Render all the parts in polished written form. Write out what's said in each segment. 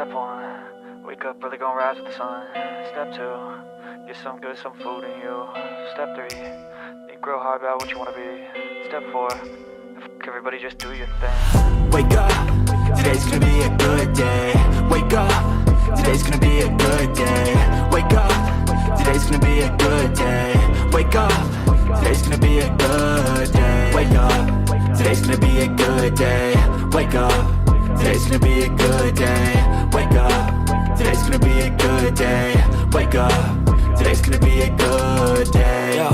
Step one, wake up early, gonna rise with the sun. Step two, get some good, some food in you. Step three, you grow hard about what you wanna be. Step four, everybody just do your thing. Wake up, today's gonna be a good day. Wake up, today's gonna be a good day. Wake up, today's gonna be a good day. Wake up, today's gonna be a good day. Wake up, today's gonna be a good day. Wake up, today's gonna be a good day. Wake up, today's gonna be a good day. Wake up, today's gonna be a good day. Yo,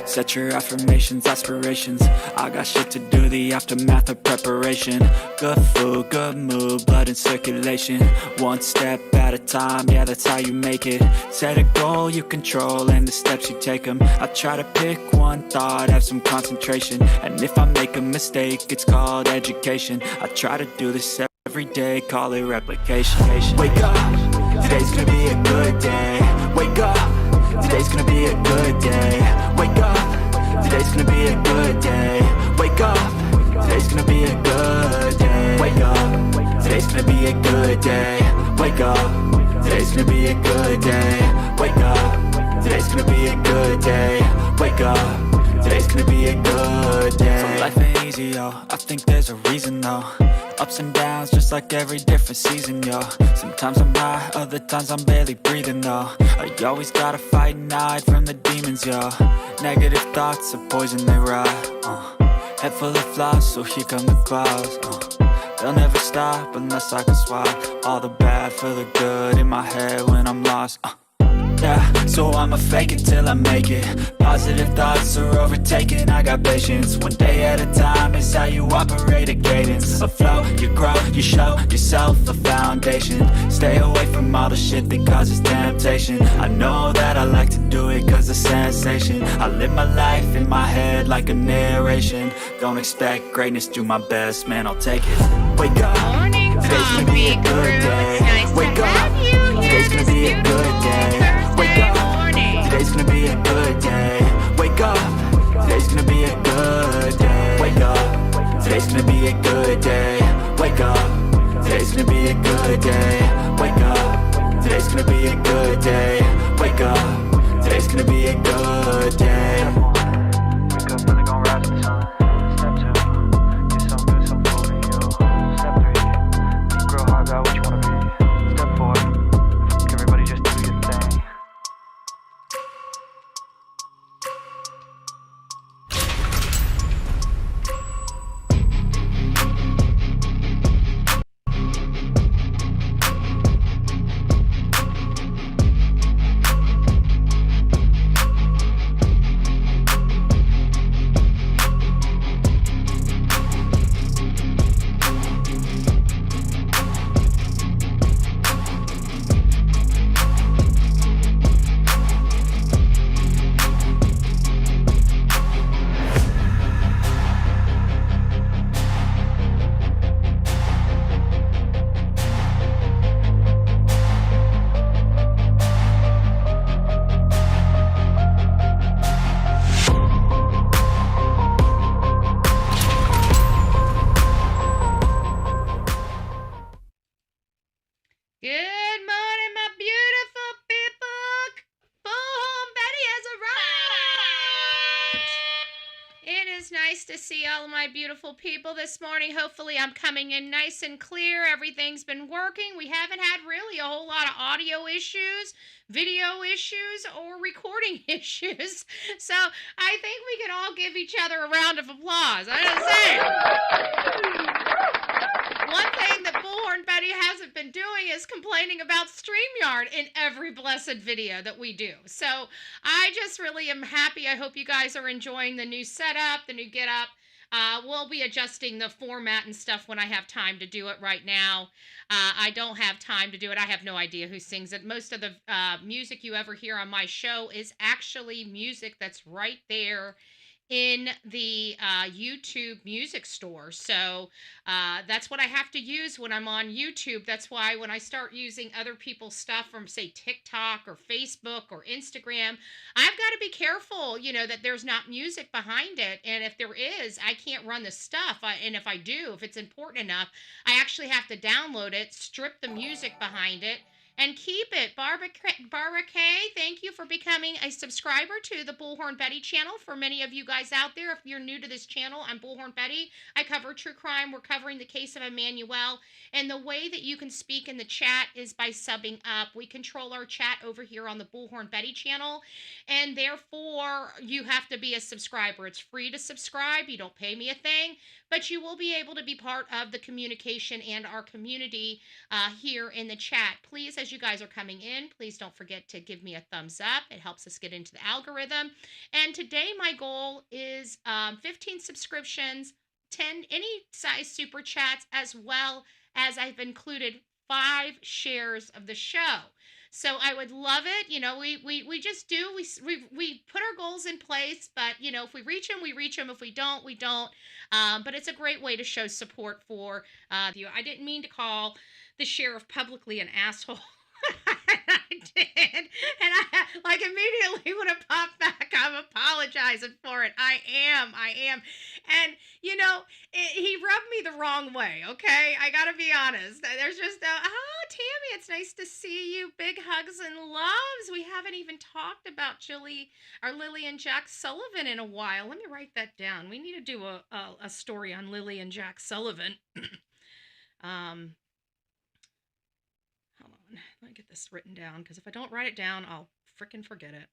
set your affirmations, aspirations. I got shit to do, the aftermath of preparation. Good food, good mood, blood in circulation. One step at a time, yeah, that's how you make it. Set a goal you control and the steps you take them. I try to pick one thought, have some concentration. And if I make a mistake, it's called education. I try to do this every day, call it replication. Wake up, today's gonna be a good day. Wake up, today's gonna be a good day. Wake up, today's gonna be a good day. Wake up, today's gonna be a good day. Wake up, today's gonna be a good day. Wake up, today's gonna be a good day. Wake up, today's gonna be a good day. Wake up, today's gonna be a good day. So life ain't easy, yo, I think there's a reason though. Ups and downs, just like every different season, yo. Sometimes I'm high, other times I'm barely breathing, though. You always gotta fight and hide from the demons, yo. Negative thoughts are poison, they ride, Head full of flies, so here come the clouds, They'll never stop unless I can swap all the bad for the good in my head when I'm lost, Yeah, so I'ma fake it till I make it. Positive thoughts are overtaken, I got patience. One day at a time is how you operate a cadence. A flow, you grow, you show yourself a foundation. Stay away from all the shit that causes temptation. I know that I like to do it cause it's sensation. I live my life in my head like a narration. Don't expect greatness, do my best, man, I'll take it. Wake up, Morning, today's gonna be a good day. Nice Wake to up, have you here today's gonna this be a good day. Wake up, morning. today's gonna be a good day. Wake up, today's gonna be a good day. Wake up, today's gonna be a good day. Wake up, today's gonna be a good day. Wake up, today's gonna be a good day. Wake up, today's gonna be a good day. Wake up early, gonna rise with the sun. Step two, get some good, some food in you. Step three, you grow hard about what you wanna be. Step four, everybody just do your thing. Good morning, my beautiful people. Bullhorn Betty has arrived. It is nice to see all of my beautiful people this morning. Hopefully I'm coming in nice and clear. Everything's been working. We haven't had really a whole lot of audio issues, video issues, or recording issues. So I think we can all give each other a round of applause. I'm just saying. One thing that Bullhorn Betty hasn't been doing is complaining about StreamYard in every blessed video that we do. So I just really am happy. I hope you guys are enjoying the new setup, the new get up. We'll be adjusting the format and stuff when I have time to do it. Right now, I don't have time to do it. I have no idea who sings it. Most of the music you ever hear on my show is actually music that's right there in the YouTube music store. So that's what I have to use when I'm on YouTube. That's why when I start using other people's stuff from, say, TikTok or Facebook or Instagram, I've got to be careful, that there's not music behind it. And if there is, I can't run the stuff. And if I do, if it's important enough, I actually have to download it, strip the music behind it, and keep it. Barbara K, thank you for becoming a subscriber to the Bullhorn Betty channel. For many of you guys out there, if you're new to this channel, I'm Bullhorn Betty. I cover true crime. We're covering the case of Emmanuel. And the way that you can speak in the chat is by subbing up. We control our chat over here on the Bullhorn Betty channel. And therefore, you have to be a subscriber. It's free to subscribe. You don't pay me a thing. But you will be able to be part of the communication and our community here in the chat. Please, as you guys are coming in, please don't forget to give me a thumbs up. It helps us get into the algorithm. And today my goal is 15 subscriptions, 10 any size super chats, as well as I've included 5 shares of the show. So I would love it. We just do. We put our goals in place, but if we reach them, we reach them. If we don't, we don't. But it's a great way to show support for you. I didn't mean to call the sheriff publicly an asshole. I did, and I immediately when it popped back, I'm apologizing for it. I am, and he rubbed me the wrong way. Okay, I gotta be honest. There's just Tammy, it's nice to see you. Big hugs and loves. We haven't even talked about Lily and Jack Sullivan in a while. Let me write that down. We need to do a story on Lily and Jack Sullivan. Let me get this written down, because if I don't write it down, I'll frickin' forget it.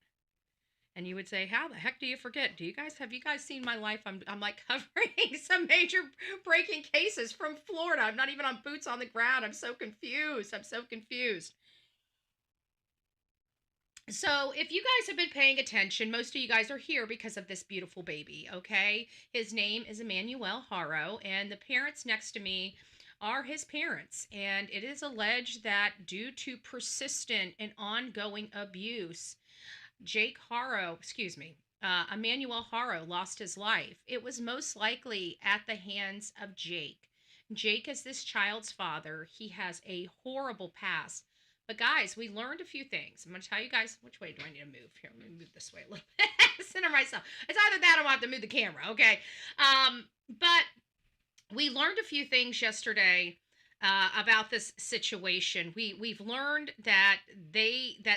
And you would say, how the heck do you forget? Have you guys seen my life? I'm like covering some major breaking cases from Florida. I'm not even on boots on the ground. I'm so confused. So if you guys have been paying attention, most of you guys are here because of this beautiful baby, okay? His name is Emmanuel Haro, and the parents next to me are his parents, and it is alleged that due to persistent and ongoing abuse, Emmanuel Haro lost his life. It was most likely at the hands of Jake. Jake is this child's father. He has a horrible past. But guys, we learned a few things. I'm going to tell you guys, which way do I need to move? Here, let me move this way a little bit. Center myself. It's either that or I'll have to move the camera, okay? But we learned a few things yesterday about this situation. We've learned that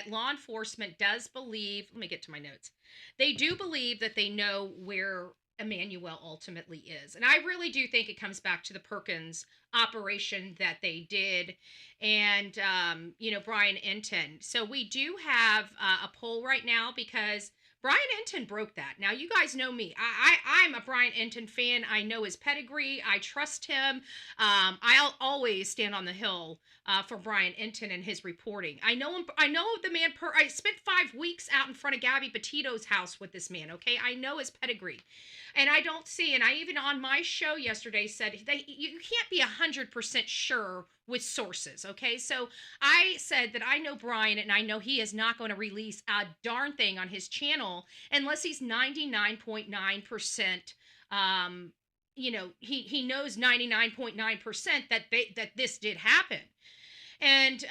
law enforcement does believe. Let me get to my notes. They do believe that they know where Emmanuel ultimately is, and I really do think it comes back to the Perkins operation that they did, and Brian Enton. So we do have a poll right now because Brian Enton broke that. Now, you guys know me. I'm a Brian Enton fan. I know his pedigree. I trust him. I'll always stand on the hill for Brian Enton and his reporting. I know him. I know the man. I spent 5 weeks out in front of Gabby Petito's house with this man, okay? I know his pedigree. And I don't see, and I even on my show yesterday said, you can't be 100% sure with sources, okay? So I said that I know Brian, and I know he is not going to release a darn thing on his channel unless he's 99.9%, he knows 99.9% that this did happen. And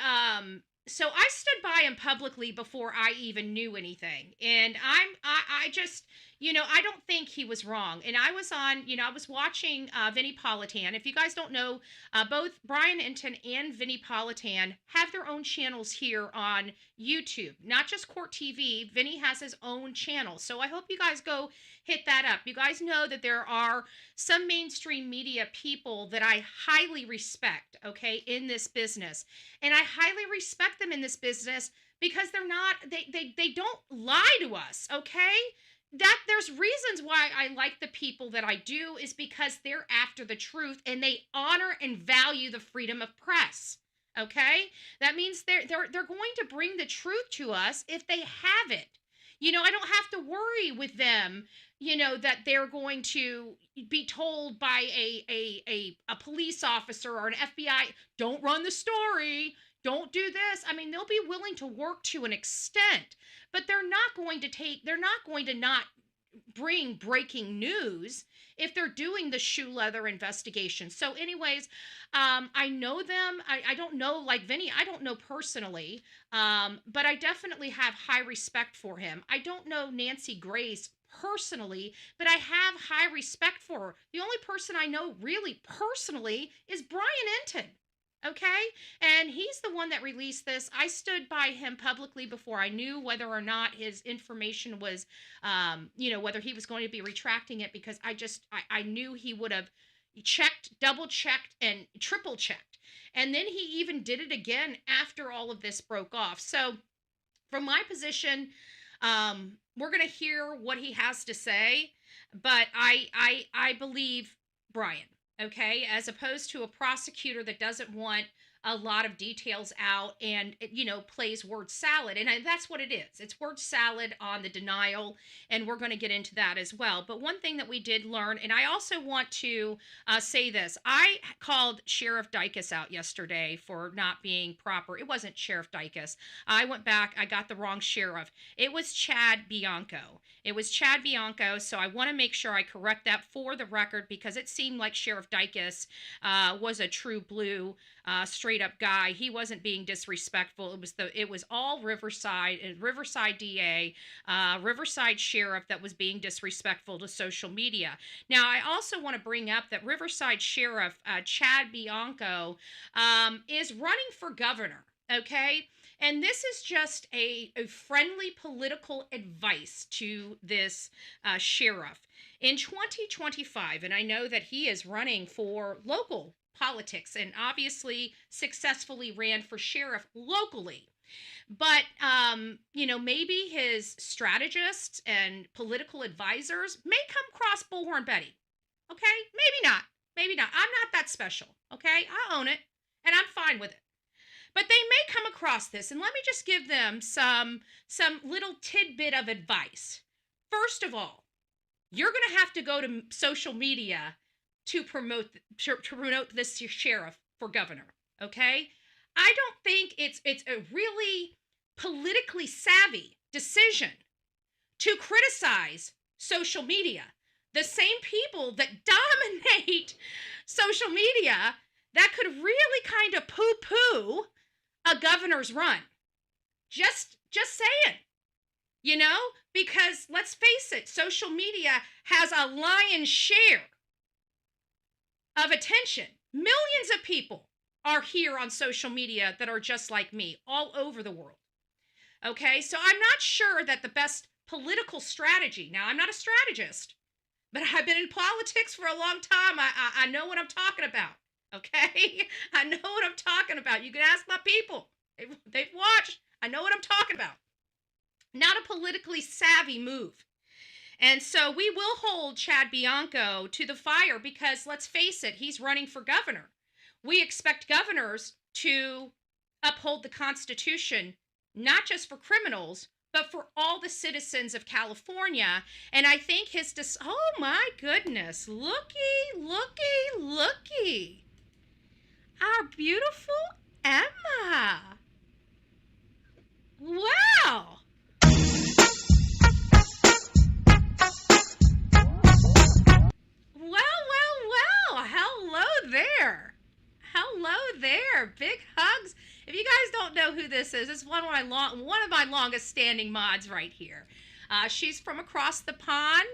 so I stood by him publicly before I even knew anything. And I just, I don't think he was wrong. And I was I was watching Vinnie Politan. If you guys don't know, both Brian Enton and Vinnie Politan have their own channels here on YouTube, not just Court TV. Vinnie has his own channel. So I hope you guys go hit that up. You guys know that there are some mainstream media people that I highly respect, okay, in this business. And I highly respect them in this business because they don't lie to us, okay? That there's reasons why I like the people that I do is because they're after the truth and they honor and value the freedom of press. Okay? That means they're going to bring the truth to us if they have it. I don't have to worry with them, that they're going to be told by a police officer or an FBI, don't run the story. Don't do this. I mean, they'll be willing to work to an extent, but they're not going to not bring breaking news if they're doing the shoe leather investigation. So anyways, I know them. I don't know, like Vinny, I don't know personally, but I definitely have high respect for him. I don't know Nancy Grace personally, but I have high respect for her. The only person I know really personally is Brian Enton. Okay. And he's the one that released this. I stood by him publicly before I knew whether or not his information was, whether he was going to be retracting it, because I knew he would have checked, double checked, and triple checked. And then he even did it again after all of this broke off. So from my position, we're going to hear what he has to say, but I believe Brian. Okay, as opposed to a prosecutor that doesn't want a lot of details out and plays word salad. And that's what it is. It's word salad on the denial, and we're going to get into that as well. But one thing that we did learn, and I also want to say this, I called Sheriff Dicus out yesterday for not being proper. It wasn't Sheriff Dicus. I went back, I got the wrong sheriff. It was Chad Bianco. It was Chad Bianco, so I want to make sure I correct that for the record, because it seemed like Sheriff Dicus was a true blue, straight up guy. He wasn't being disrespectful. It was all Riverside DA, Riverside Sheriff that was being disrespectful to social media. Now, I also want to bring up that Riverside Sheriff Chad Bianco is running for governor. Okay. And this is just a friendly political advice to this sheriff. In 2025, and I know that he is running for local politics and obviously successfully ran for sheriff locally. But, maybe his strategists and political advisors may come across Bullhorn Betty. Okay? Maybe not. Maybe not. I'm not that special. Okay? I own it, and I'm fine with it. But they may come across this, and let me just give them some little tidbit of advice. First of all, you're going to have to go to social media to promote this sheriff for governor, okay? I don't think it's a really politically savvy decision to criticize social media. The same people that dominate social media that could really kind of poo-poo a governor's run. Just saying, because let's face it, social media has a lion's share of attention. Millions of people are here on social media that are just like me all over the world. Okay, so I'm not sure that the best political strategy, now I'm not a strategist, but I've been in politics for a long time. I know what I'm talking about. Okay, I know what I'm talking about. You can ask my people. They've watched. I know what I'm talking about. Not a politically savvy move. And so we will hold Chad Bianco to the fire because, let's face it, he's running for governor. We expect governors to uphold the Constitution, not just for criminals, but for all the citizens of California. And I think oh my goodness, looky. Our beautiful Emma. Wow. Well. Hello there. Big hugs. If you guys don't know who this is, it's one of my longest standing mods right here. She's from across the pond.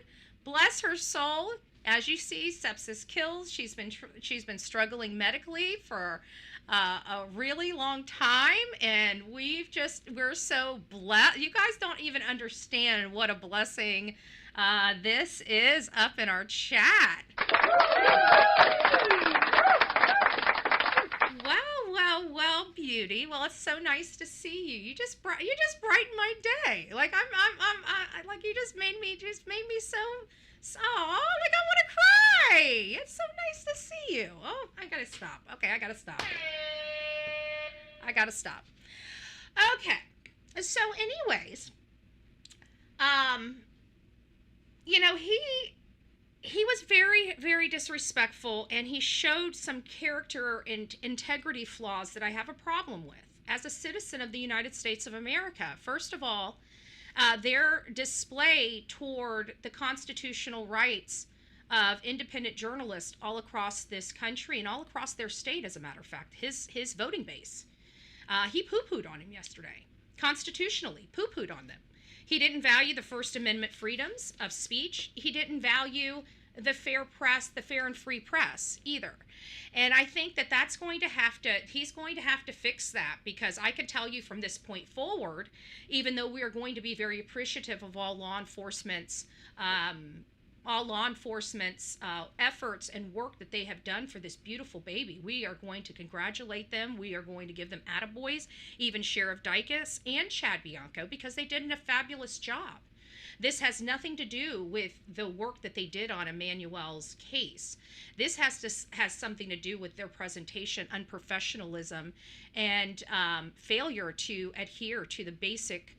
Bless her soul. As you see, sepsis kills. She's been struggling medically for a really long time, and we're so blessed. You guys don't even understand what a blessing this is up in our chat. Well, beauty. Well, it's so nice to see you. You just brighten my day. Like I'm like you just made me so. Oh, like I want to cry. It's so nice to see you. Oh, I gotta stop. Okay, I gotta stop. Okay. So, anyways, he was very, very disrespectful, and he showed some character and integrity flaws that I have a problem with as a citizen of the United States of America. First of all, Their display toward the constitutional rights of independent journalists all across this country and all across their state, as a matter of fact, his voting base. He poo-pooed on him yesterday, constitutionally poo-pooed on them. He didn't value the First Amendment freedoms of speech. He didn't value the fair press, the fair and free press either. And I think that he's going to have to fix that, because I can tell you from this point forward, even though we are going to be very appreciative of all law enforcement's efforts and work that they have done for this beautiful baby. We are going to congratulate them. We are going to give them attaboys, even Sheriff Dykes and Chad Bianco, because they did a fabulous job. This has nothing to do with the work that they did on Emmanuel's case. This has something to do with their presentation, unprofessionalism, and failure to adhere to the basic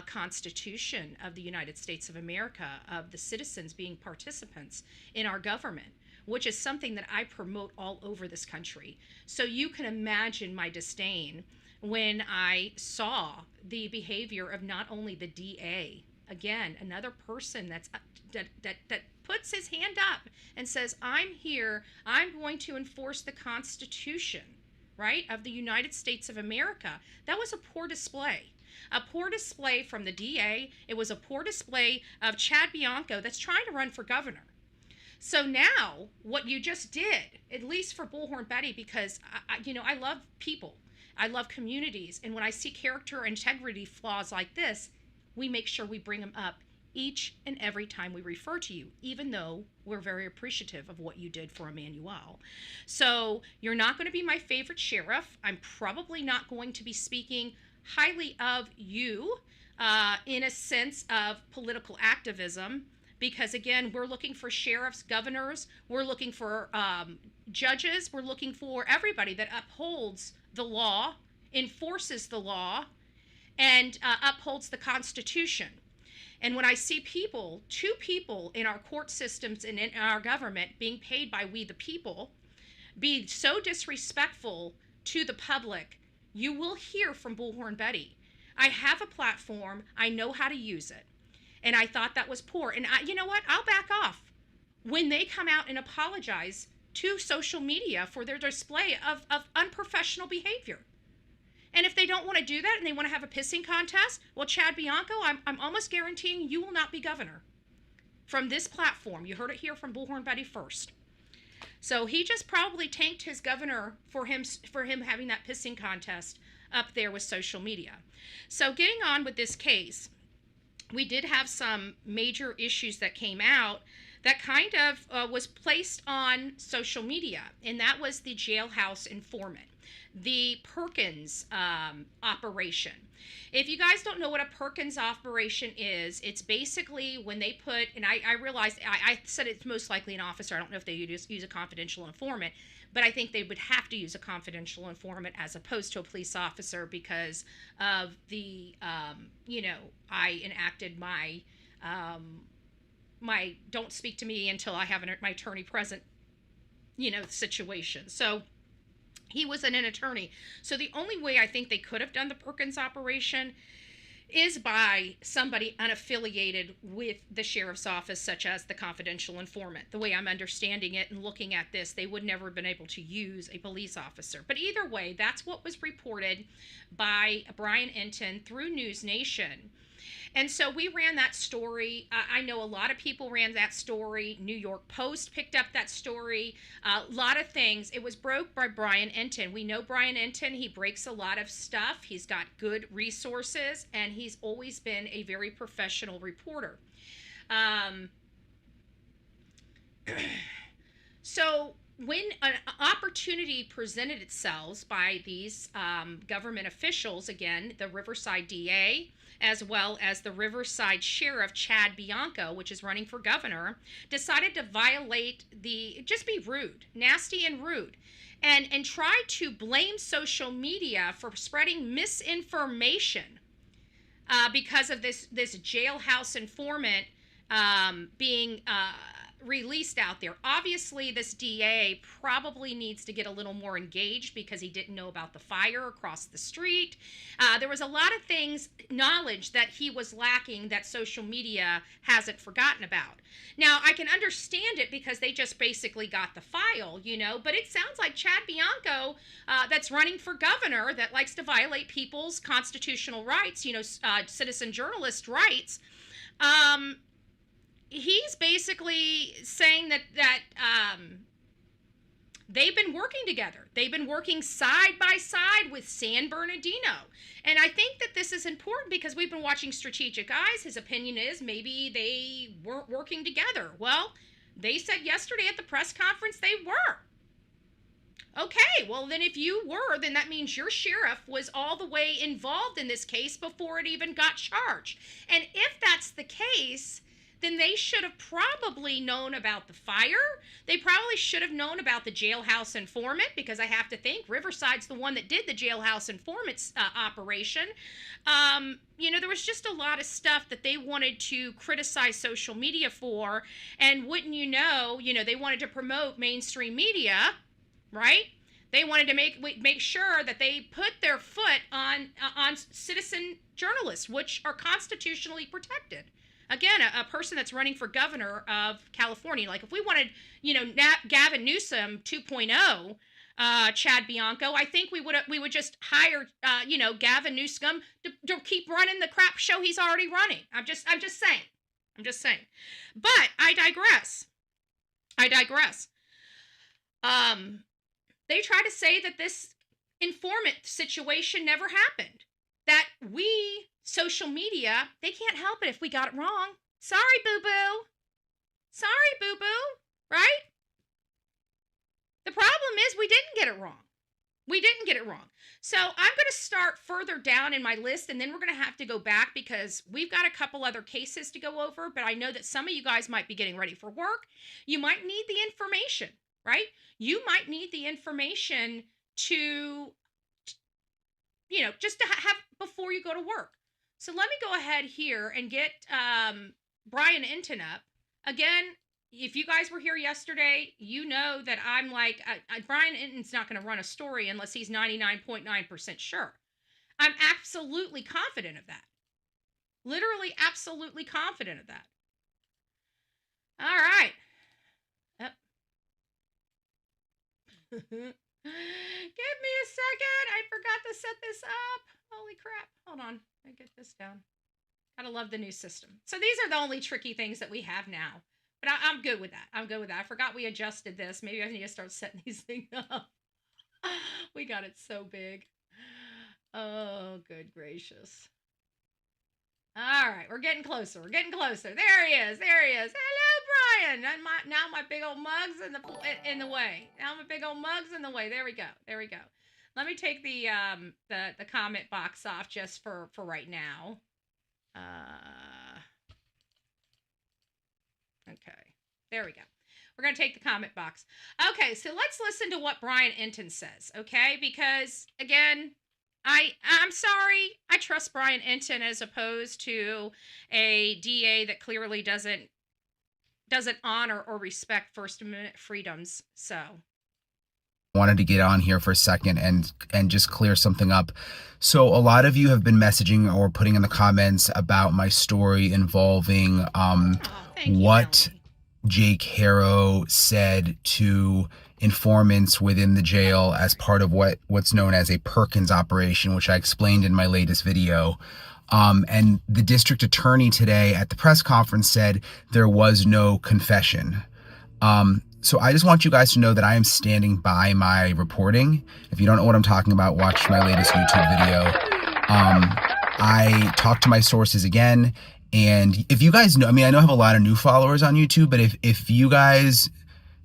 Constitution of the United States of America, of the citizens being participants in our government, which is something that I promote all over this country. So you can imagine my disdain when I saw the behavior of not only the DA, again, another person that puts his hand up and says, I'm here, I'm going to enforce the Constitution, right, of the United States of America. That was a poor display. A poor display from the DA. It was a poor display of Chad Bianco that's trying to run for governor. So now, what you just did, at least for Bullhorn Betty, because I love people, I love communities, and when I see character and integrity flaws like this, we make sure we bring them up each and every time we refer to you, even though we're very appreciative of what you did for Emmanuel. So you're not going to be my favorite sheriff. I'm probably not going to be speaking highly of you in a sense of political activism, because again, we're looking for sheriffs, governors, we're looking for judges, we're looking for everybody that upholds the law, enforces the law, and upholds the Constitution. And when I see two people in our court systems and in our government being paid by we the people, be so disrespectful to the public, you will hear from Bullhorn Betty. I have a platform. I know how to use it. And I thought that was poor. And you know what? I'll back off when they come out and apologize to social media for their display of unprofessional behavior. And if they don't want to do that and they want to have a pissing contest, well, Chad Bianco, I'm almost guaranteeing you will not be governor from this platform. You heard it here from Bullhorn Betty first. So he just probably tanked his governor for him having that pissing contest up there with social media. So getting on with this case, we did have some major issues that came out that kind of was placed on social media, and that was the jailhouse informant, the Perkins operation. If you guys don't know what a Perkins operation is, it's basically when they put, and I realized, I said it's most likely an officer. I don't know if they use a confidential informant, but I think they would have to use a confidential informant as opposed to a police officer because of the, I enacted my don't speak to me until I have my attorney present, situation. So he was an attorney. So the only way I think they could have done the Perkins operation is by somebody unaffiliated with the sheriff's office, such as the confidential informant. The way I'm understanding it and looking at this, they would never have been able to use a police officer. But either way, that's what was reported by Brian Enton through News Nation. And so we ran that story. I know a lot of people ran that story. New York Post picked up that story. A lot of things. It was broke by Brian Enton. We know Brian Enton. He breaks a lot of stuff. He's got good resources, and he's always been a very professional reporter. So when an opportunity presented itself by these government officials, again, the Riverside DA, as well as the Riverside Sheriff Chad Bianco, which is running for governor, decided to just be rude, nasty and rude, and try to blame social media for spreading misinformation because of this jailhouse informant being released out there. Obviously, this DA probably needs to get a little more engaged because he didn't know about the fire across the street. There was a lot of things, knowledge that he was lacking that social media hasn't forgotten about. Now, I can understand it because they just basically got the file, but it sounds like Chad Bianco, that's running for governor, that likes to violate people's constitutional rights, citizen journalist rights. He's basically saying that they've been working together. They've been working side by side with San Bernardino. And I think that this is important because we've been watching Strategic Eyes. His opinion is maybe they weren't working together. Well, they said yesterday at the press conference they were. Okay, well then if you were, then that means your sheriff was all the way involved in this case before it even got charged. And if that's the case, then they should have probably known about the fire. They probably should have known about the jailhouse informant, because I have to think Riverside's the one that did the jailhouse informant operation. There was just a lot of stuff that they wanted to criticize social media for. And wouldn't you know, they wanted to promote mainstream media, right? They wanted to make sure that they put their foot on citizen journalists, which are constitutionally protected. Again, a person that's running for governor of California, like if we wanted, Gavin Newsom 2.0, Chad Bianco, I think we would just hire, Gavin Newsom to keep running the crap show he's already running. I'm just saying. But I digress. They try to say that this informant situation never happened. That we, social media, they can't help it if we got it wrong. Sorry, boo-boo. Right? The problem is we didn't get it wrong. So I'm going to start further down in my list, and then we're going to have to go back because we've got a couple other cases to go over, but I know that some of you guys might be getting ready for work. You might need the information, right? You might need the information to just to have before you go to work. So let me go ahead here and get Brian Enton up. Again, if you guys were here yesterday, you know that I'm like, Brian Enton's not going to run a story unless he's 99.9% sure. I'm absolutely confident of that. Literally absolutely confident of that. All right. Yep. Give me a second. I forgot to set this up. Holy crap. Hold on. Let me get this down. Gotta love the new system. So these are the only tricky things that we have now. But I'm good with that. I forgot we adjusted this. Maybe I need to start setting these things up. We got it so big. Oh, good gracious. All right, we're getting closer. There he is. Hello, Brian. And now my big old mug's in the way. There we go. Let me take the comment box off just for right now. Okay, there we go. We're going to take the comment box. Okay, so let's listen to what Brian Enton says, okay? Because, again, I'm sorry. I trust Brian Enton as opposed to a DA that clearly doesn't honor or respect First Amendment freedoms. So wanted to get on here for a second and just clear something up. So a lot of you have been messaging or putting in the comments about my story involving what Jake Haro said to informants within the jail as part of what's known as a Perkins operation, which I explained in my latest video. And the district attorney today at the press conference said there was no confession. So I just want you guys to know that I am standing by my reporting. If you don't know what I'm talking about, watch my latest YouTube video. I talked to my sources again. And if you guys know, I know I have a lot of new followers on YouTube, but if you guys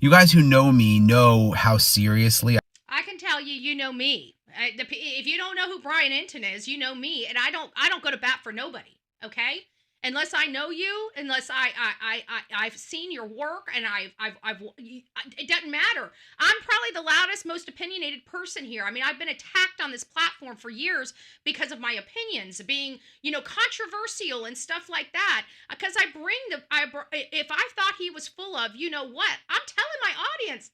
who know me know how seriously I can tell you, you know me. If you don't know who Brian Enton is, you know me, and I don't go to bat for nobody. Okay, unless I know you, unless I've seen your work, and it doesn't matter. I'm probably the loudest, most opinionated person here. I mean, I've been attacked on this platform for years because of my opinions being, controversial and stuff like that. Because if I thought he was full of, you know what, I'm telling my audience,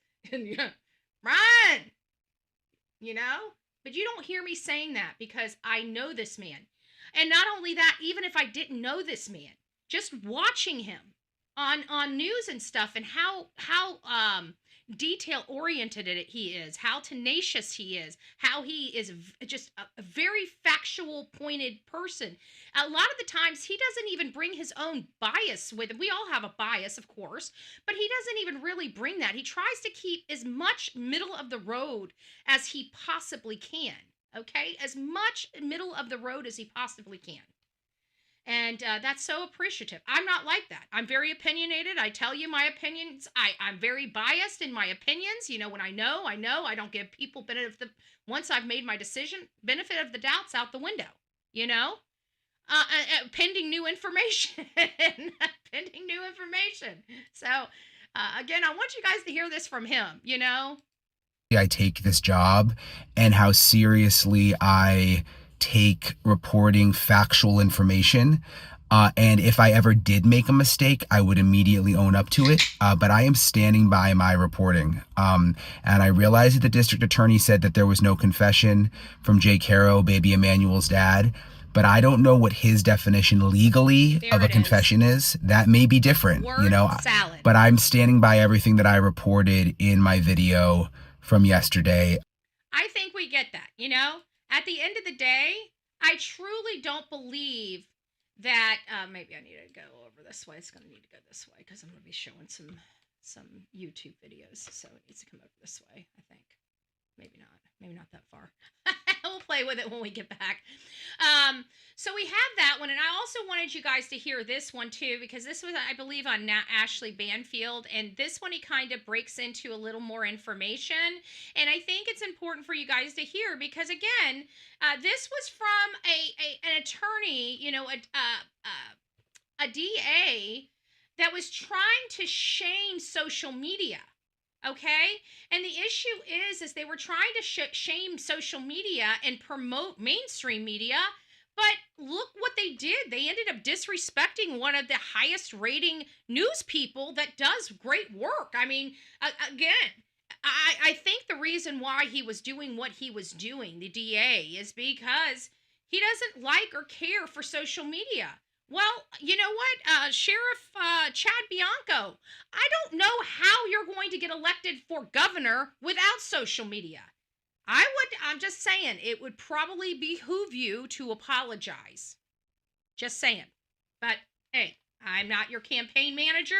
run, but you don't hear me saying that because I know this man. And not only that, even if I didn't know this man, just watching him on news and stuff, and how detail oriented he is, how tenacious he is, how he is just a very factual, pointed person. A lot of the times he doesn't even bring his own bias with him. We all have a bias, of course, but he doesn't even really bring that. He tries to keep as much middle of the road as he possibly can. Okay, as much middle of the road as he possibly can. And that's so appreciative. I'm not like that. I'm very opinionated. I tell you my opinions. I'm very biased in my opinions. When I know. I don't give people once I've made my decision, benefit of the doubt's out the window, pending new information. Pending new information. So, again, I want you guys to hear this from him, I take this job and how seriously I take reporting factual information. And if I ever did make a mistake, I would immediately own up to it. But I am standing by my reporting. And I realize that the district attorney said that there was no confession from Jake Haro, baby Emmanuel's dad. But I don't know what his definition legally of a confession is. That may be different, salad. But I'm standing by everything that I reported in my video from yesterday. I think we get that, At the end of the day, I truly don't believe that, maybe I need to go over this way. It's going to need to go this way because I'm going to be showing some YouTube videos. So it needs to come over this way, I think. Maybe not that far. We'll play with it when we get back. So we have that one, and I also wanted you guys to hear this one too, because this was, I believe, on Ashley Banfield, and this one he kind of breaks into a little more information, and I think it's important for you guys to hear because, again, this was from an attorney, a DA that was trying to shame social media. Okay, and the issue is they were trying to shame social media and promote mainstream media, but look what they did. They ended up disrespecting one of the highest rating news people that does great work. I mean, again, I think the reason why he was doing what he was doing, the DA, is because he doesn't like or care for social media. Well, you know what, Sheriff Chad Bianco, I don't know how you're going to get elected for governor without social media. I'm just saying, it would probably behoove you to apologize. Just saying. But, hey, I'm not your campaign manager,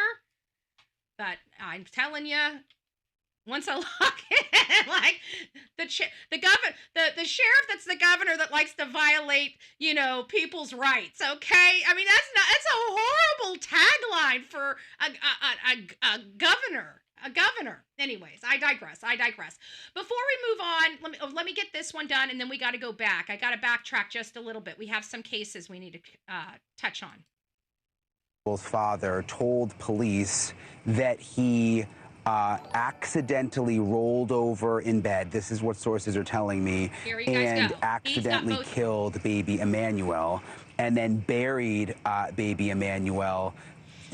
but I'm telling you, once I lock in, like the sheriff that's the governor that likes to violate, people's rights. Okay, I mean that's a horrible tagline for a governor. A governor. Anyways, I digress. Before we move on, let me get this one done, and then we got to go back. I got to backtrack just a little bit. We have some cases we need to touch on. Father told police that he accidentally rolled over in bed. This is what sources are telling me. And accidentally killed baby Emmanuel and then buried baby Emmanuel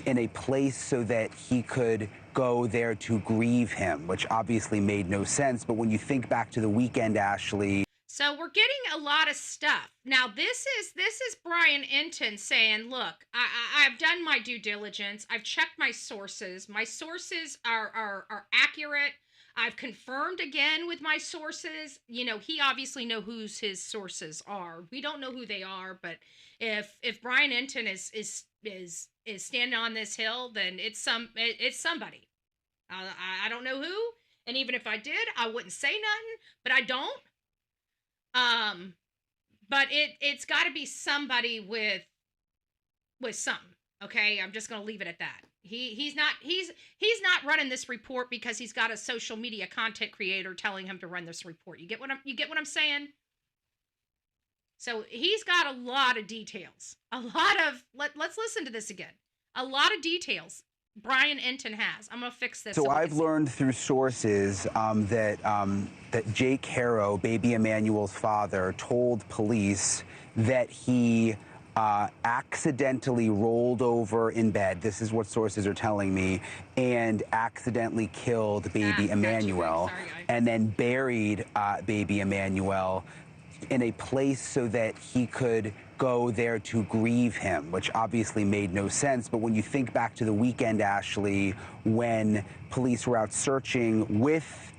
in a place so that he could go there to grieve him, which obviously made no sense. But when you think back to the weekend, Ashley. So we're getting a lot of stuff. Now, this is Brian Enton saying, look, I've done my due diligence. I've checked my sources. My sources are accurate. I've confirmed again with my sources. He obviously knows who his sources are. We don't know who they are, but if Brian Enton is standing on this hill, then it's somebody. I don't know who, and even if I did, I wouldn't say nothing, but I don't. But it's got to be somebody with something. Okay, I'm just gonna leave it at that. He's not running this report because he's got a social media content creator telling him to run this report. You get what I'm saying? So he's got a lot of details. Let's listen to this again. A lot of details Brian Enton has. I'm going to fix this. So I've learned through sources that Jake Haro, baby Emmanuel's father, told police that he accidentally rolled over in bed. This is what sources are telling me, and accidentally killed baby Emmanuel, and then buried baby Emmanuel in a place so that he could go there to grieve him, which obviously made no sense. But when you think back to the weekend, Ashley, when police were out searching with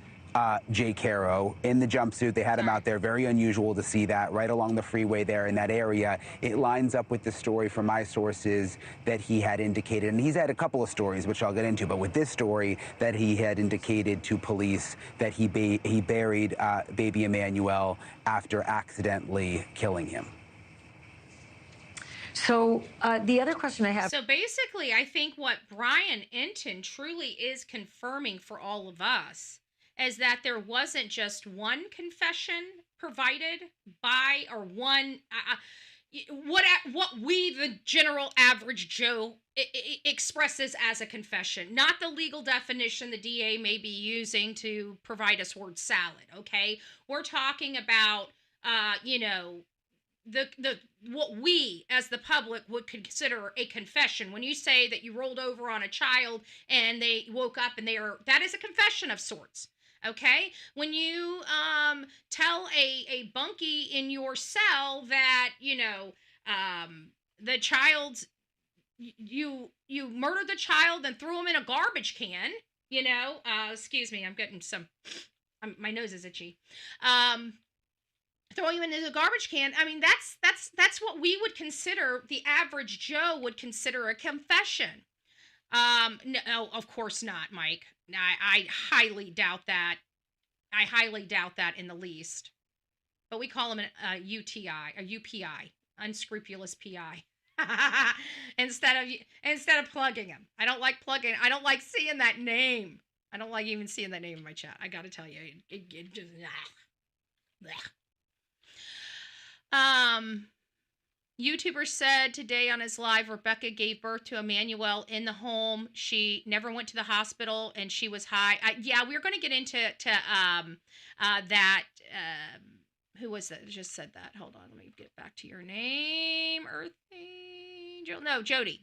Jake Haro in the jumpsuit, they had him out there. Very unusual to see that right along the freeway there in that area. It lines up with the story from my sources that he had indicated, and he's had a couple of stories, which I'll get into, but with this story that he had indicated to police that he buried baby Emmanuel after accidentally killing him. So the other question I have. So basically, I think what Brian Enton truly is confirming for all of us is that there wasn't just one confession provided by, or one, what we, the general average Joe, expresses as a confession, not the legal definition the DA may be using to provide us word salad, okay? We're talking about, what we as the public would consider a confession. When you say that you rolled over on a child and they woke up and that is a confession of sorts. Okay, when you tell a bunkie in your cell that the child, you murdered the child and threw him in a garbage can, excuse me, I'm getting my nose is itchy. Throwing him into the garbage can. I mean, that's what we would consider, the average Joe would consider a confession. No, of course not, Mike. I highly doubt that. I highly doubt that in the least. But we call him a UTI, a UPI, unscrupulous PI. instead of plugging him. I don't like seeing that name. I don't like even seeing that name in my chat. I got to tell you, it just. YouTuber said today on his live, Rebecca gave birth to Emmanuel in the home. She never went to the hospital and she was high. We're going to get into that. Who was that? Just said that. Hold on. Let me get back to your name. Earth Angel. No, Jody.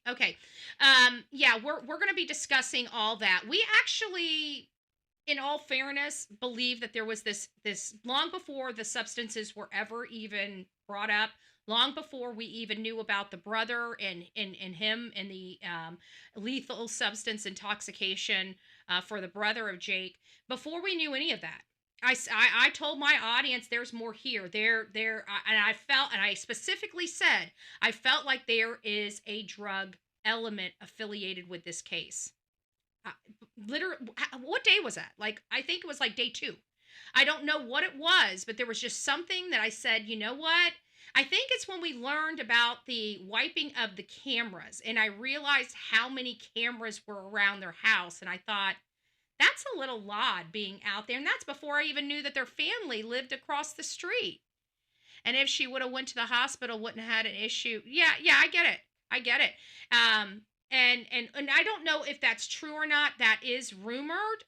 Okay. We're going to be discussing all that. We actually, in all fairness, believe that there was this long before the substances were ever even brought up, long before we even knew about the brother and him and the lethal substance intoxication for the brother of Jake, before we knew any of that. I told my audience there's more here. And I specifically said, I felt like there is a drug element affiliated with this case. Literally, what day was that? Like, I think it was like day 2. I don't know what it was, but there was just something that I said, you know what? I think it's when we learned about the wiping of the cameras, and I realized how many cameras were around their house, and I thought, that's a little odd being out there, and that's before I even knew that their family lived across the street. And if she would have went to the hospital, wouldn't have had an issue. Yeah, I get it. And I don't know if that's true or not. That is rumored.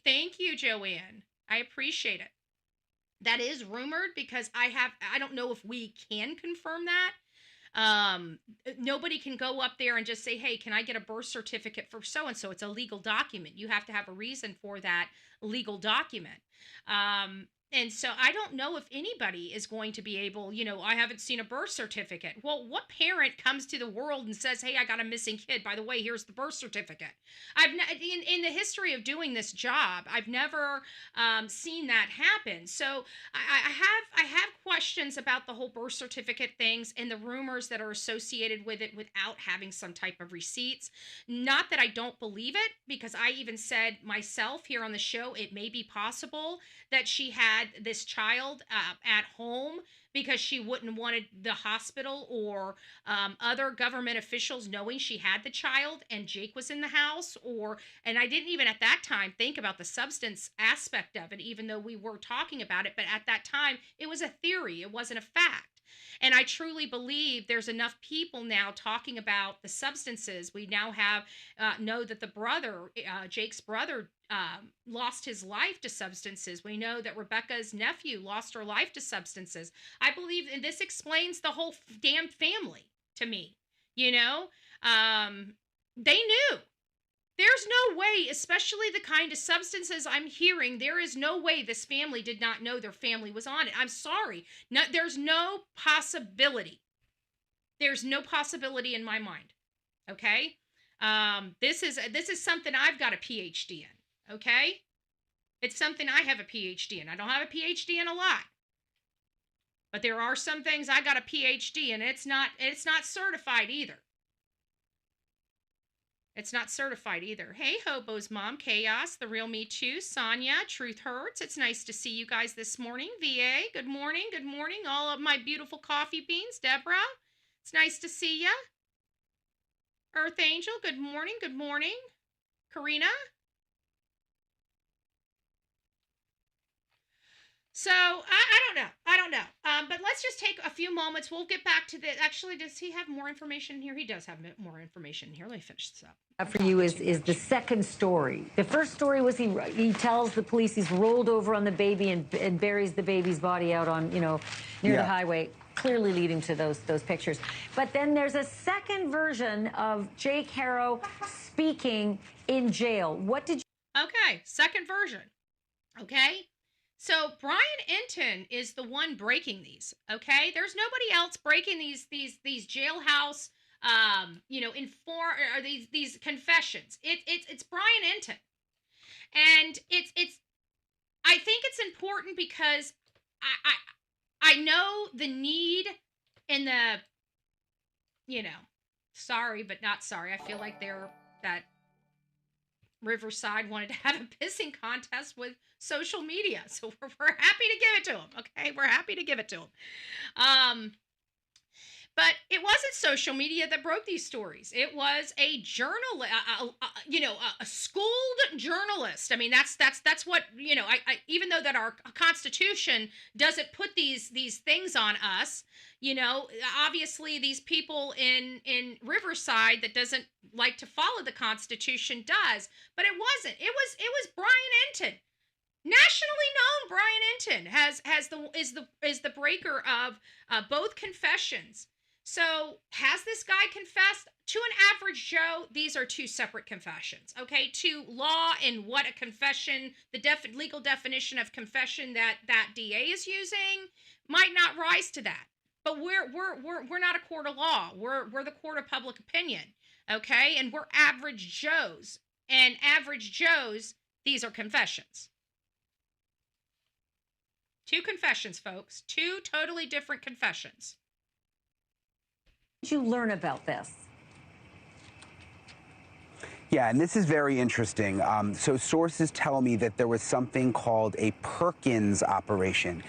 Thank you, Joanne. I appreciate it. That is rumored because I don't know if we can confirm that. Nobody can go up there and just say, hey, can I get a birth certificate for so-and-so? It's a legal document. You have to have a reason for that legal document. And so I don't know if anybody is going to be able, I haven't seen a birth certificate. Well, what parent comes to the world and says, hey, I got a missing kid. By the way, here's the birth certificate. In the history of doing this job, I've never seen that happen. So I have questions about the whole birth certificate things and the rumors that are associated with it without having some type of receipts. Not that I don't believe it, because I even said myself here on the show, it may be possible that she had had this child at home because she wouldn't wanted the hospital or other government officials knowing she had the child and Jake was in the house. And I didn't even at that time think about the substance aspect of it, even though we were talking about it. But at that time, it was a theory. It wasn't a fact. And I truly believe there's enough people now talking about the substances. We now have know that the brother, Jake's brother, lost his life to substances. We know that Rebecca's nephew lost her life to substances. I believe, and this explains the whole damn family to me. You know, they knew. There's no way, especially the kind of substances I'm hearing, there is no way this family did not know their family was on it. I'm sorry. No, there's no possibility. There's no possibility in my mind. Okay? This is something I've got a PhD in. Okay? It's something I have a PhD in. I don't have a PhD in a lot. But there are some things I got a PhD in. It's not certified either. It's not certified either. Hey, Hobo's mom, Chaos, The Real Me Too, Sonia, Truth Hurts. It's nice to see you guys this morning. VA, good morning. Good morning. All of my beautiful coffee beans. Deborah, it's nice to see ya. Earth Angel, good morning. Good morning. Karina. So, I don't know. But let's just take a few moments. We'll get back to the, actually, does he have more information here? He does have more information here. Let me finish this up. For you is the second story. The first story was he tells the police he's rolled over on the baby and buries the baby's body out on, near the highway, clearly leading to those pictures. But then there's a second version of Jake Haro speaking in jail. What did you... Okay, second version. Okay? So Brian Enton is the one breaking these, okay? There's nobody else breaking these jailhouse or these confessions. It's Brian Enton. And it's I think it's important because I know the need in the sorry but not sorry. I feel like that Riverside wanted to have a pissing contest with social media. So we're happy to give it to them. Okay. We're happy to give it to them. But it wasn't social media that broke these stories. It was a journalist, a schooled journalist. I mean, that's what, I even though that our Constitution doesn't put these things on us, obviously these people in Riverside that doesn't like to follow the Constitution does, but it wasn't. It was Brian Enton. Nationally known Brian Enton is the breaker of both confessions. So has this guy confessed? To an average Joe, these are two separate confessions, okay? To law and what a confession, the legal definition of confession that DA is using might not rise to that. But we're not a court of law. We're the court of public opinion, okay? And we're average Joes. And average Joes, these are confessions. Two confessions, folks. Two totally different confessions. Did you learn about this? Yeah, and this is very interesting. So sources tell me that there was something called a Perkins operation,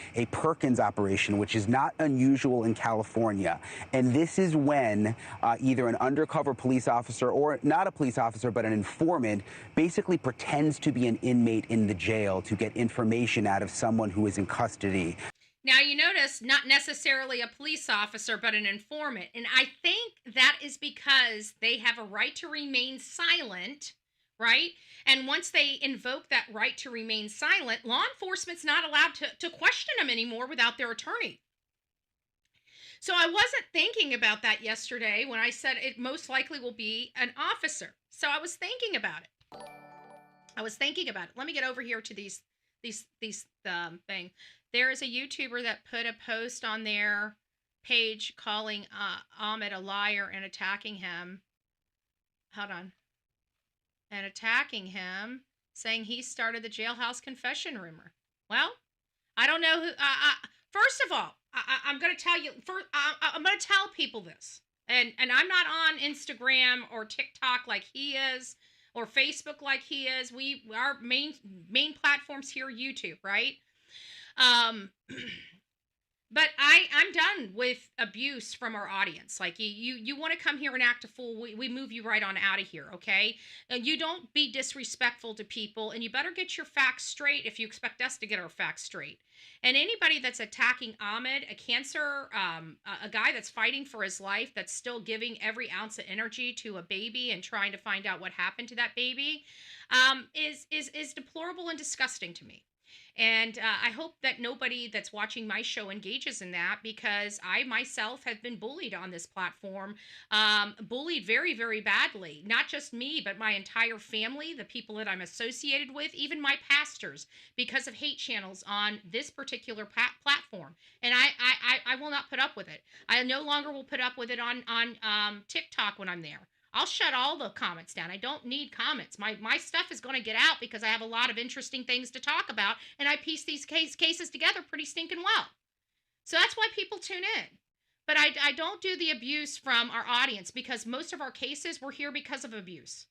which is not unusual in California. And this is when either an undercover police officer or not a police officer, but an informant basically pretends to be an inmate in the jail to get information out of someone who is in custody. Now, you notice not necessarily a police officer, but an informant. And I think that is because they have a right to remain silent, right? And once they invoke that right to remain silent, law enforcement's not allowed to question them anymore without their attorney. So I wasn't thinking about that yesterday when I said it most likely will be an officer. So I was thinking about it. Let me get over here to these thing. There is a YouTuber that put a post on their page calling Ahmed a liar and attacking him. Hold on. And attacking him, saying he started the jailhouse confession rumor. Well, I don't know who. First of all, I'm going to tell you. I'm going to tell people this, and I'm not on Instagram or TikTok like he is, or Facebook like he is. Our main platforms here, YouTube, right? Um, but I'm done with abuse from our audience. Like you want to come here and act a fool, we move you right on out of here, okay? And you don't be disrespectful to people, and you better get your facts straight if you expect us to get our facts straight. And anybody that's attacking Ahmed, a cancer, a guy that's fighting for his life, that's still giving every ounce of energy to a baby and trying to find out what happened to that baby, is deplorable and disgusting to me. And I hope that nobody that's watching my show engages in that, because I myself have been bullied on this platform, bullied very, very badly. Not just me, but my entire family, the people that I'm associated with, even my pastors, because of hate channels on this particular platform. And I will not put up with it. I no longer will put up with it on TikTok when I'm there. I'll shut all the comments down. I don't need comments. My stuff is going to get out because I have a lot of interesting things to talk about, and I piece these cases together pretty stinking well. So that's why people tune in. But I don't do the abuse from our audience, because most of our cases were here because of abuse.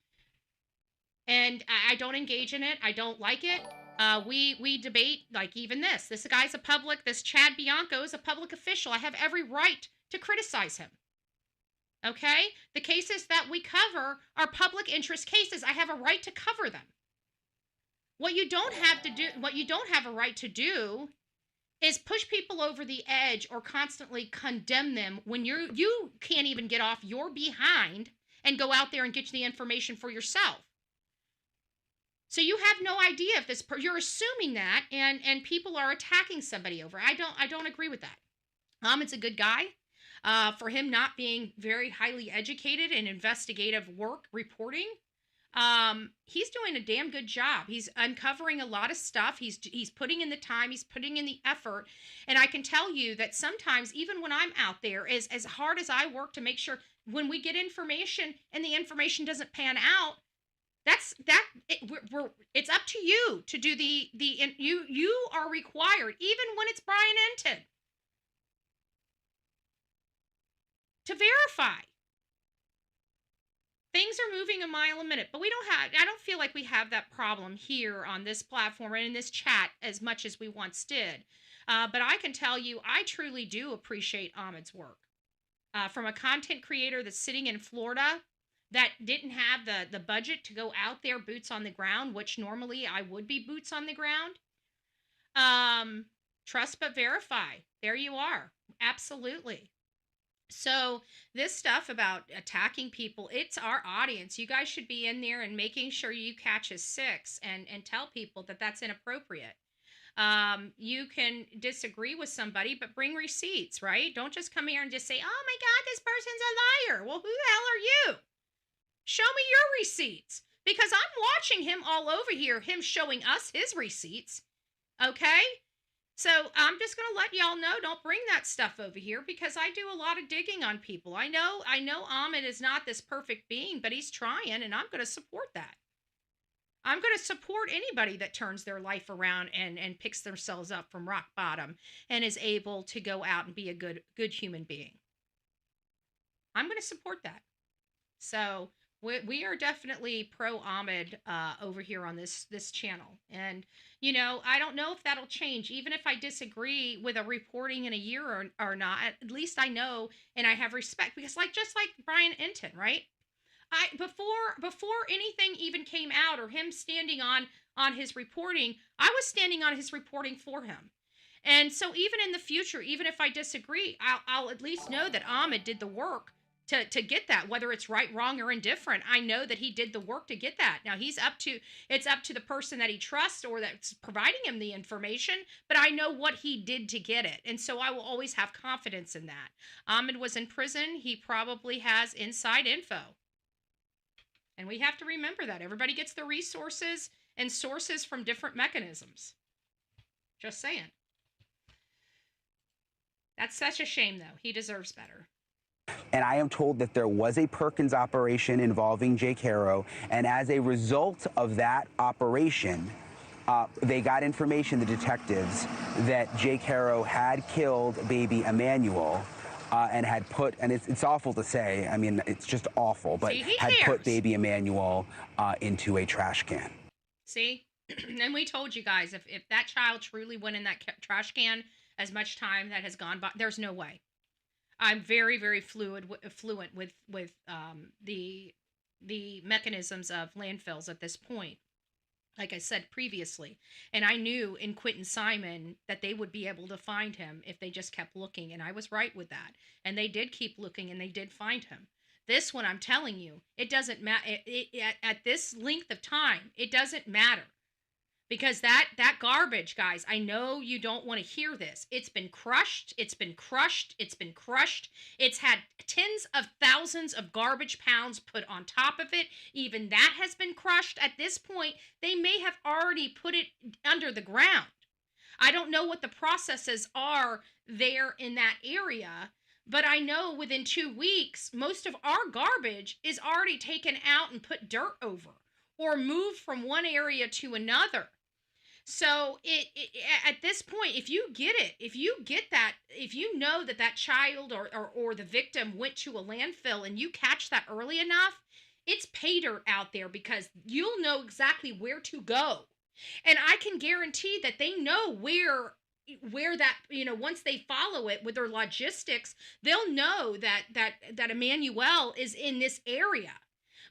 And I don't engage in it. I don't like it. We debate, like even this. This guy's this Chad Bianco is a public official. I have every right to criticize him. Okay? The cases that we cover are public interest cases. I have a right to cover them. What you don't have a right to do is push people over the edge or constantly condemn them when you can't even get off your behind and go out there and get the information for yourself. So you have no idea if you're assuming that, and people are attacking somebody over. I don't agree with that. It's a good guy. For him not being very highly educated in investigative work reporting, he's doing a damn good job. He's uncovering a lot of stuff. He's putting in the time, he's putting in the effort. And I can tell you that sometimes, even when I'm out there, as hard as I work to make sure when we get information and the information doesn't pan out, it's up to you to do you are required, even when it's Brian Enton, to verify. Things are moving a mile a minute, but I don't feel like we have that problem here on this platform and in this chat as much as we once did. But I can tell you, I truly do appreciate Ahmed's work. From a content creator that's sitting in Florida that didn't have the budget to go out there boots on the ground, which normally I would be boots on the ground. Trust but verify. There you are. Absolutely. So this stuff about attacking people, it's our audience. You guys should be in there and making sure you catch a 6 and tell people that that's inappropriate. You can disagree with somebody, but bring receipts, right? Don't just come here and just say, oh my God, this person's a liar. Well, who the hell are you? Show me your receipts, because I'm watching him all over here, him showing us his receipts. Okay? So I'm just going to let y'all know, don't bring that stuff over here, because I do a lot of digging on people. I know Ahmed is not this perfect being, but he's trying, and I'm going to support that. I'm going to support anybody that turns their life around and picks themselves up from rock bottom and is able to go out and be a good human being. I'm going to support that. So we are definitely pro Ahmed over here on this channel. And, I don't know if that'll change. Even if I disagree with a reporting in a year or not, at least I know and I have respect. Because just like Brian Enton, right? Before anything even came out or him standing on his reporting, I was standing on his reporting for him. And so even in the future, even if I disagree, I'll at least know that Ahmed did the work to get that, whether it's right, wrong, or indifferent. I know that he did the work to get that. Now it's up to the person that he trusts or that's providing him the information, but I know what he did to get it. And so I will always have confidence in that. Ahmed was in prison. He probably has inside info. And we have to remember that. Everybody gets the resources and sources from different mechanisms. Just saying. That's such a shame, though. He deserves better. And I am told that there was a Perkins operation involving Jake Haro, and as a result of that operation, they got information, the detectives, that Jake Haro had killed baby Emmanuel and had put, and it's awful to say, I mean, it's just awful, but had put baby Emmanuel into a trash can. See? And we told you guys, if that child truly went in that trash can, as much time that has gone by, there's no way. I'm very, very fluent with the mechanisms of landfills at this point. Like I said previously, and I knew in Quentin Simon that they would be able to find him if they just kept looking, and I was right with that. And they did keep looking, and they did find him. This one, I'm telling you, it doesn't matter. At this length of time, it doesn't matter. Because that garbage, guys, I know you don't want to hear this. It's been crushed. It's been crushed. It's been crushed. It's had tens of thousands of garbage pounds put on top of it. Even that has been crushed. At this point, they may have already put it under the ground. I don't know what the processes are there in that area, but I know within 2 weeks, most of our garbage is already taken out and put dirt over or moved from one area to another. So at this point, if you get it, if you know that child or the victim went to a landfill and you catch that early enough, it's pay dirt out there because you'll know exactly where to go. And I can guarantee that they know where that, once they follow it with their logistics, they'll know that Emmanuel is in this area.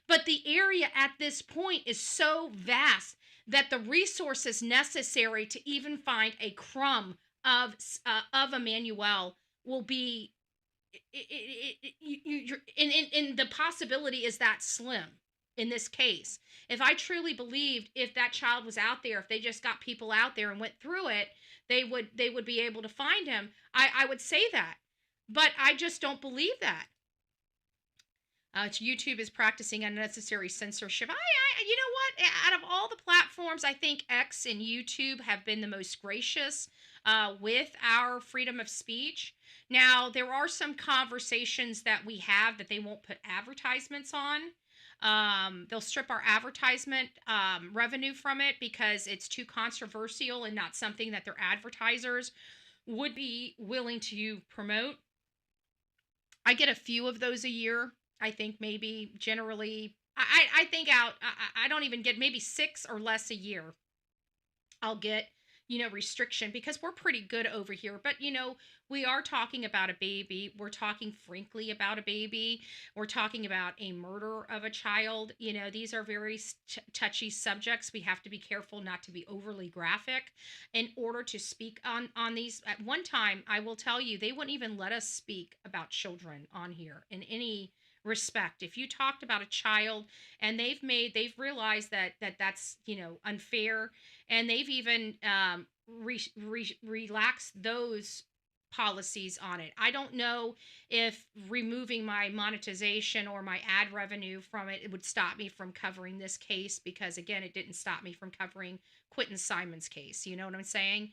But the area at this point is so vast that the resources necessary to even find a crumb of Emmanuel will be, and the possibility is that slim in this case. If I truly believed if that child was out there, if they just got people out there and went through it, they would be able to find him. I would say that, but I just don't believe that. YouTube is practicing unnecessary censorship. You know what? Out of all the platforms, I think X and YouTube have been the most gracious with our freedom of speech. Now, there are some conversations that we have that they won't put advertisements on. They'll strip our advertisement revenue from it because it's too controversial and not something that their advertisers would be willing to promote. I get a few of those a year. I think maybe generally, I think I don't even get maybe 6 or less a year. I'll get, restriction because we're pretty good over here. But, we are talking about a baby. We're talking frankly about a baby. We're talking about a murder of a child. These are very touchy subjects. We have to be careful not to be overly graphic in order to speak on these. At one time, I will tell you, they wouldn't even let us speak about children on here in any respect. If you talked about a child and they've realized that's unfair, and they've even relaxed those policies on it. I don't know if removing my monetization or my ad revenue from it would stop me from covering this case, because again, it didn't stop me from covering Quentin Simon's case. You know what I'm saying?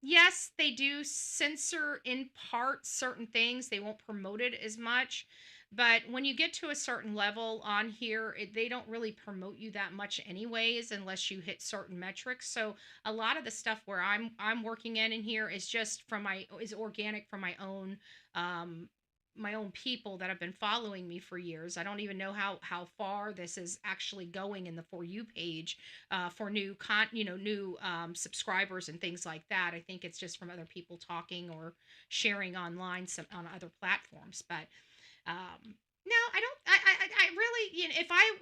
Yes, they do censor in part certain things. They won't promote it as much. But when you get to a certain level on here, they don't really promote you that much anyways, unless you hit certain metrics. So a lot of the stuff where I'm working in here is just is organic from my own people that have been following me for years. I don't even know how far this is actually going in the For You page for new subscribers and things like that. I think it's just from other people talking or sharing online on other platforms. But no, I don't. I really,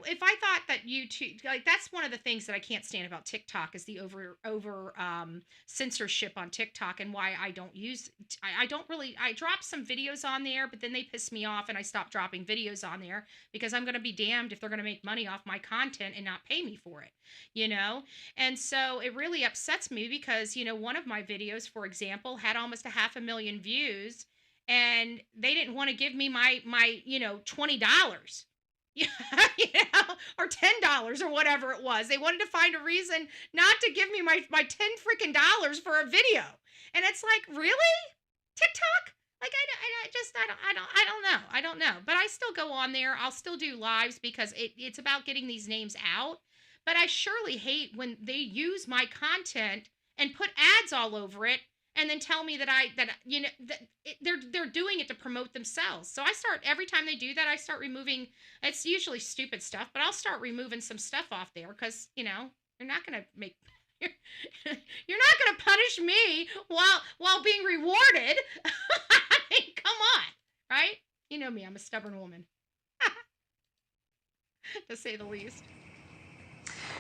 if I thought that YouTube, like, that's one of the things that I can't stand about TikTok is the over censorship on TikTok, and why I don't use. I drop some videos on there, but then they piss me off, and I stop dropping videos on there because I'm gonna be damned if they're gonna make money off my content and not pay me for it, And so it really upsets me because one of my videos, for example, had almost 500,000 views. And they didn't want to give me my $20, or $10 or whatever it was. They wanted to find a reason not to give me my $10 freaking dollars for a video. And it's like, really? TikTok? Like, I don't know. But I still go on there. I'll still do lives because it's about getting these names out. But I surely hate when they use my content and put ads all over it. and then tell me that they're doing it to promote themselves. So every time they do that, I start removing. It's usually stupid stuff, but I'll start removing some stuff off there because you're not gonna make. You're not gonna punish me while being rewarded. I mean, come on, right? You know me, I'm a stubborn woman, to say the least.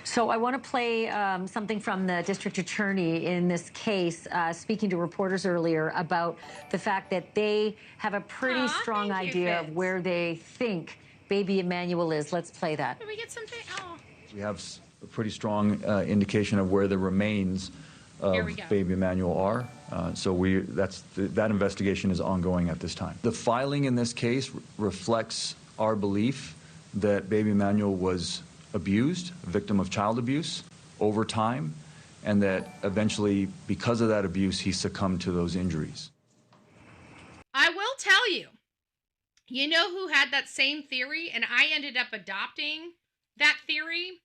So I want to play something from the district attorney in this case, speaking to reporters earlier about the fact that they have a pretty strong idea of where they think baby Emmanuel is. Let's play that. Did we get something? Oh. We have a pretty strong indication of where the remains of baby Emmanuel are. That investigation is ongoing at this time. The filing in this case reflects our belief that baby Emmanuel was abused, a victim of child abuse over time, and that eventually, because of that abuse, he succumbed to those injuries. I will tell you, you know who had that same theory, and I ended up adopting that theory?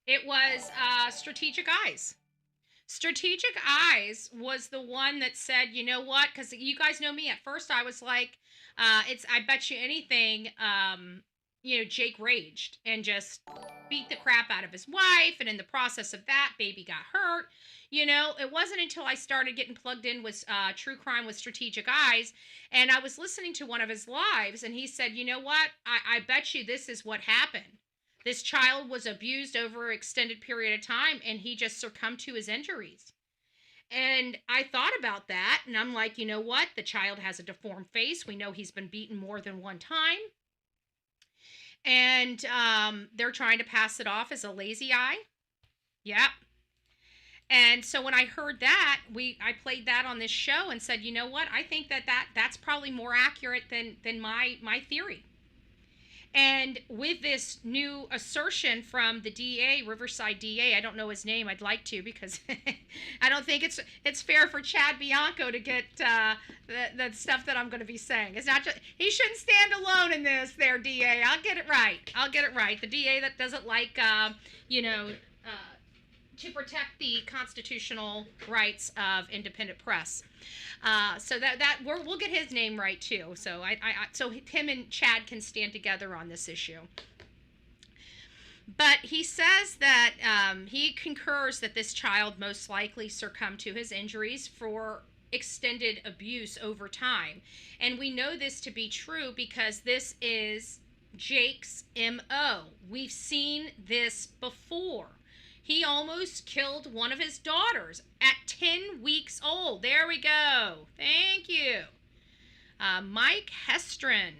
It was Strategic Eyes. Strategic Eyes was the one that said, you know what, because you guys know me, at first I was like, I bet you anything, Jake raged and just beat the crap out of his wife. And in the process of that, baby got hurt. It wasn't until I started getting plugged in with True Crime with Strategic Eyes. And I was listening to one of his lives and he said, you know what? I bet you this is what happened. This child was abused over an extended period of time and he just succumbed to his injuries. And I thought about that and I'm like, you know what? The child has a deformed face. We know he's been beaten more than one time. And they're trying to pass it off as a lazy eye. Yep. And so when I heard that, I played that on this show and said, you know what? I think that's probably more accurate than my theory. And with this new assertion from the DA, Riverside DA, I don't know his name. I'd like to because I don't think it's fair for Chad Bianco to get the stuff that I'm going to be saying. It's not just, he shouldn't stand alone in this. There, DA. I'll get it right. The DA that doesn't like to protect the constitutional rights of independent press. So we'll get his name right too. So so him and Chad can stand together on this issue. But he says that he concurs that this child most likely succumbed to his injuries for extended abuse over time. And we know this to be true because this is Jake's MO. We've seen this before. He almost killed one of his daughters at 10 weeks old. There we go. Thank you. Mike Hestron.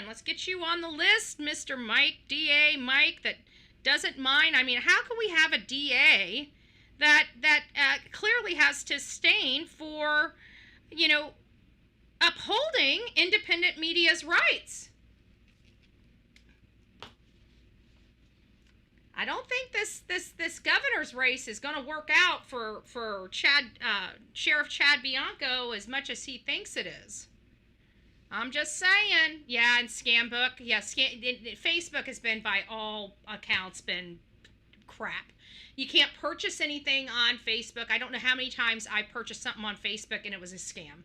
Let's get you on the list, Mr. Mike, DA Mike, that doesn't mind. I mean, how can we have a DA that clearly has disdain for, upholding independent media's rights? I don't think this governor's race is going to work out for Sheriff Chad Bianco as much as he thinks it is. I'm just saying. Yeah, and Scambook. Yeah, Facebook has been, by all accounts, been crap. You can't purchase anything on Facebook. I don't know how many times I purchased something on Facebook and it was a scam.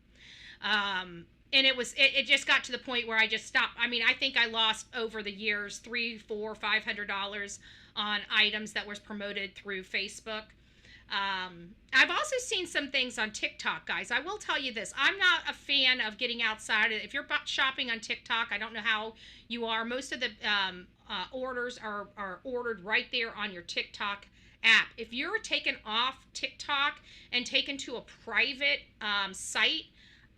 And it just got to the point where I just stopped. I mean, I think I lost over the years $300, $400, $500 on items that was promoted through Facebook. I've also seen some things on TikTok, guys. I will tell you this. I'm not a fan of getting outside. If you're shopping on TikTok, I don't know how you are. Most of the orders are ordered right there on your TikTok app. If you're taken off TikTok and taken to a private site,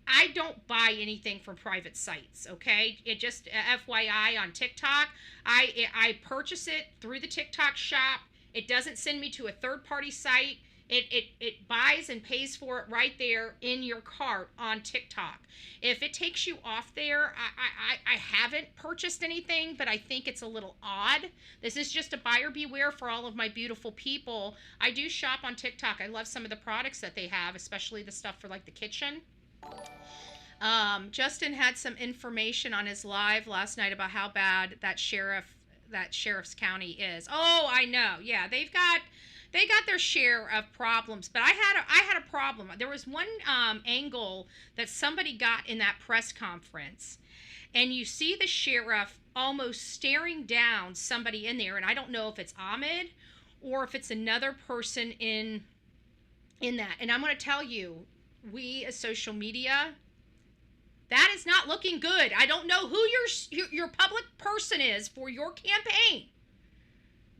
I don't buy anything from private sites, okay? It just, FYI, on TikTok, I purchase it through the TikTok shop. It doesn't send me to a third-party site. It buys and pays for it right there in your cart on TikTok. If it takes you off there, I haven't purchased anything, but I think it's a little odd. This is just a buyer beware for all of my beautiful people. I do shop on TikTok. I love some of the products that they have, especially the stuff for like the kitchen. Justin had some information on his live last night about how bad that sheriff's county is. Oh, I know. Yeah, they've got they got their share of problems, but I had a problem. There was one angle that somebody got in that press conference, and you see the sheriff almost staring down somebody in there, and I don't know if it's Ahmed or if it's another person in that. And I'm going to tell you, we as social media, that is not looking good. I don't know who your public person is for your campaign,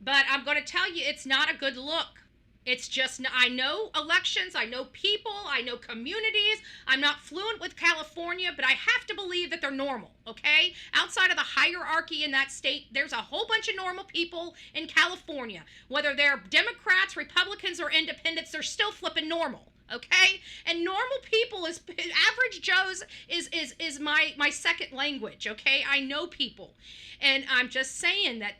but I'm going to tell you, it's not a good look. It's just, I know elections, I know people, I know communities. I'm not fluent with California, but I have to believe that they're normal, okay? Outside of the hierarchy in that state, there's a whole bunch of normal people in California. Whether they're Democrats, Republicans, or independents, they're still flipping normal. Okay, and normal people is average Joe's is my second language. Okay, I know people, and I'm just saying that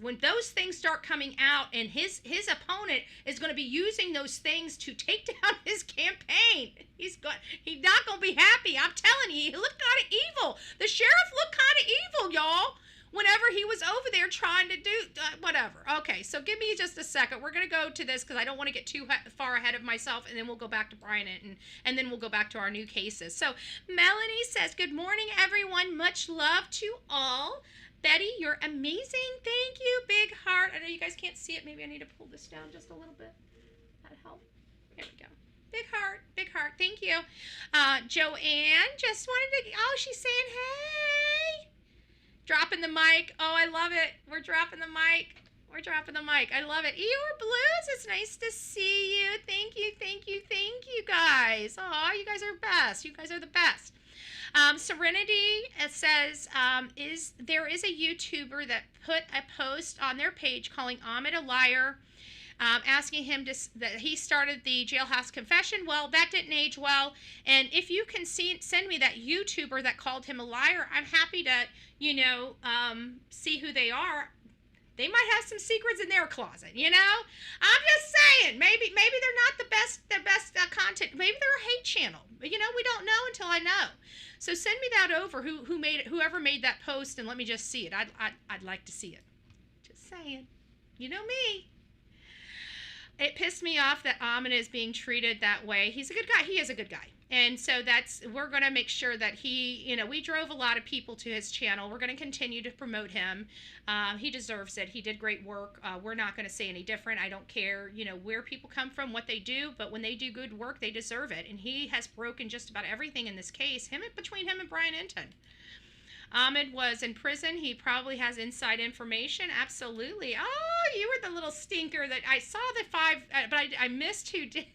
when those things start coming out, and his opponent is going to be using those things to take down his campaign, he's not going to be happy. I'm telling you, he looked kind of evil. The sheriff looked kind of evil, y'all, whenever he was over there trying to do whatever. Okay, so give me just a second. We're going to go to this because I don't want to get too far ahead of myself, and then we'll go back to Brian, and then we'll go back to our new cases. So Melanie says, good morning, everyone. Much love to all. Betty, you're amazing. Thank you. Big heart. I know you guys can't see it. Maybe I need to pull this down just a little bit. That'll help. There we go. Big heart. Big heart. Thank you. Joanne just wanted to, she's saying, hey. Dropping the mic. Oh, I love it. We're dropping the mic. We're dropping the mic. I love it. Eeyore Blues, it's nice to see you. Thank you, thank you, thank you, guys. Oh, you guys are best. You guys are the best. Serenity, it says, there is a YouTuber that put a post on their page calling Ahmed a liar, asking him that he started the jailhouse confession. Well, that didn't age well. And if you can send me that YouTuber that called him a liar, I'm happy to, see who they are. They might have some secrets in their closet, I'm just saying, maybe they're not the best content. Maybe they're a hate channel. We don't know until I know. So send me that over. Whoever made that post, and let me just see it. I'd like to see it. Just saying. You know me. It pissed me off that Ahmed is being treated that way. He's a good guy. He is a good guy. And so we're going to make sure that we drove a lot of people to his channel. We're going to continue to promote him. He deserves it. He did great work. We're not going to say any different. I don't care, where people come from, what they do, but when they do good work, they deserve it. And he has broken just about everything in this case, between him and Brian Enton. Ahmed was in prison. He probably has inside information. Absolutely. Oh, you were the little stinker that I saw the 5, but I missed who did.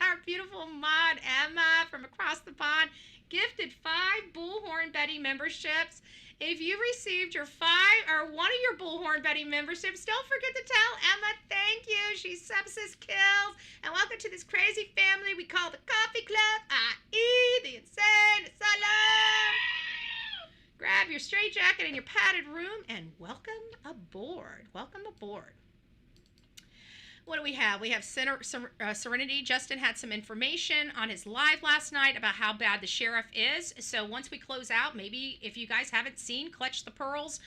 Our beautiful mod, Emma, from across the pond, gifted 5 Bullhorn Betty memberships. If you received your 5 or one of your Bullhorn Betty memberships, don't forget to tell Emma thank you. She's sepsis kills. And welcome to this crazy family we call the Coffee Club, i.e. the Insane Asylum. Grab your straitjacket in your padded room and welcome aboard. Welcome aboard. What do we have? We have Serenity. Justin had some information on his live last night about how bad the sheriff is. So once we close out, maybe if you guys haven't seen Clutch the Pearls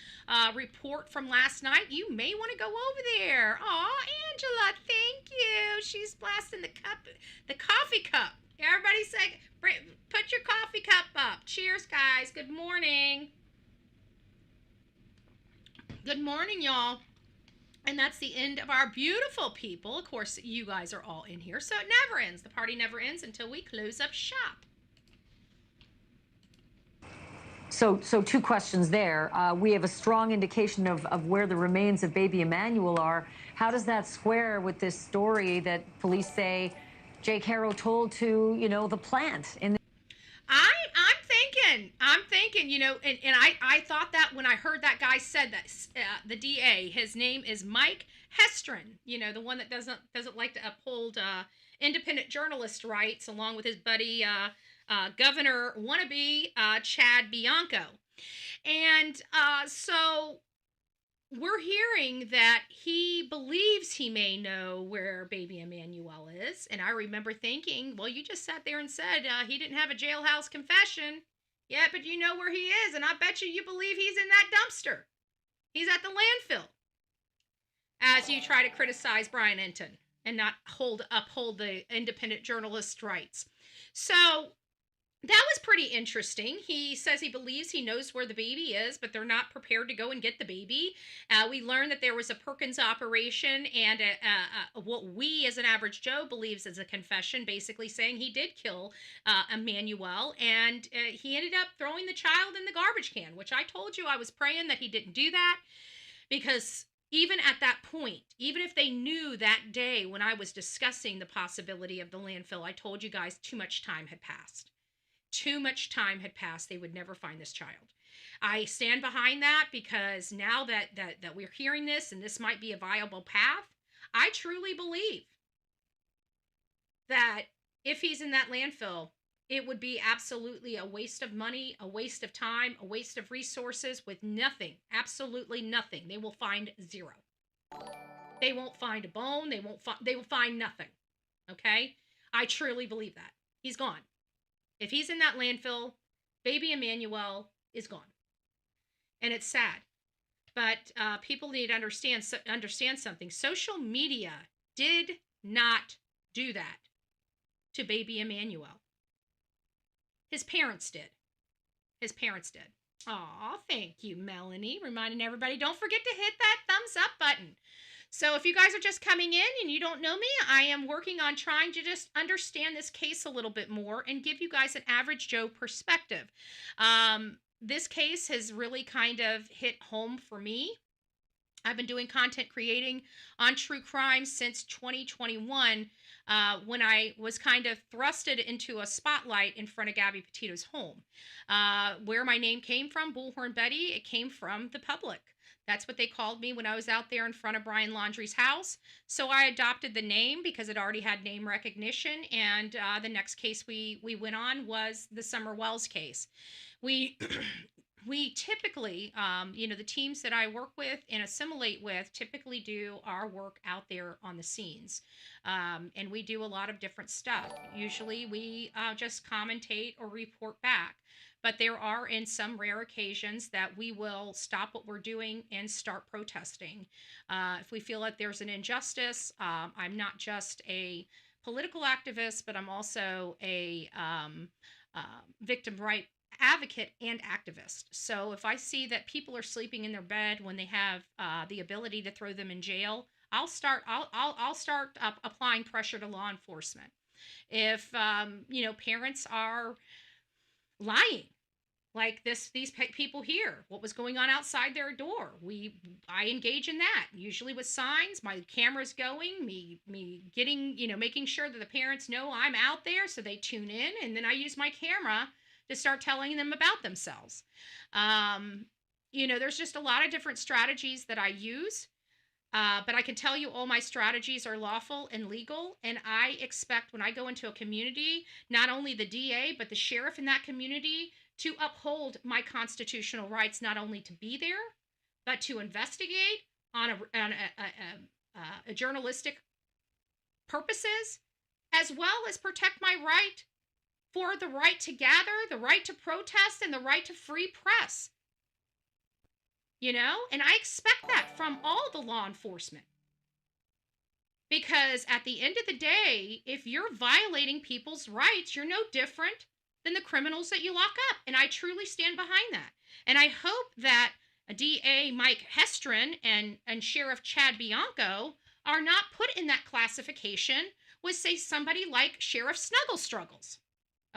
report from last night, you may want to go over there. Aw, Angela, thank you. She's blasting the coffee cup. Everybody say, put your coffee cup up. Cheers, guys. Good morning. Good morning, y'all. And that's the end of our beautiful people. Of course, you guys are all in here, so it never ends. The party never ends until we close up shop. So 2 questions there. We have a strong indication of where the remains of baby Emmanuel are. How does that square with this story that police say Jake Haro told to, the plant in the I'm thinking, and I thought that when I heard that guy said that, the DA, his name is Mike Hestron, the one that doesn't like to uphold independent journalist rights, along with his buddy Governor wannabe Chad Bianco. And so we're hearing that he believes he may know where baby Emmanuel is. And I remember thinking, well, you just sat there and said he didn't have a jailhouse confession. Yeah, but you know where he is, and I bet you believe he's in that dumpster. He's at the landfill. as you try to criticize Brian Enton and not uphold the independent journalist's rights. So that was pretty interesting. He says he believes he knows where the baby is, but they're not prepared to go and get the baby. We learned that there was a Perkins operation, and what we as an average Joe believes is a confession, basically saying he did kill Emmanuel, and he ended up throwing the child in the garbage can, which I told you I was praying that he didn't do that, because even at that point, even if they knew that day when I was discussing the possibility of the landfill, I told you guys too much time had passed. Too much time had passed. They would never find this child. I stand behind that, because now that we're hearing this, and this might be a viable path, I truly believe that if he's in that landfill, it would be absolutely a waste of money, a waste of time, a waste of resources with nothing, absolutely nothing. They will find zero. They won't find a bone. They will find nothing. Okay? I truly believe that. He's gone. If he's in that landfill, baby Emmanuel is gone. And it's sad. But people need to understand something. Social media did not do that to baby Emmanuel. His parents did. His parents did. Aw, thank you, Melanie. Reminding everybody, don't forget to hit that thumbs up button. So if you guys are just coming in and you don't know me, I am working on trying to just understand this case a little bit more and give you guys an average Joe perspective. This case has really kind of hit home for me. I've been doing content creating on true crime since 2021, when I was kind of thrusted into a spotlight in front of Gabby Petito's home. Where my name came from, Bullhorn Betty, it came from the public. That's what they called me when I was out there in front of Brian Laundrie's house. So I adopted the name because it already had name recognition. And the next case we went on was the Summer Wells case. We typically, the teams that I work with and assimilate with typically do our work out there on the scenes. And we do a lot of different stuff. Usually we just commentate or report back. But there are, in some rare occasions, that we will stop what we're doing and start protesting. If we feel like there's an injustice, I'm not just a political activist, but I'm also a victim right advocate and activist. So if I see that people are sleeping in their bed when they have the ability to throw them in jail, I'll start applying pressure to law enforcement. If parents are lying, like these people here, what was going on outside their door, I engage in that, usually with signs, my camera's going, me getting, making sure that the parents know I'm out there so they tune in, and then I use my camera to start telling them about themselves. There's just a lot of different strategies that I use, but I can tell you all my strategies are lawful and legal, and I expect when I go into a community, not only the DA, but the sheriff in that community to uphold my constitutional rights, not only to be there, but to investigate on a journalistic purposes, as well as protect my right for the right to gather, the right to protest, and the right to free press. And I expect that from all the law enforcement. Because at the end of the day, if you're violating people's rights, you're no different than the criminals that you lock up. And I truly stand behind that. And I hope that DA Mike Hestron and Sheriff Chad Bianco are not put in that classification with, say, somebody like Sheriff Snuggle Struggles.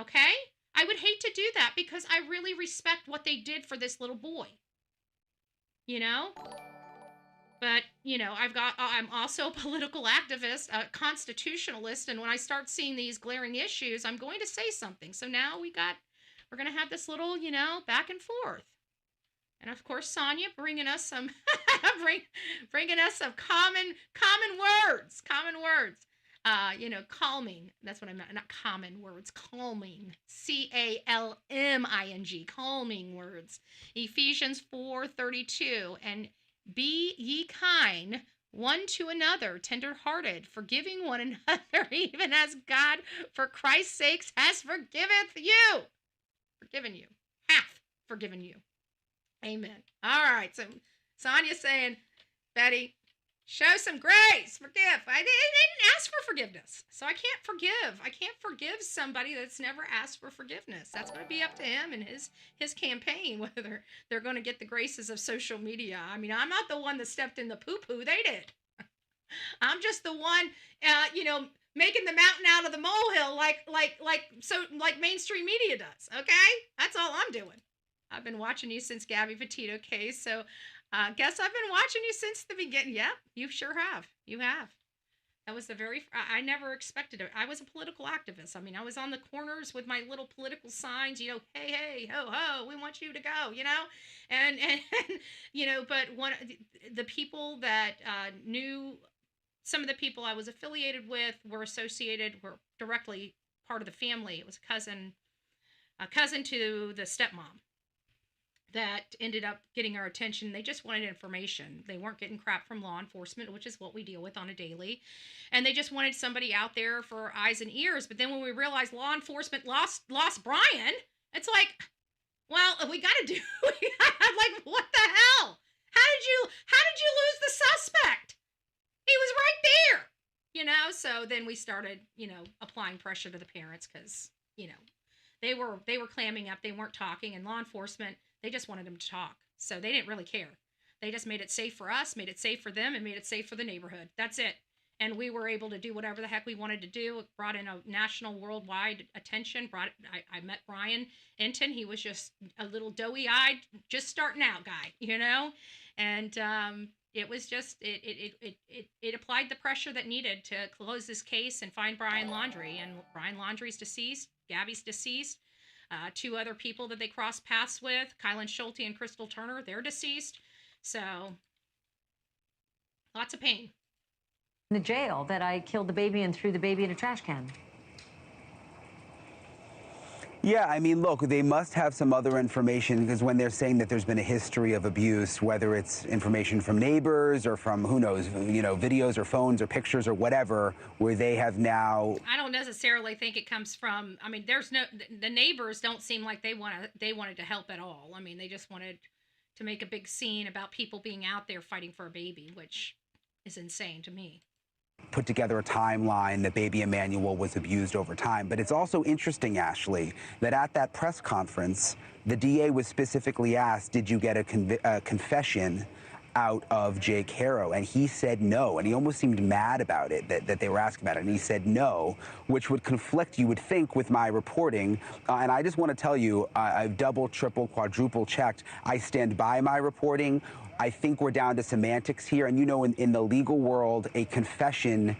Okay? I would hate to do that because I really respect what they did for this little boy. But, I'm also a political activist, a constitutionalist, and when I start seeing these glaring issues, I'm going to say something. So now we're going to have this little, back and forth. And of course, Sonia bringing us some, bringing us some common words. Calming. That's what I meant. Not common words. Calming. CALMING. Calming words. Ephesians 4:32. And be ye kind one to another, tender-hearted, forgiving one another, even as God, for Christ's sakes, has forgiveth you. Forgiven you. Hath forgiven you. Amen. All right. So Sonia's saying, Betty, Show some grace. Forgive. I didn't ask for forgiveness. So I can't forgive. I can't forgive somebody that's never asked for forgiveness. That's going to be up to him and his campaign, whether they're going to get the graces of social media. I mean, I'm not the one that stepped in the poo-poo. They did. I'm just the one, making the mountain out of the molehill like mainstream media does. Okay? That's all I'm doing. I've been watching you since Gabby Petito case, so guess I've been watching you since the beginning. Yeah, you sure have. You have. That was I never expected it. I was a political activist. I mean, I was on the corners with my little political signs, hey, hey, ho, ho, we want you to go, and but the people that knew, some of the people I was affiliated with were directly part of the family. It was a cousin to the stepmom that ended up getting our attention. They just wanted information. They weren't getting crap from law enforcement, which is what we deal with on a daily. And they just wanted somebody out there for eyes and ears. But then when we realized law enforcement lost Brian, it's like, well, we got to do, like, what the hell? How did you lose the suspect? He was right there, So then we started, applying pressure to the parents because, they were clamming up. They weren't talking, and law enforcement, they just wanted them to talk. So they didn't really care. They just made it safe for us, made it safe for them, and made it safe for the neighborhood. That's it. And we were able to do whatever the heck we wanted to do. It brought in a national, worldwide attention. I met Brian Enton. He was just a little doughy-eyed, just starting out guy, And it was just, it applied the pressure that needed to close this case and find Brian Laundrie. And Brian Laundrie's deceased. Gabby's deceased. Two other people that they crossed paths with, Kylan Schulte and Crystal Turner, they're deceased. So, lots of pain. In the jail that I killed the baby and threw the baby in a trash can. Yeah, I mean, look, they must have some other information, because when they're saying that there's been a history of abuse, whether it's information from neighbors or from, who knows, videos or phones or pictures or whatever, where they have now... I don't necessarily think it comes from, I mean, the neighbors don't seem like they wanted to help at all. I mean, they just wanted to make a big scene about people being out there fighting for a baby, which is insane to me. Put together a timeline that baby Emmanuel was abused over time. But it's also interesting, Ashley, that at that press conference, the DA was specifically asked, did you get a confession out of Jake Haro? And he said no. And he almost seemed mad about it, that they were asking about it. And he said no, which would conflict, you would think, with my reporting. And I just want to tell you, I've double, triple, quadruple checked. I stand by my reporting. I think we're down to semantics here. And, in the legal world, a confession,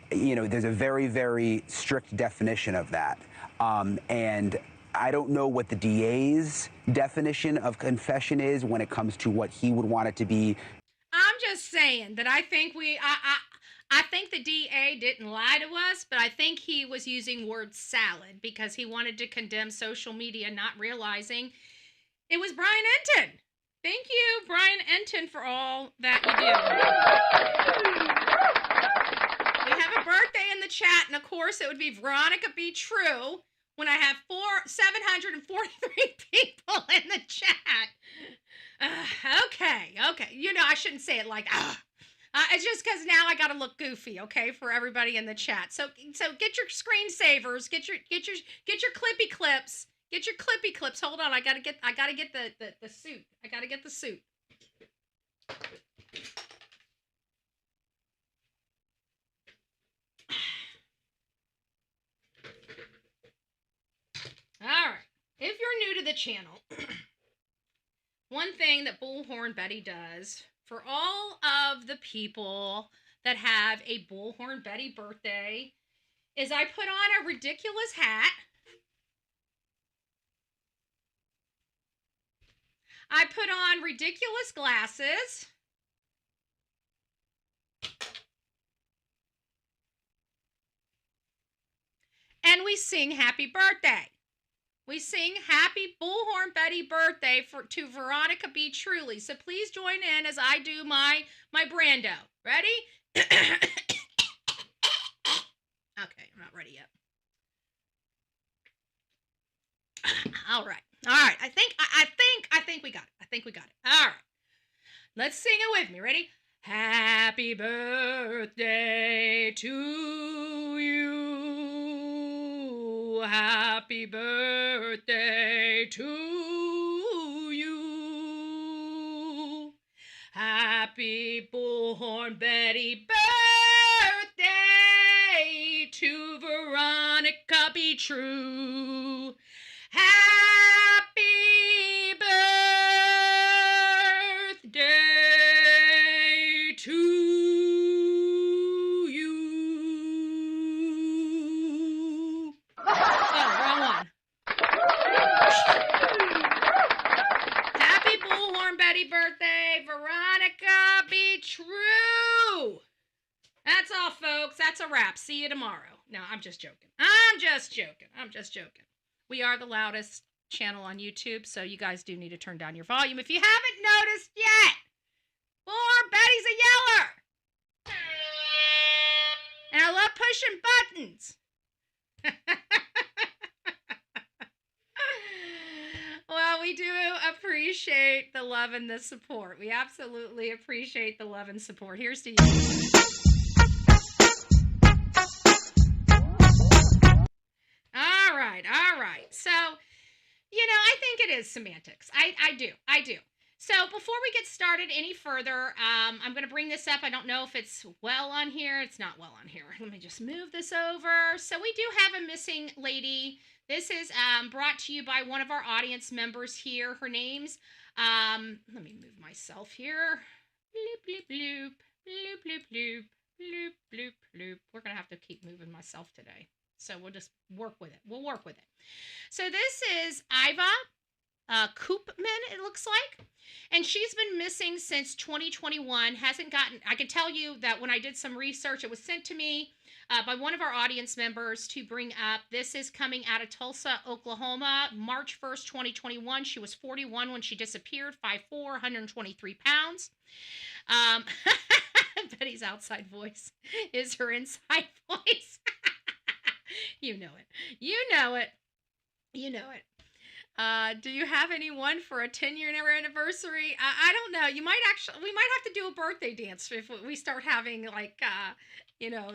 there's a very, very strict definition of that. And I don't know what the DA's definition of confession is when it comes to what he would want it to be. I'm just saying that I think I think the DA didn't lie to us, but I think he was using word salad because he wanted to condemn social media, not realizing it was Brian Enton. Thank you, Brian Enton, for all that you do. We have a birthday in the chat, and of course it would be Veronica B. True when I have 743 people in the chat. Okay. I shouldn't say it like, it's just because now I got to look goofy, okay, for everybody in the chat. So get your screensavers, get your clippy clips. Get your clippy clips. Hold on, I gotta get the suit. I gotta get the suit. All right. If you're new to the channel, one thing that Bullhorn Betty does for all of the people that have a Bullhorn Betty birthday is I put on a ridiculous hat. I put on ridiculous glasses. And we sing happy birthday. We sing happy Bullhorn Betty birthday to Veronica B. Truly. So please join in as I do my Brando. Ready? Okay, I'm not ready yet. All right. I think we got it. All right. Let's sing it with me. Ready? Happy birthday to you. Happy birthday to you. Happy Bullhorn Betty birthday to Veronica Be True. Happy birthday to you. Oh, wrong one. Happy Bullhorn Betty birthday, Veronica Be True. That's all, folks. That's a wrap. See you tomorrow. No, I'm just joking. I'm just joking. We are the loudest channel on YouTube, so you guys do need to turn down your volume if you haven't noticed yet. Bullhorn Betty's a yeller. And I love pushing buttons. Well, we do appreciate the love and the support. We absolutely appreciate the love and support. Here's to you. All right. So, I think it is semantics. I do. So before we get started any further, I'm going to bring this up. I don't know if it's well on here. It's not well on here. Let me just move this over. So we do have a missing lady. This is brought to you by one of our audience members here. Her name's, let me move myself here. Bloop, bloop, bloop, bloop, bloop, bloop, bloop, bloop, bloop. We're going to have to keep moving myself today. So we'll just work with it. We'll work with it. So this is Iva Koopman, it looks like. And she's been missing since 2021. Hasn't gotten, I can tell you that when I did some research, it was sent to me by one of our audience members to bring up. This is coming out of Tulsa, Oklahoma, March 1st, 2021. She was 41 when she disappeared, 5'4", 123 pounds. Betty's outside voice is her inside voice. You know it. Do you have anyone for a 10-year anniversary? I don't know. We might have to do a birthday dance if we start having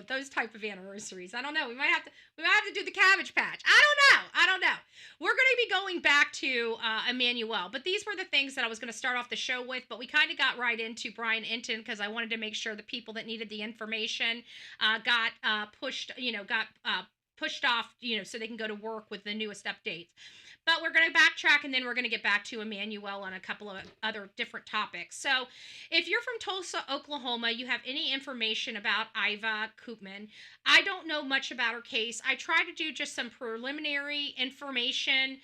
those type of anniversaries. I don't know. We might have to do the Cabbage Patch. I don't know. We're going to be going back to Emmanuel, but these were the things that I was going to start off the show with, but we kind of got right into Brian Enton because I wanted to make sure the people that needed the information got pushed off, so they can go to work with the newest updates. But we're going to backtrack, and then we're going to get back to Emmanuel on a couple of other different topics. So if you're from Tulsa, Oklahoma, you have any information about Iva Koopman. I don't know much about her case. I tried to do just some preliminary information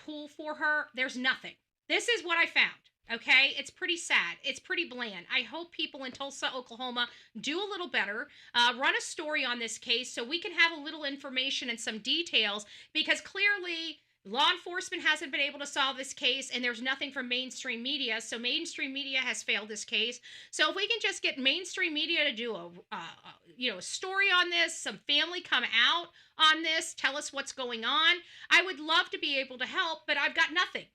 pool for her. There's nothing. This is what I found. Okay, it's pretty sad. It's pretty bland. I hope people in Tulsa, Oklahoma do a little better, run a story on this case so we can have a little information and some details, because clearly law enforcement hasn't been able to solve this case, and there's nothing from mainstream media. So mainstream media has failed this case. So if we can just get mainstream media to do a story on this, some family come out on this, tell us what's going on, I would love to be able to help, but I've got nothing.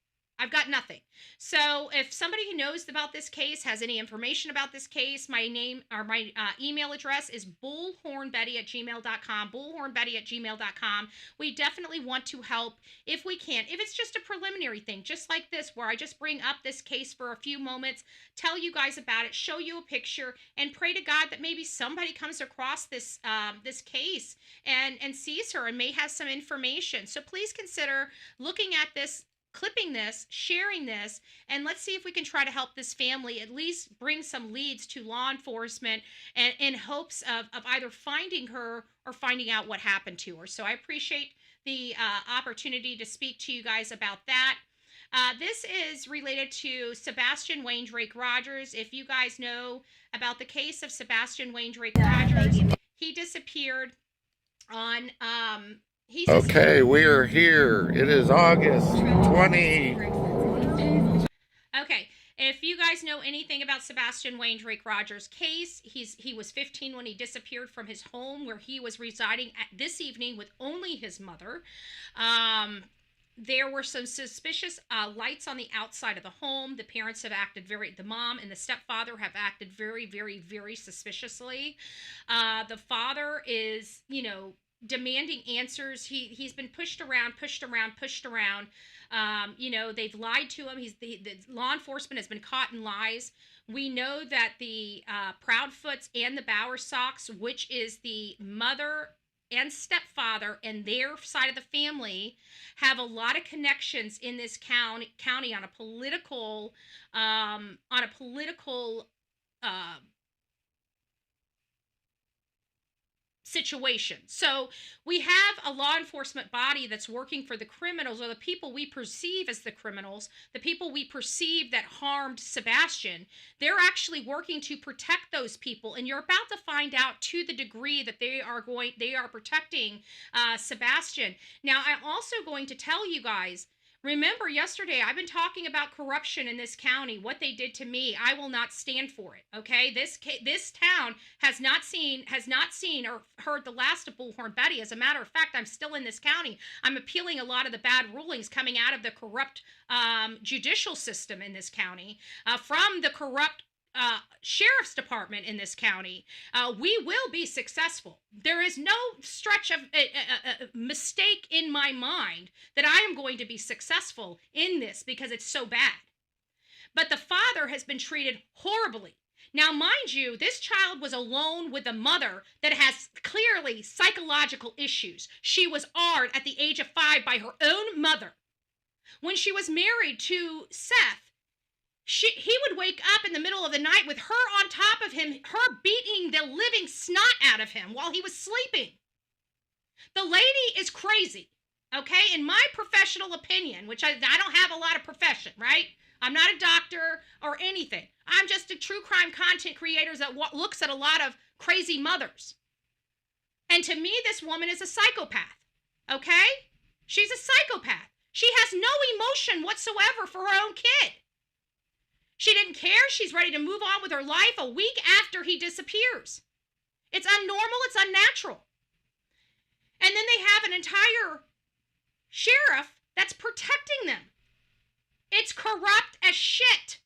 So if somebody who knows about this case has any information about this case, my name or my email address is bullhornbetty@gmail.com, bullhornbetty@gmail.com. We definitely want to help if we can. If it's just a preliminary thing, just like this, where I just bring up this case for a few moments, tell you guys about it, show you a picture, and pray to God that maybe somebody comes across this case and sees her and may have some information. So please consider looking at this, clipping this, sharing this, and let's see if we can try to help this family, at least bring some leads to law enforcement, and in hopes of either finding her or finding out what happened to her. So I appreciate the opportunity to speak to you guys about that. This is related to Sebastian Wayne Drake Rogers. If you guys know about the case of Sebastian Wayne Drake Rogers, he disappeared on Okay, we are here. It is August 20. Okay, if you guys know anything about Sebastian Wayne Drake Rogers' case, he was 15 when he disappeared from his home where he was residing this evening with only his mother. there were some suspicious lights on the outside of the home. The parents have acted the mom and the stepfather have acted very, very, very suspiciously. The father is, demanding answers. He's been pushed around. They've lied to him. The law enforcement has been caught in lies. We know that the Proudfoots and the Bowersox, which is the mother and stepfather and their side of the family, have a lot of connections in this county on a political situation. So we have a law enforcement body that's working for the criminals, or the people we perceive as the criminals, the people we perceive that harmed Sebastian. They're actually working to protect those people, and you're about to find out to the degree that they are protecting Sebastian. Now, I'm also going to tell you guys, remember yesterday, I've been talking about corruption in this county, what they did to me. I will not stand for it, okay? This town has not seen or heard the last of Bullhorn Betty. As a matter of fact, I'm still in this county. I'm appealing a lot of the bad rulings coming out of the corrupt judicial system in this county, from the corrupt sheriff's department in this county. We will be successful. There is no stretch of mistake in my mind that I am going to be successful in this, because it's so bad. But the father has been treated horribly. Now, mind you, this child was alone with a mother that has clearly psychological issues. She was AR'd at the age of 5 by her own mother. When she was married to Seth, he would wake up in the middle of the night with her on top of him, her beating the living snot out of him while he was sleeping. The lady is crazy, okay? In my professional opinion, which I don't have a lot of profession, right? I'm not a doctor or anything. I'm just a true crime content creator that looks at a lot of crazy mothers. And to me, this woman is a psychopath, okay? She's a psychopath. She has no emotion whatsoever for her own kid. She didn't care. She's ready to move on with her life a week after he disappears. It's unnormal. It's unnatural. And then they have an entire sheriff that's protecting them. It's corrupt as shit.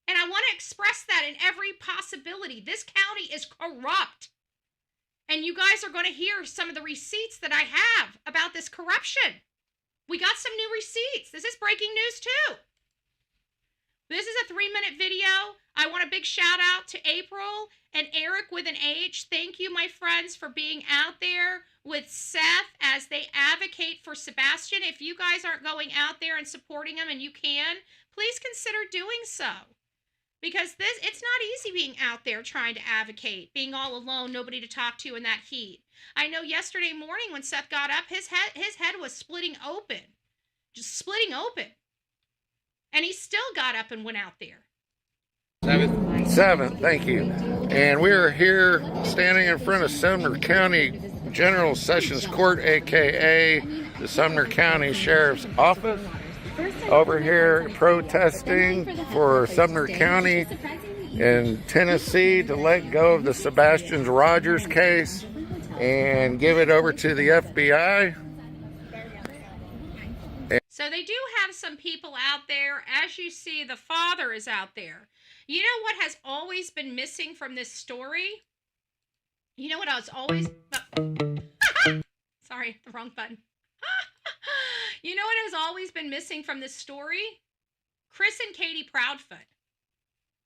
And I want to express that in every possibility. This county is corrupt. And you guys are going to hear some of the receipts that I have about this corruption. We got some new receipts. This is breaking news too. This is a 3-minute video. I want a big shout out to April and Eric with an H. Thank you, my friends, for being out there with Seth as they advocate for Sebastian. If you guys aren't going out there and supporting him, and you can, please consider doing so. Because it's not easy being out there trying to advocate, being all alone, nobody to talk to in that heat. I know yesterday morning when Seth got up, his head was splitting open. Just splitting open. And he still got up and went out there. 7th, thank you. And we're here standing in front of Sumner County General Sessions Court, aka the Sumner County Sheriff's Office. Over here protesting for Sumner County in Tennessee to let go of the Sebastian Rogers case and give it over to the FBI. So they do have some people out there. As you see, the father is out there. You know what has always been missing from this story? You know what I was always... Sorry, the wrong button. You know what has always been missing from this story? Chris and Katie Proudfoot.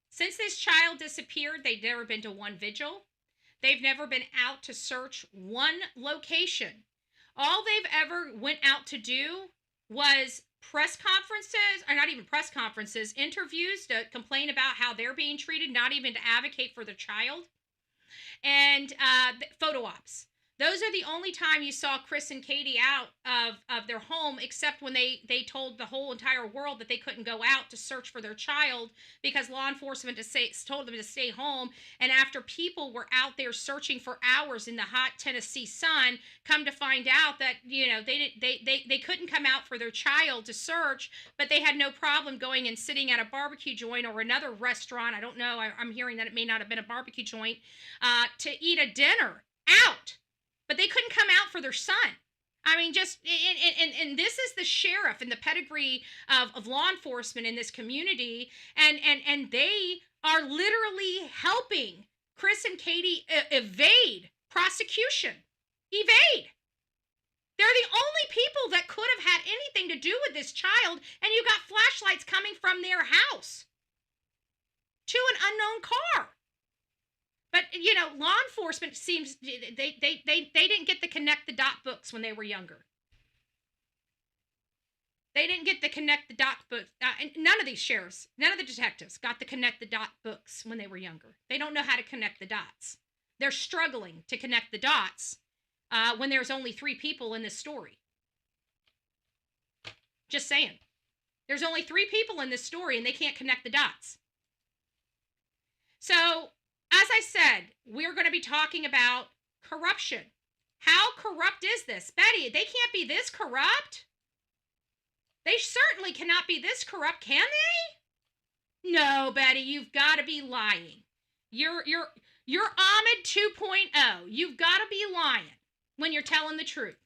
Since this child disappeared, they've never been to one vigil. They've never been out to search one location. All they've ever went out to do was press conferences, or not even press conferences, interviews to complain about how they're being treated, not even to advocate for the child, and photo ops. Those are the only time you saw Chris and Katie out of their home, except when they told the whole entire world that they couldn't go out to search for their child because law enforcement told them to stay home. And after people were out there searching for hours in the hot Tennessee sun, come to find out that, you know, they couldn't come out for their child to search, but they had no problem going and sitting at a barbecue joint or another restaurant. I don't know. I'm hearing that it may not have been a barbecue joint, to eat a dinner out. But they couldn't come out for their son. I mean, just, and this is the sheriff and the pedigree of law enforcement in this community, and they are literally helping Chris and Katie evade prosecution. Evade. They're the only people that could have had anything to do with this child, and you got flashlights coming from their house to an unknown car. But, you know, law enforcement seems, they didn't get the connect the dot books when they were younger. They didn't get the connect the dot books. None of these sheriffs, none of the detectives got the connect the dot books when they were younger. They don't know how to connect the dots. They're struggling to connect the dots when there's only 3 people in this story. Just saying. There's only 3 people in this story, and they can't connect the dots. So, as I said, we're going to be talking about corruption. How corrupt is this? Betty, they can't be this corrupt. They certainly cannot be this corrupt, can they? No, Betty, you've got to be lying. You're Ahmed 2.0. You've got to be lying when you're telling the truth.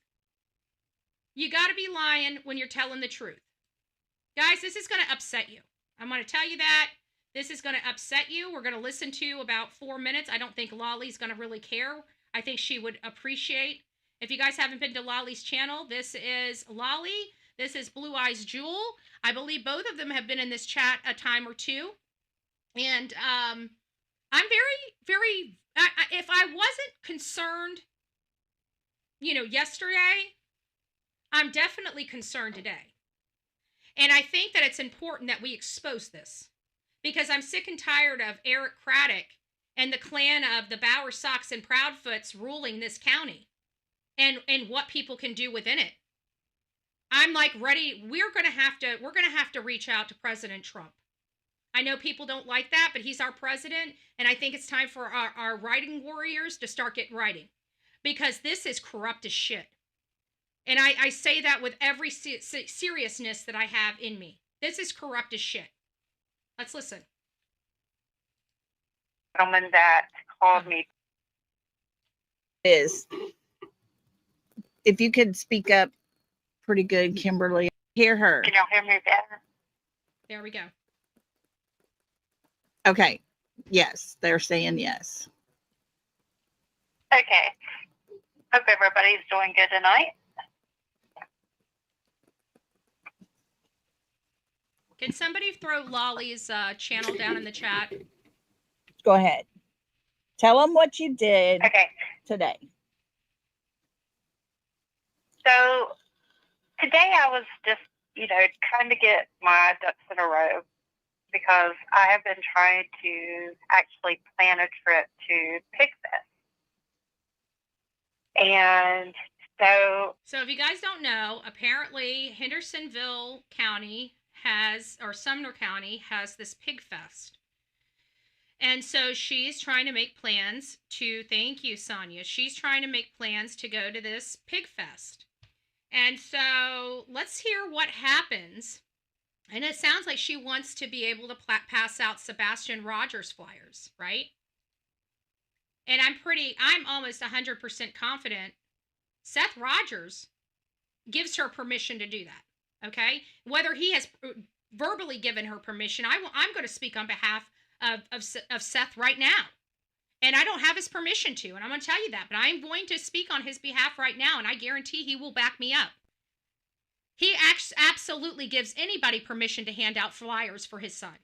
You got to be lying when you're telling the truth. Guys, this is going to upset you. I'm going to tell you that. This is going to upset you. We're going to listen to about 4 minutes. I don't think Lolly's going to really care. I think she would appreciate. If you guys haven't been to Lolly's channel, this is Lolly. This is Blue Eyes Jewel. I believe both of them have been in this chat a time or two. And I'm very, if I wasn't concerned, you know, yesterday, I'm definitely concerned today. And I think that it's important that we expose this. Because I'm sick and tired of Eric Craddock and the clan of the Bower Sox and Proudfoots ruling this county and what people can do within it. I'm like ready. We're going to have to reach out to President Trump. I know people don't like that, but he's our president. And I think it's time for our writing warriors to start getting writing, because this is corrupt as shit. And I say that with every seriousness that I have in me. This is corrupt as shit. Let's listen. Gentleman that called me is, if you could speak up pretty good, Kimberly, hear her. Can y'all hear me better? There we go. Okay. Yes, they're saying yes. Okay. Hope everybody's doing good tonight. Can somebody throw Lolly's channel down in the chat? Go ahead. Tell them what you did today. So today I was just, trying to get my ducks in a row, because I have been trying to actually plan a trip to Pigfest. And so if you guys don't know, apparently Hendersonville County Sumner County has this pig fest. And so she's trying to make plans to, thank you, Sonia. She's trying to make plans to go to this pig fest. And so let's hear what happens. And it sounds like she wants to be able to pass out Sebastian Rogers flyers, right? And I'm almost 100% confident Seth Rogers gives her permission to do that. Okay, whether he has verbally given her permission, I'm going to speak on behalf of Seth right now, and I don't have his permission to, and I'm going to tell you that, but I'm going to speak on his behalf right now, and I guarantee he will back me up. He absolutely gives anybody permission to hand out flyers for his son.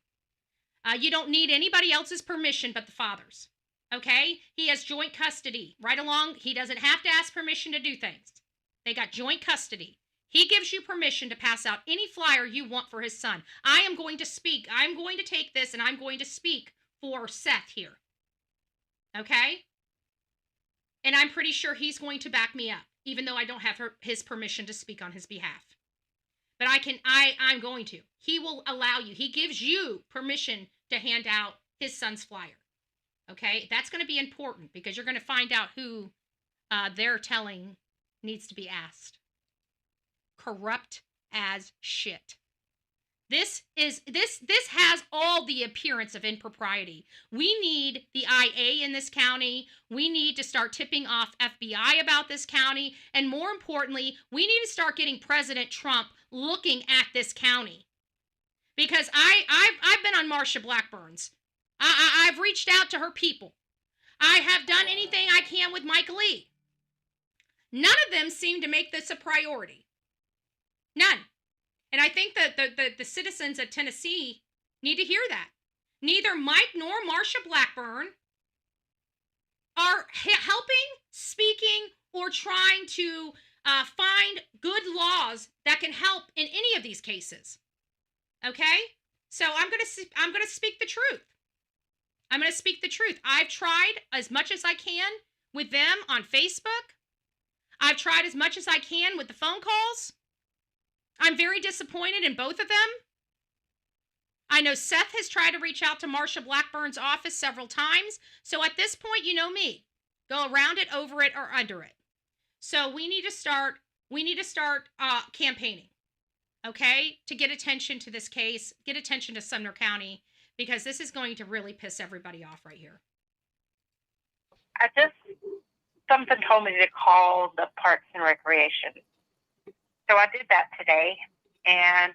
You don't need anybody else's permission but the father's. Okay, he has joint custody right along. He doesn't have to ask permission to do things. They got joint custody. He gives you permission to pass out any flyer you want for his son. I am going to speak. I'm going to take this and I'm going to speak for Seth here. Okay? And I'm pretty sure he's going to back me up, even though I don't have his permission to speak on his behalf. But I'm going to. He will allow you. He gives you permission to hand out his son's flyer. Okay? That's going to be important, because you're going to find out who they're telling needs to be asked. Corrupt as shit. This has all the appearance of impropriety. We need the IA in this county. We need to start tipping off FBI about this county. And more importantly, we need to start getting President Trump looking at this county. Because I've been on Marsha Blackburn's. I've reached out to her people. I have done anything I can with Mike Lee. None of them seem to make this a priority. None. And I think that the citizens of Tennessee need to hear that. Neither Mike nor Marsha Blackburn are helping, speaking, or trying to find good laws that can help in any of these cases. Okay? So I'm gonna speak the truth. I'm gonna speak the truth. I've tried as much as I can with them on Facebook. I've tried as much as I can with the phone calls. I'm very disappointed in both of them. I know Seth has tried to reach out to Marsha Blackburn's office several times. So at this point, you know me. Go around it, over it, or under it. So we need to start campaigning, okay, to get attention to this case, get attention to Sumner County, because this is going to really piss everybody off right here. Something told me to call the Parks and Recreation. So I did that today and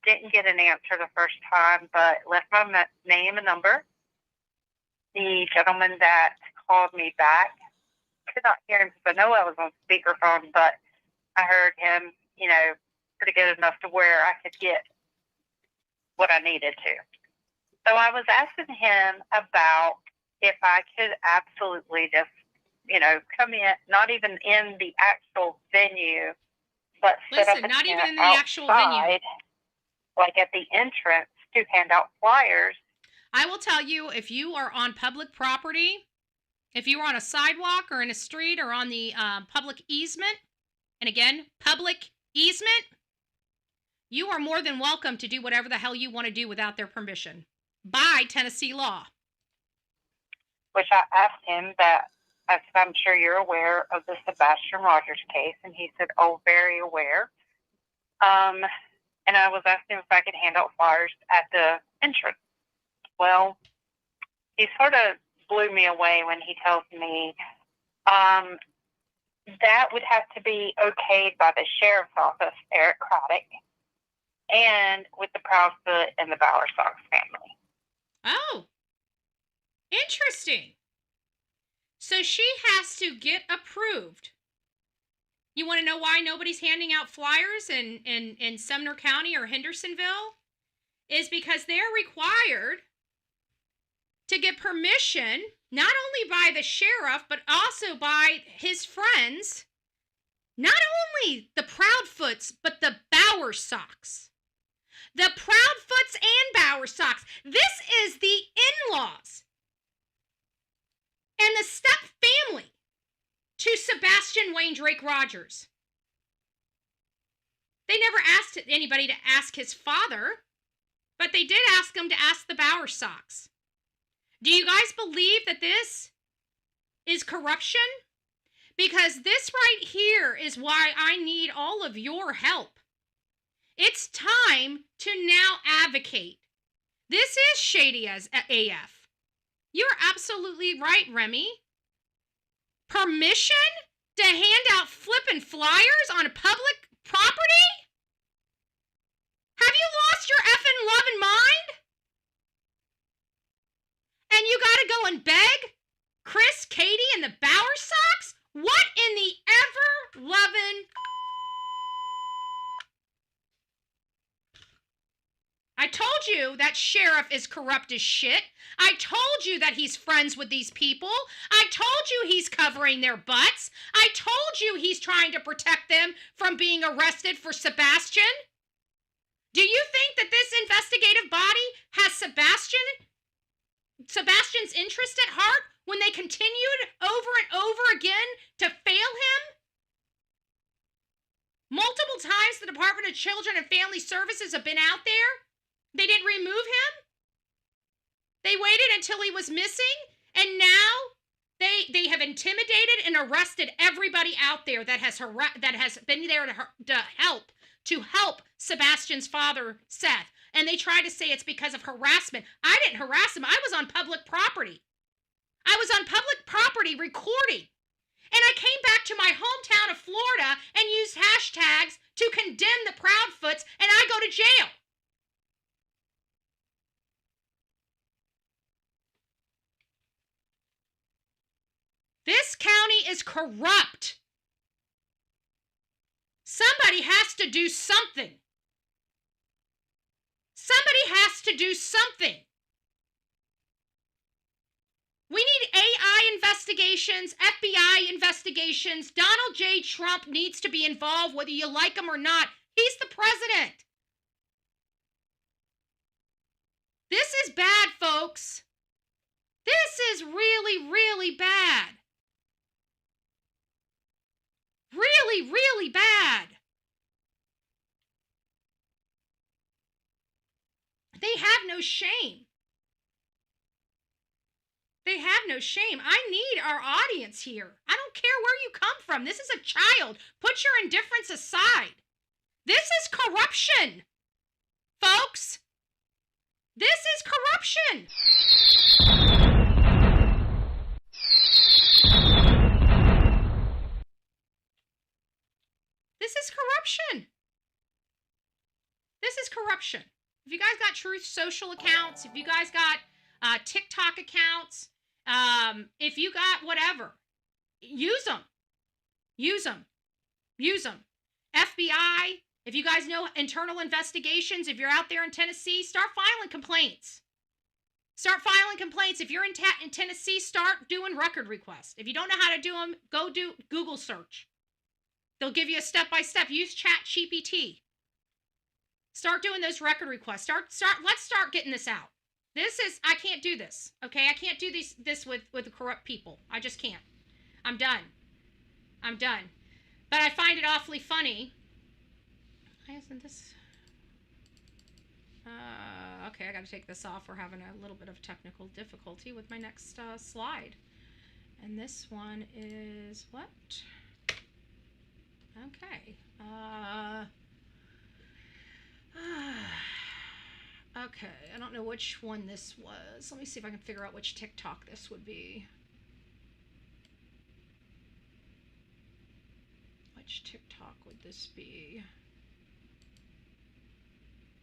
didn't get an answer the first time, but left my name and number. The gentleman that called me back, could not hear him because I know I was on speakerphone, but I heard him, pretty good enough to where I could get what I needed to. So I was asking him about if I could absolutely just, come in, not even in the actual venue, but set up not even in the outside, actual venue, like at the entrance, to hand out flyers. I will tell you, if you are on public property, if you are on a sidewalk or in a street or on the public easement, and again, public easement, you are more than welcome to do whatever the hell you want to do without their permission, by Tennessee law. Which I asked him that, I said, I'm sure you're aware of the Sebastian Rogers case. And he said, oh, very aware. And I was asking him if I could hand out flyers at the entrance. Well, he sort of blew me away when he tells me that would have to be okayed by the sheriff's office, Eric Craddock, and with the Proudfoot and the Bowersox family. Oh, interesting. So she has to get approved. You want to know why nobody's handing out flyers in Sumner County or Hendersonville? Is because they're required to get permission, not only by the sheriff, but also by his friends, not only the Proudfoots, but the Bowersox. The Proudfoots and Bowersox. This is the in-laws and the step family to Sebastian Wayne Drake Rogers. They never asked anybody to ask his father, but they did ask him to ask the Bowersox. Do you guys believe that this is corruption? Because this right here is why I need all of your help. It's time to now advocate. This is shady as AF. You're absolutely right, Remy. Permission to hand out flippin' flyers on public property? Have you lost your effing loving mind? And you gotta go and beg Chris, Katie, and the Bowersox? What in the ever-loving... I told you that sheriff is corrupt as shit. I told you that he's friends with these people. I told you he's covering their butts. I told you he's trying to protect them from being arrested for Sebastian. Do you think that this investigative body has Sebastian's interest at heart when they continued over and over again to fail him? Multiple times the Department of Children and Family Services have been out there. They didn't remove him. They waited until he was missing, and now they have intimidated and arrested everybody out there that has been there to help Sebastian's father, Seth. and they try to say it's because of harassment. I didn't harass him. I was on public property. I was on public property recording. And I came back to my hometown of Florida and used hashtags to condemn the Proudfoots, and I go to jail. This county is corrupt. Somebody has to do something. Somebody has to do something. We need AI investigations, FBI investigations. Donald J. Trump needs to be involved, whether you like him or not. He's the president. This is bad, folks. This is really, really bad. Really, really bad. They have no shame. They have no shame. I need our audience here. I don't care where you come from. This is a child. Put your indifference aside. This is corruption, folks. This is corruption. This is corruption. This is corruption. If you guys got Truth Social accounts, if you guys got TikTok accounts, if you got whatever, use them. Use them. Use them. FBI, if you guys know internal investigations, if you're out there in Tennessee, start filing complaints. Start filing complaints. If you're in Tennessee, start doing record requests. If you don't know how to do them, go do Google search. They'll give you a step-by-step. Use ChatGPT. Start doing those record requests. Let's start getting this out. I can't do this, okay? I can't do this with corrupt people. I just can't. I'm done. I'm done. But I find it awfully funny. Why isn't this? Okay, I got to take this off. We're having a little bit of technical difficulty with my next slide. And this one is what? Okay. Okay, I don't know which one this was. Let me see if I can figure out which TikTok this would be. Which TikTok would this be?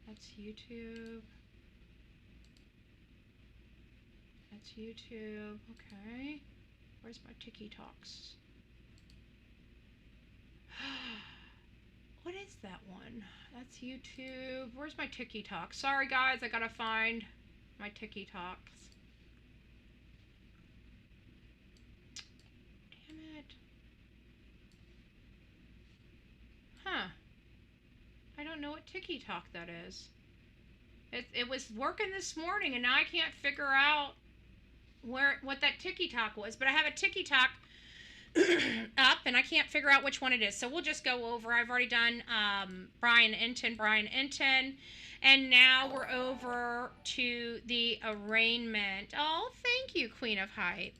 That's YouTube. That's YouTube. Okay. Where's my TikToks? What is that one? That's YouTube. Where's my TikTok? Sorry guys, I gotta find my TikToks. Damn it. Huh. I don't know what TikTok that is. It was working this morning and now I can't figure out what that TikTok was, but I have a TikTok up and I can't figure out which one it is, so we'll just go over. I've already done Brian Enton, and now we're over to the arraignment. Oh, thank you, Queen of Hype.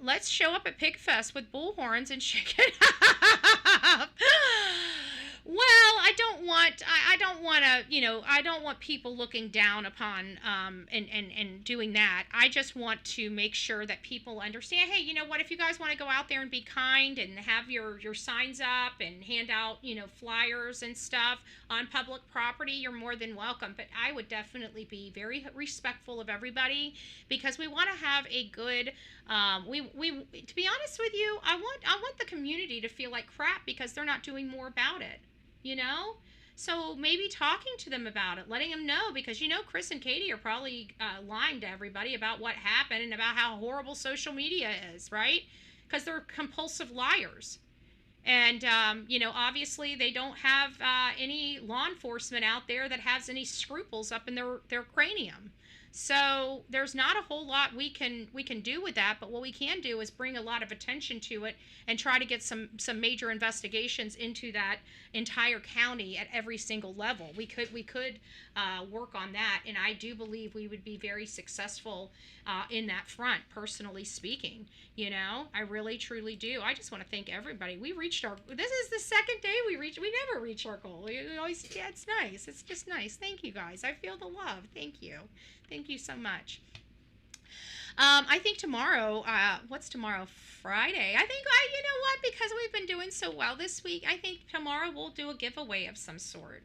Let's show up at Pigfest with bullhorns and shake it up. Well, I don't want to, I don't want people looking down upon and doing that. I just want to make sure that people understand, hey, you know what, if you guys want to go out there and be kind and have your signs up and hand out, flyers and stuff on public property, you're more than welcome. But I would definitely be very respectful of everybody, because we want to have a good to be honest with you, I want the community to feel like crap because they're not doing more about it. So maybe talking to them about it, letting them know, because Chris and Katie are probably lying to everybody about what happened and about how horrible social media is, right? Because they're compulsive liars. And obviously they don't have any law enforcement out there that has any scruples up in their cranium. So there's not a whole lot we can do with that, but what we can do is bring a lot of attention to it and try to get some major investigations into that entire county at every single level. We could work on that, and I do believe we would be very successful in that front, personally speaking. You know, I really truly do. I just want to thank everybody. We reached this is the second day we never reach our goal. We always, yeah, it's nice. It's just nice. Thank you guys. I feel the love. Thank you. Thank you so much. I think tomorrow, what's tomorrow? Friday. I think, you know what, because we've been doing so well this week, I think tomorrow we'll do a giveaway of some sort.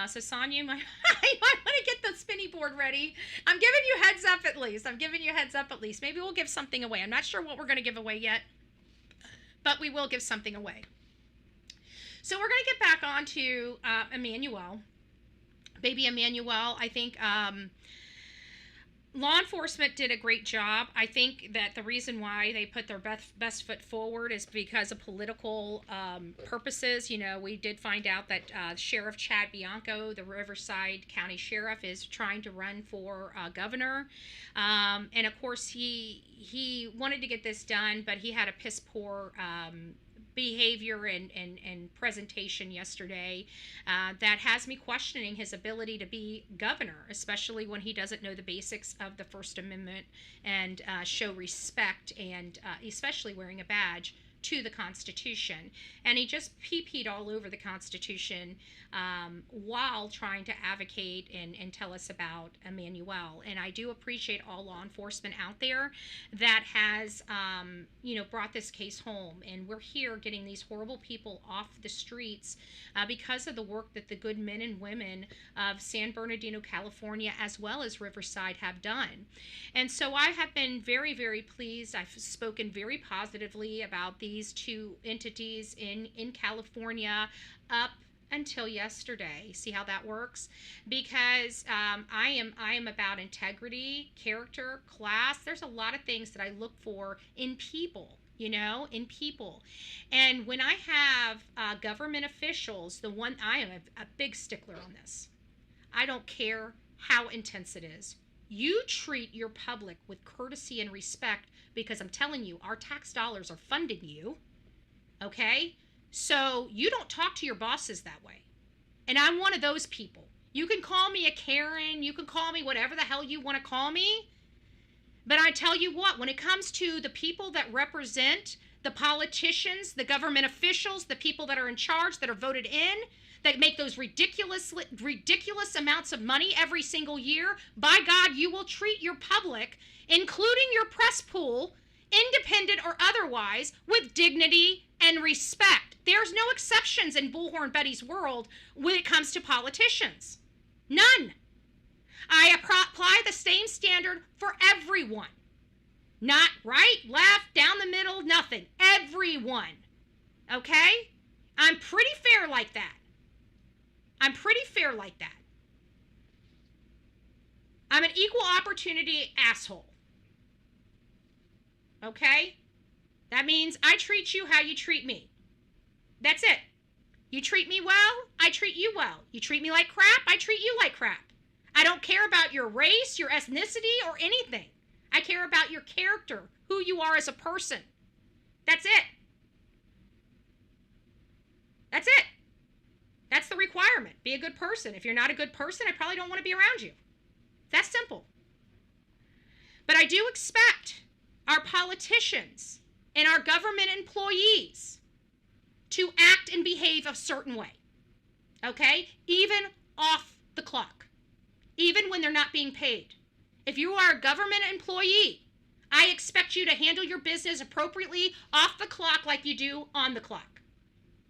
So Sonia, you might want to get the spinny board ready. I'm giving you heads up at least. Maybe we'll give something away. I'm not sure what we're going to give away yet, but we will give something away. So we're going to get back on to Emmanuel. Baby Emmanuel, I think law enforcement did a great job. I think that the reason why they put their best foot forward is because of political purposes. You know, we did find out that Sheriff Chad Bianco, the Riverside County Sheriff, is trying to run for governor. And of course, he wanted to get this done, but he had a piss poor behavior and presentation yesterday that has me questioning his ability to be governor, especially when he doesn't know the basics of the First Amendment and show respect, and especially wearing a badge to the Constitution. And he just pee-peed all over the Constitution while trying to advocate and tell us about Emmanuel. And I do appreciate all law enforcement out there that has, brought this case home. And we're here getting these horrible people off the streets because of the work that the good men and women of San Bernardino, California, as well as Riverside have done. And so I have been very, very pleased. I've spoken very positively about these two entities in California up until yesterday. See how that works? Because I am about integrity, character, class. There's a lot of things that I look for in people. In people. And when I have government officials, I am a big stickler on this. I don't care how intense it is. You treat your public with courtesy and respect, because I'm telling you, our tax dollars are funding you. Okay? So you don't talk to your bosses that way. And I'm one of those people. You can call me a Karen. You can call me whatever the hell you want to call me. But I tell you what, when it comes to the people that represent the politicians, the government officials, the people that are in charge, that are voted in, that make those ridiculous amounts of money every single year, by God, you will treat your public, including your press pool, independent or otherwise, with dignity and respect. There's no exceptions in Bullhorn Betty's world when it comes to politicians. None. I apply the same standard for everyone. Not right, left, down the middle, nothing. Everyone. Okay? I'm pretty fair like that. I'm an equal opportunity asshole. Okay? That means I treat you how you treat me. That's it. You treat me well, I treat you well. You treat me like crap, I treat you like crap. I don't care about your race, your ethnicity, or anything. I care about your character, who you are as a person. That's it. That's it. That's the requirement. Be a good person. If you're not a good person, I probably don't want to be around you. That's simple. But I do expect our politicians and our government employees to act and behave a certain way. Okay? Even off the clock. Even when they're not being paid. If you are a government employee, I expect you to handle your business appropriately off the clock like you do on the clock.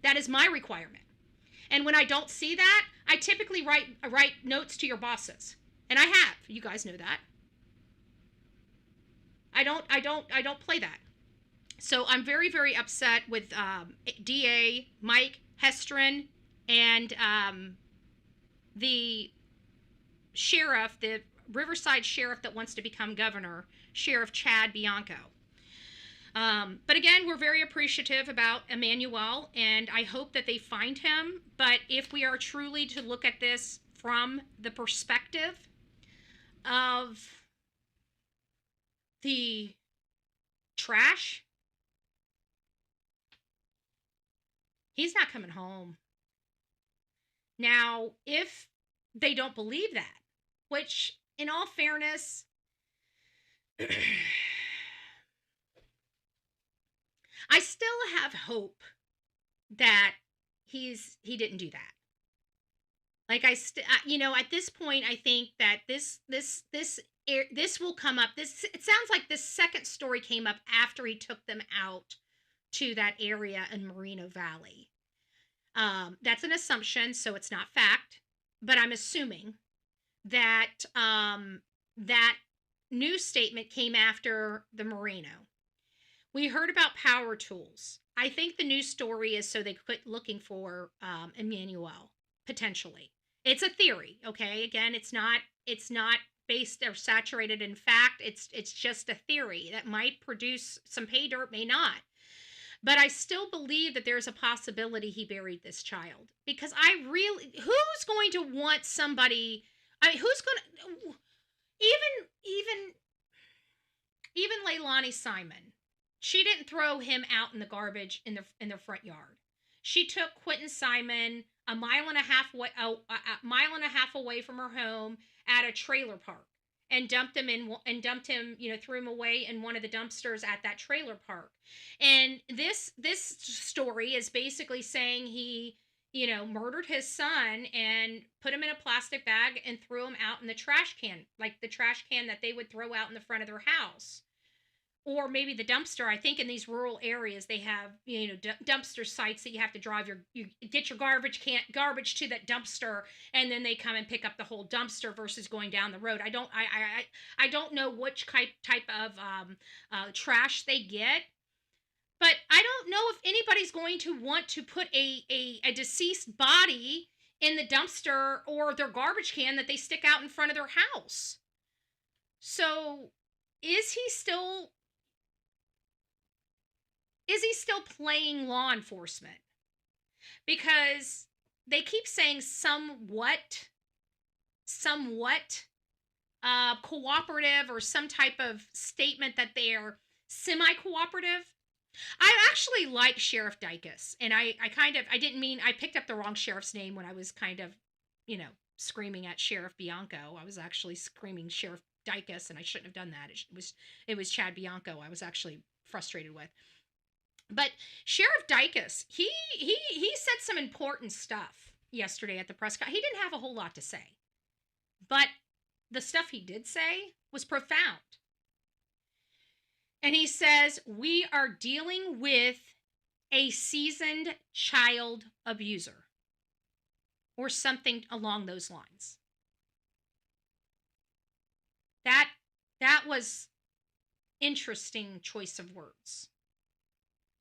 That is my requirement. And when I don't see that, I typically write notes to your bosses. And I have. You guys know that. I don't play that. So I'm very, very upset with DA Mike Hestron and the sheriff, the Riverside sheriff that wants to become governor, Sheriff Chad Bianco. But again, we're very appreciative about Emmanuel, and I hope that they find him. But if we are truly to look at this from the perspective of the trash, he's not coming home. Now, if they don't believe that, which in all fairness, I still have hope that he didn't do that. Like at this point, I think that this will come up. It sounds like this second story came up after he took them out to that area in Moreno Valley. That's an assumption, so it's not fact, but I'm assuming that that news statement came after the Moreno. We heard about power tools. I think the news story is so they quit looking for Emmanuel, potentially. It's a theory, okay? Again, it's not based or saturated in fact. It's just a theory that might produce some pay dirt, may not. But I still believe that there's a possibility he buried this child, because who's going to want somebody? Who's going to even Leilani Simon? She didn't throw him out in the garbage in their front yard. She took Quentin Simon a mile and a half away from her home at a trailer park and dumped him, threw him away in one of the dumpsters at that trailer park. And this story is basically saying he, murdered his son and put him in a plastic bag and threw him out in the trash can, like the trash can that they would throw out in the front of their house. Or maybe the dumpster. I think in these rural areas they have, dumpster sites that you have to drive you get your garbage to that dumpster, and then they come and pick up the whole dumpster versus going down the road. I don't know which type of trash they get, but I don't know if anybody's going to want to put a deceased body in the dumpster or their garbage can that they stick out in front of their house. So is he still playing law enforcement? Because they keep saying somewhat cooperative, or some type of statement that they are semi-cooperative. I actually like Sheriff Dicus, and I picked up the wrong sheriff's name when I was kind of, screaming at Sheriff Bianco. I was actually screaming Sheriff Dicus, and I shouldn't have done that. It was Chad Bianco I was actually frustrated with. But Sheriff Dicus, he said some important stuff yesterday at the press conference. He didn't have a whole lot to say, but the stuff he did say was profound. And he says, we are dealing with a seasoned child abuser, or something along those lines. That was interesting choice of words.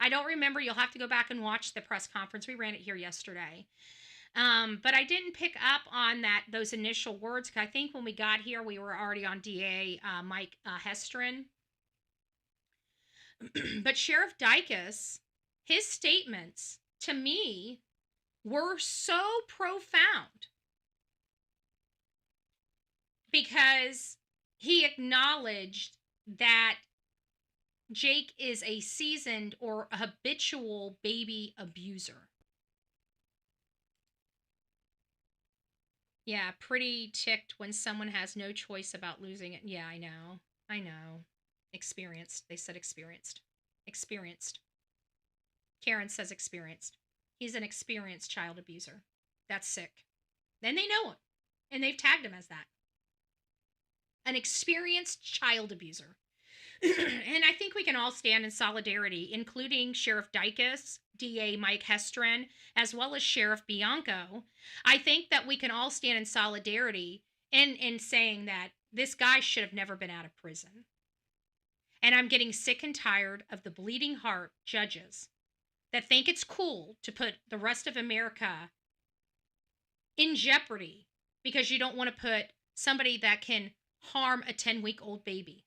I don't remember. You'll have to go back and watch the press conference. We ran it here yesterday. But I didn't pick up on those initial words. I think when we got here, we were already on DA Mike Hestron. But Sheriff Dicus, his statements to me were so profound, because he acknowledged that Jake is a seasoned or a habitual baby abuser. Yeah, pretty ticked when someone has no choice about losing it. Yeah, I know. Experienced. They said experienced. Experienced. Karen says experienced. He's an experienced child abuser. That's sick. Then they know him, and they've tagged him as that. An experienced child abuser. And I think we can all stand in solidarity, including Sheriff Dicus, DA Mike Hestron, as well as Sheriff Bianco. I think that we can all stand in solidarity in saying that this guy should have never been out of prison. And I'm getting sick and tired of the bleeding heart judges that think it's cool to put the rest of America in jeopardy because you don't want to put somebody that can harm a 10-week-old baby.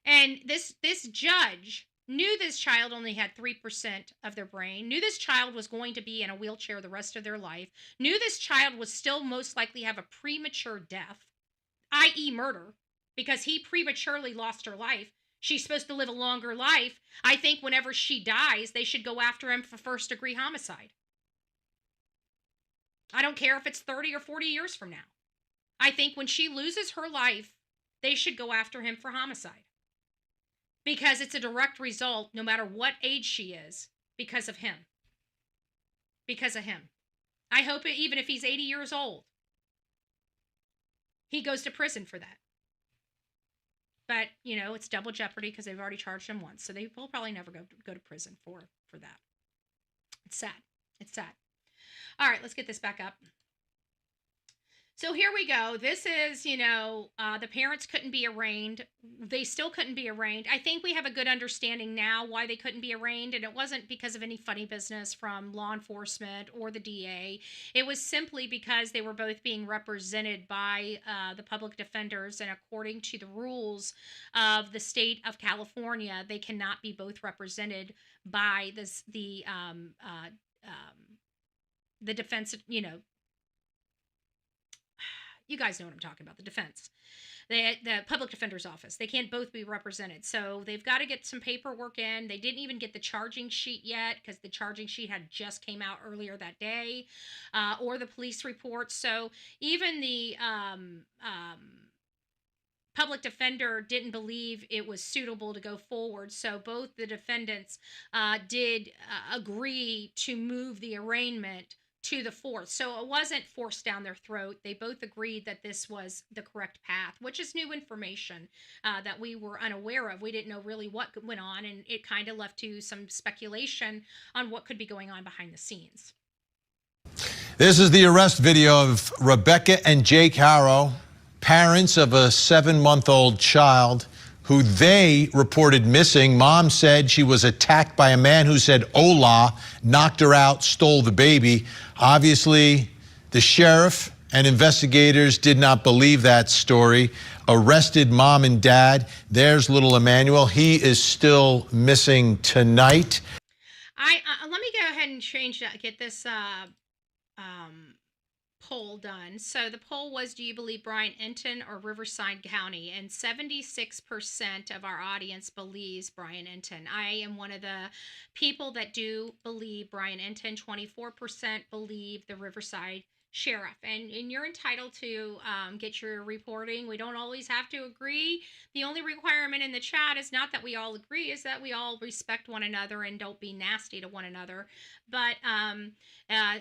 And this judge knew this child only had 3% of their brain, knew this child was going to be in a wheelchair the rest of their life, knew this child would still most likely have a premature death, i.e. murder, because he prematurely lost her life. She's supposed to live a longer life. I think whenever she dies, they should go after him for first-degree homicide. I don't care if it's 30 or 40 years from now. I think when she loses her life, they should go after him for homicide. Because it's a direct result, no matter what age she is, because of him. Because of him. I hope even if he's 80 years old, he goes to prison for that. But, you know, it's double jeopardy because they've already charged him once. So they will probably never go to prison for that. It's sad. It's sad. All right, let's get this back up. So here we go. This is, you know, the parents couldn't be arraigned. They still couldn't be arraigned. I think we have a good understanding now why they couldn't be arraigned, and it wasn't because of any funny business from law enforcement or the DA. It was simply because they were both being represented by the public defenders, and according to the rules of the state of California, they cannot be both represented by the defense, you know, you guys know what I'm talking about, the defense. The public defender's office. They can't both be represented. So they've got to get some paperwork in. They didn't even get the charging sheet yet because the charging sheet had just came out earlier that day, or the police report. So even the public defender didn't believe it was suitable to go forward. So both the defendants did agree to move the arraignment to the 4th. So it wasn't forced down their throat. They both agreed that this was the correct path, which is new information that we were unaware of. We didn't know really what went on, and it kind of left to some speculation on what could be going on behind the scenes. This is the arrest video of Rebecca and Jake Haro, parents of a 7-month-old child who they reported missing. Mom said she was attacked by a man who said hola, knocked her out, stole the baby. Obviously, the sheriff and investigators did not believe that story, arrested mom and dad. There's little Emmanuel. He is still missing tonight. Let me go ahead and change that, get this poll done. So the poll was, do you believe Brian Enton or Riverside County? And 76% of our audience believes Brian Enton. I am one of the people that do believe Brian Enton. 24% believe the Riverside sheriff, and you're entitled to get your reporting. We don't always have to agree. The only requirement in the chat is not that we all agree, is that we all respect one another and don't be nasty to one another. But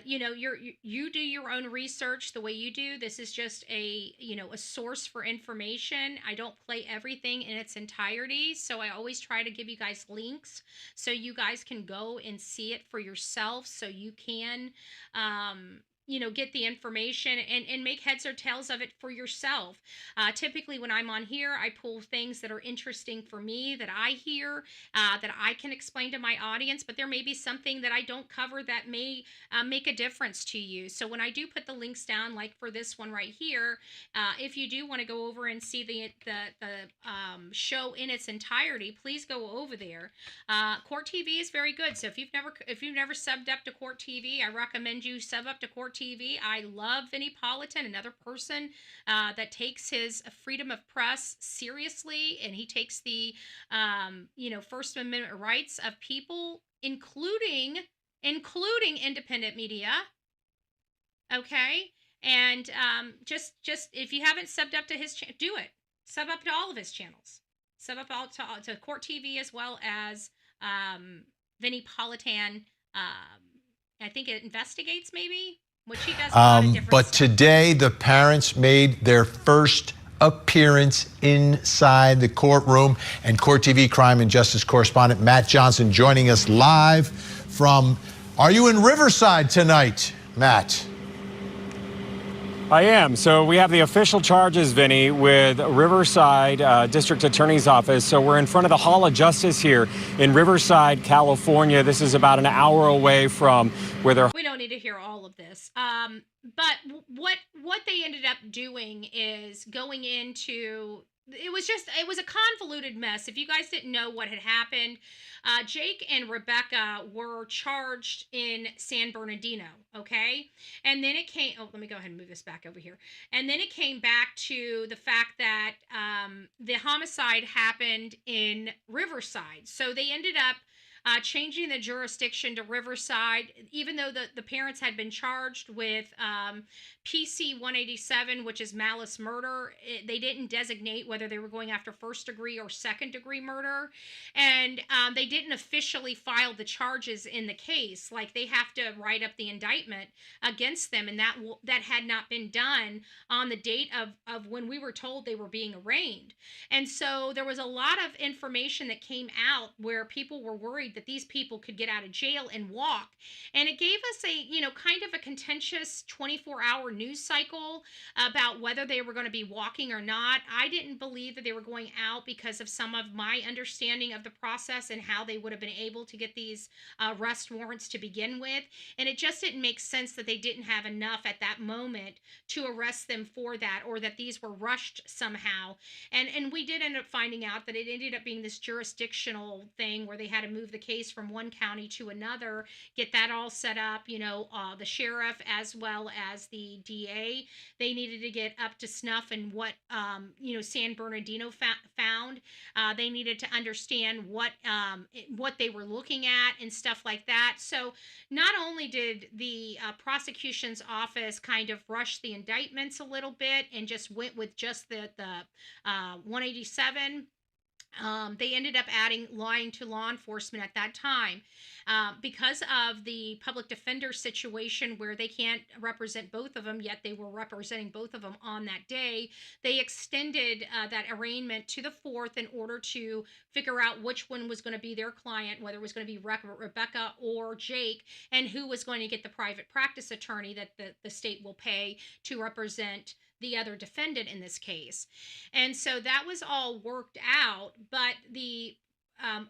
you know, you do your own research the way you do. This is just a, you know, a source for information. I don't play everything in its entirety, so I always try to give you guys links so you guys can go and see it for yourself, so you can you know, get the information and make heads or tails of it for yourself. Typically when I'm on here, I pull things that are interesting for me, that I hear, that I can explain to my audience, but there may be something that I don't cover that may make a difference to you. So when I do put the links down, like for this one right here, if you do want to go over and see the show in its entirety, please go over there. Court TV is very good. So if you've never subbed up to Court TV, I recommend you sub up to Court TV. I love Vinnie Politan, another person that takes his freedom of press seriously, and he takes the you know, First Amendment rights of people, including independent media. Okay, and just if you haven't subbed up to his channel, do it. Sub up to all of his channels. Sub up all to Court TV as well as Vinnie Politan. I think it investigates maybe. Which he does a lot of different but stuff. Today, the parents made their first appearance inside the courtroom, and Court TV crime and justice correspondent Matt Johnson joining us live from, are you in Riverside tonight, Matt? I am. So we have the official charges, Vinny, with Riverside District Attorney's Office. So we're in front of the Hall of Justice here in Riverside, California. This is about an hour away from where they're... We don't need to hear all of this. But what they ended up doing is going into it was a convoluted mess. If you guys didn't know what had happened, Jake and Rebecca were charged in San Bernardino, okay? And then it came, let me go ahead and move this back over here. And then it came back to the fact that the homicide happened in Riverside. So they ended up changing the jurisdiction to Riverside, even though the parents had been charged with PC 187, which is malice murder. They didn't designate whether they were going after first degree or second degree murder. And they didn't officially file the charges in the case. Like, they have to write up the indictment against them. And that had not been done on the date of when we were told they were being arraigned. And so there was a lot of information that came out where people were worried that these people could get out of jail and walk. And it gave us a, kind of a contentious 24-hour news cycle about whether they were going to be walking or not. I didn't believe that they were going out because of some of my understanding of the process and how they would have been able to get these arrest warrants to begin with. And it just didn't make sense that they didn't have enough at that moment to arrest them for that, or that these were rushed somehow. And we did end up finding out that it ended up being this jurisdictional thing where they had to move the case from one county to another, get that all set up. The sheriff as well as the DA, they needed to get up to snuff in what San Bernardino found. They needed to understand what they were looking at and stuff like that. So not only did the prosecution's office kind of rush the indictments a little bit and just went with just the 187, they ended up adding lying to law enforcement at that time. Because of the public defender situation where they can't represent both of them, yet they were representing both of them on that day, they extended that arraignment to the 4th in order to figure out which one was going to be their client, whether it was going to be Rebecca or Jake, and who was going to get the private practice attorney that the state will pay to represent the other defendant in this case. And so that was all worked out, but the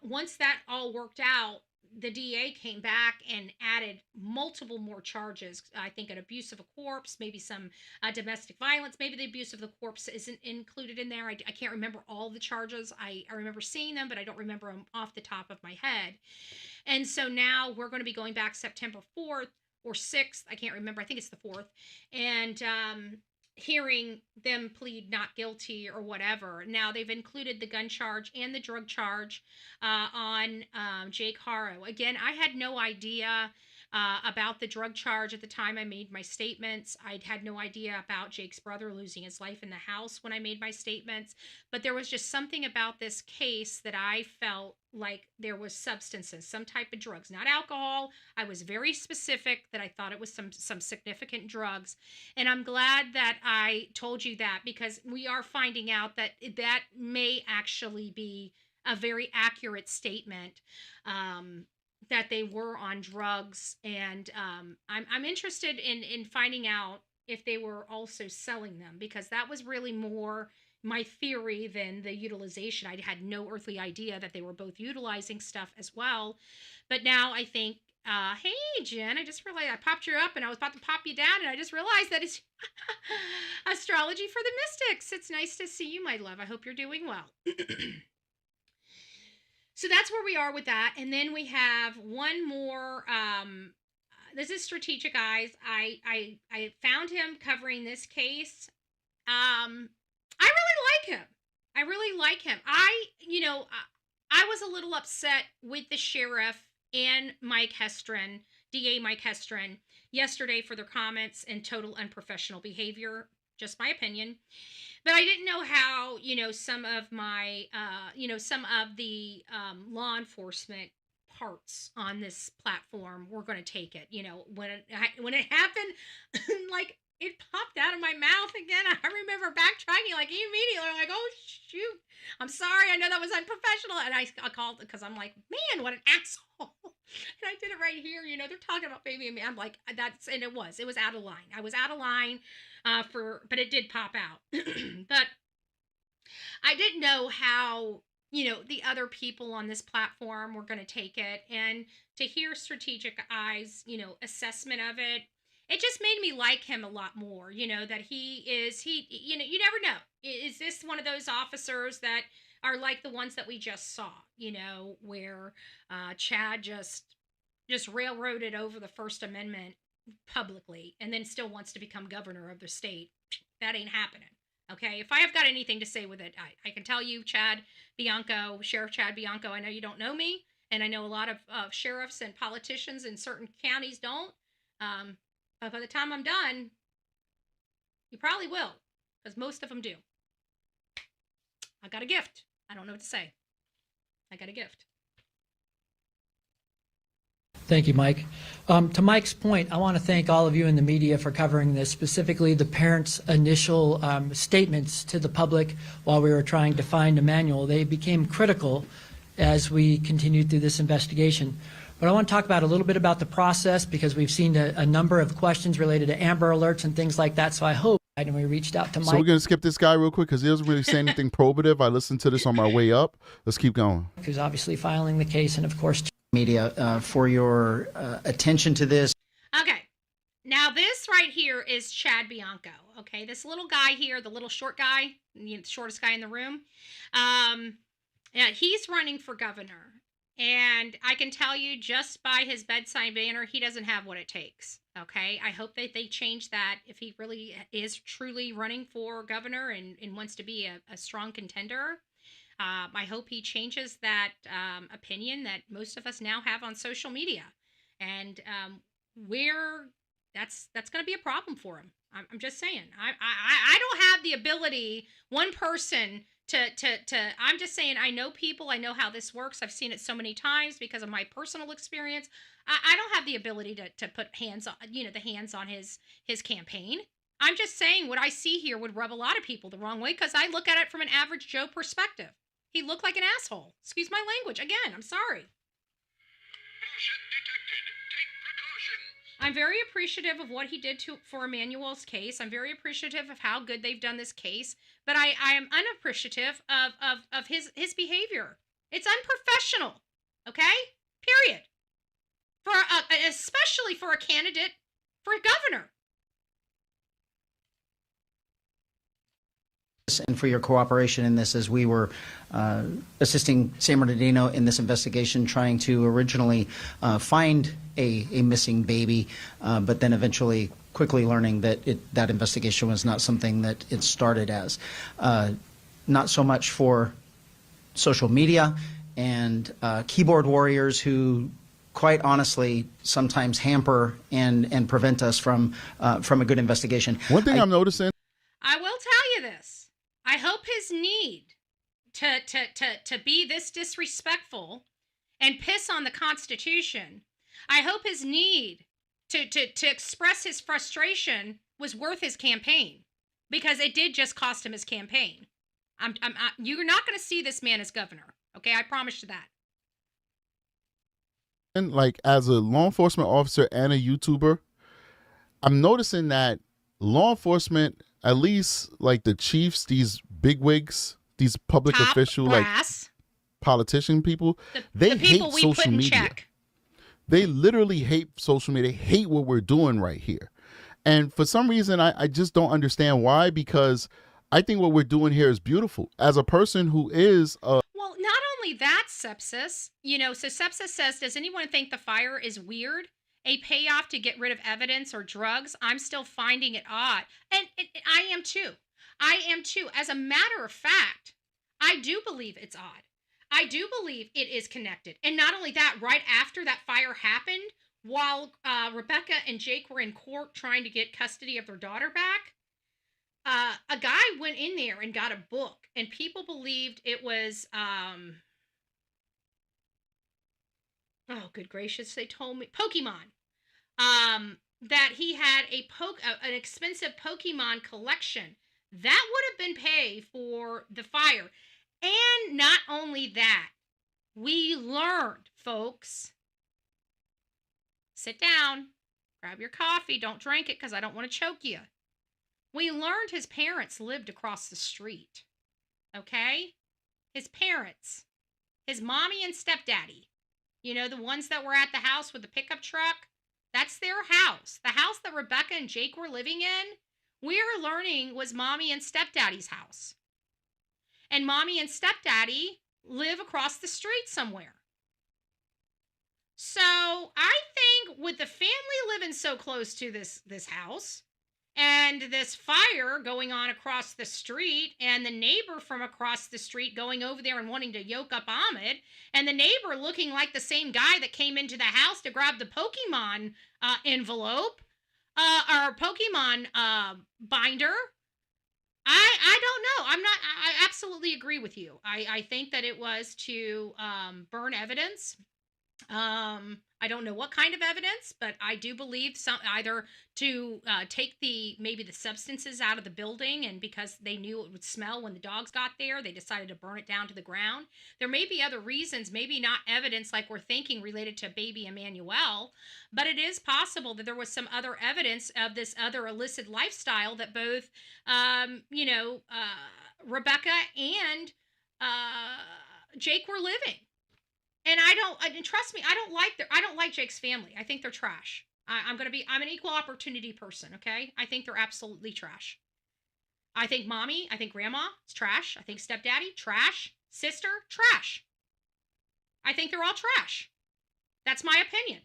once that all worked out, the DA came back and added multiple more charges. I think an abuse of a corpse, maybe some domestic violence, maybe the abuse of the corpse isn't included in there. I can't remember all the charges. I remember seeing them, but I don't remember them off the top of my head. And so now we're going to be going back September 4th or 6th. I can't remember. I think it's the 4th. And hearing them plead not guilty or whatever. Now they've included the gun charge and the drug charge on Jake Haro. Again, I had no idea about the drug charge at the time I made my statements. I'd had no idea about Jake's brother losing his life in the house when I made my statements. But there was just something about this case that I felt like there was substances, some type of drugs, not alcohol. I was very specific that I thought it was some significant drugs. And I'm glad that I told you that, because we are finding out that that may actually be a very accurate statement, that they were on drugs. And I'm interested in finding out if they were also selling them, because that was really more my theory than the utilization. I had no earthly idea that they were both utilizing stuff as well. But now I think, hey, Jen, I just realized I popped you up and I was about to pop you down, and I just realized that it's astrology for the mystics. It's nice to see you, my love. I hope you're doing well. So that's where we are with that. And then we have one more. This is Strategic Eyes. I found him covering this case. I really like him. I really like him. I was a little upset with the sheriff and Mike Hestron, DA Mike Hestron, yesterday for their comments and total unprofessional behavior. Just my opinion. But I didn't know how, some of my, some of the law enforcement parts on this platform were going to take it. When it happened, like, it popped out of my mouth again. I remember backtracking, like, immediately, like, oh, shoot, I'm sorry. I know that was unprofessional. And I called because I'm like, man, what an asshole. And I did it right here. They're talking about baby and me. I'm like, and it was out of line. I was out of line but it did pop out. But I didn't know how, the other people on this platform were going to take it. And to hear Strategic Eyes, assessment of it, it just made me like him a lot more, you know, that you know, you never know. Is this one of those officers that are like the ones that we just saw, you know, where Chad just railroaded over the First Amendment publicly and then still wants to become governor of the state? That ain't happening. Okay, if I have got anything to say with it, I can tell you, Sheriff Chad Bianco, I know you don't know me, and I know a lot of sheriffs and politicians in certain counties don't. But by the time I'm done, you probably will, because most of them do. I got a gift. I don't know what to say. I got a gift. Thank you, Mike. To Mike's point, I want to thank all of you in the media for covering this, specifically the parents' initial statements to the public while we were trying to find Emmanuel. They became critical as we continued through this investigation. But I want to talk about a little bit about the process, because we've seen a number of questions related to Amber Alerts and things like that. So I hope, and we reached out to Mike. So we're going to skip this guy real quick because he doesn't really say anything probative. I listened to this on my way up. Let's keep going. Who's obviously filing the case, and of course, media for your attention to this. Okay. Now this right here is Chad Bianco. Okay. This little guy here, the little short guy, the shortest guy in the room. Yeah, he's running for governor. And I can tell you just by his bedside banner, he doesn't have what it takes. Okay. I hope that they change that if he really is truly running for governor and wants to be a strong contender. I hope he changes that opinion that most of us now have on social media, and that's going to be a problem for him. I'm just saying. I don't have the ability. One person to. I'm just saying. I know people. I know how this works. I've seen it so many times because of my personal experience. I don't have the ability to put hands on the hands on his campaign. I'm just saying what I see here would rub a lot of people the wrong way because I look at it from an average Joe perspective. He looked like an asshole. Excuse my language. Again, I'm sorry. I'm very appreciative of what he did for Emmanuel's case. I'm very appreciative of how good they've done this case. But I am unappreciative of his behavior. It's unprofessional. Okay? Period. Especially for a candidate for governor. And for your cooperation in this as we were assisting San Bernardino in this investigation, trying to originally find a missing baby, but then eventually quickly learning that that investigation was not something that it started as. Not so much for social media and keyboard warriors who quite honestly sometimes hamper and prevent us from a good investigation. One thing I'm noticing. I will tell you this. I hope his need to be this disrespectful and piss on the Constitution, I hope his need to express his frustration was worth his campaign, because it did just cost him his campaign. You're not going to see this man as governor. Okay, I promise you that. And like as a law enforcement officer and a YouTuber, I'm noticing that law enforcement, at least like the chiefs, these bigwigs, these public official, like politician people, they hate social media. They literally hate social media. They hate what we're doing right here. And for some reason, I just don't understand why, because I think what we're doing here is beautiful. As a person who is well, not only that, Sepsis, so Sepsis says, does anyone think the fire is weird? A payoff to get rid of evidence or drugs? I'm still finding it odd. And I am too. I am too. As a matter of fact, I do believe it's odd. I do believe it is connected. And not only that, right after that fire happened, while Rebecca and Jake were in court trying to get custody of their daughter back, a guy went in there and got a book, and people believed it was, oh, good gracious, they told me, Pokemon. That he had an expensive Pokemon collection. That would have been paid for the fire. And not only that, we learned, folks, sit down, grab your coffee, don't drink it because I don't want to choke you. We learned his parents lived across the street. Okay? His parents, his mommy and stepdaddy, the ones that were at the house with the pickup truck, That's their house. The house that Rebecca and Jake were living in, we are learning was mommy and stepdaddy's house. And mommy and stepdaddy live across the street somewhere. So I think with the family living so close to this house, and this fire going on across the street, and the neighbor from across the street going over there and wanting to yoke up Ahmed, and the neighbor looking like the same guy that came into the house to grab the Pokemon envelope, or Pokemon binder. I don't know. I absolutely agree with you. I think that it was to burn evidence. I don't know what kind of evidence, but I do believe either to take maybe the substances out of the building, and because they knew it would smell when the dogs got there, they decided to burn it down to the ground. There may be other reasons, maybe not evidence like we're thinking related to baby Emmanuel, but it is possible that there was some other evidence of this other illicit lifestyle that both, Rebecca and Jake were living. And trust me, I don't like Jake's family. I think they're trash. I'm an equal opportunity person, okay? I think they're absolutely trash. I think grandma is trash. I think stepdaddy, trash. Sister, trash. I think they're all trash. That's my opinion.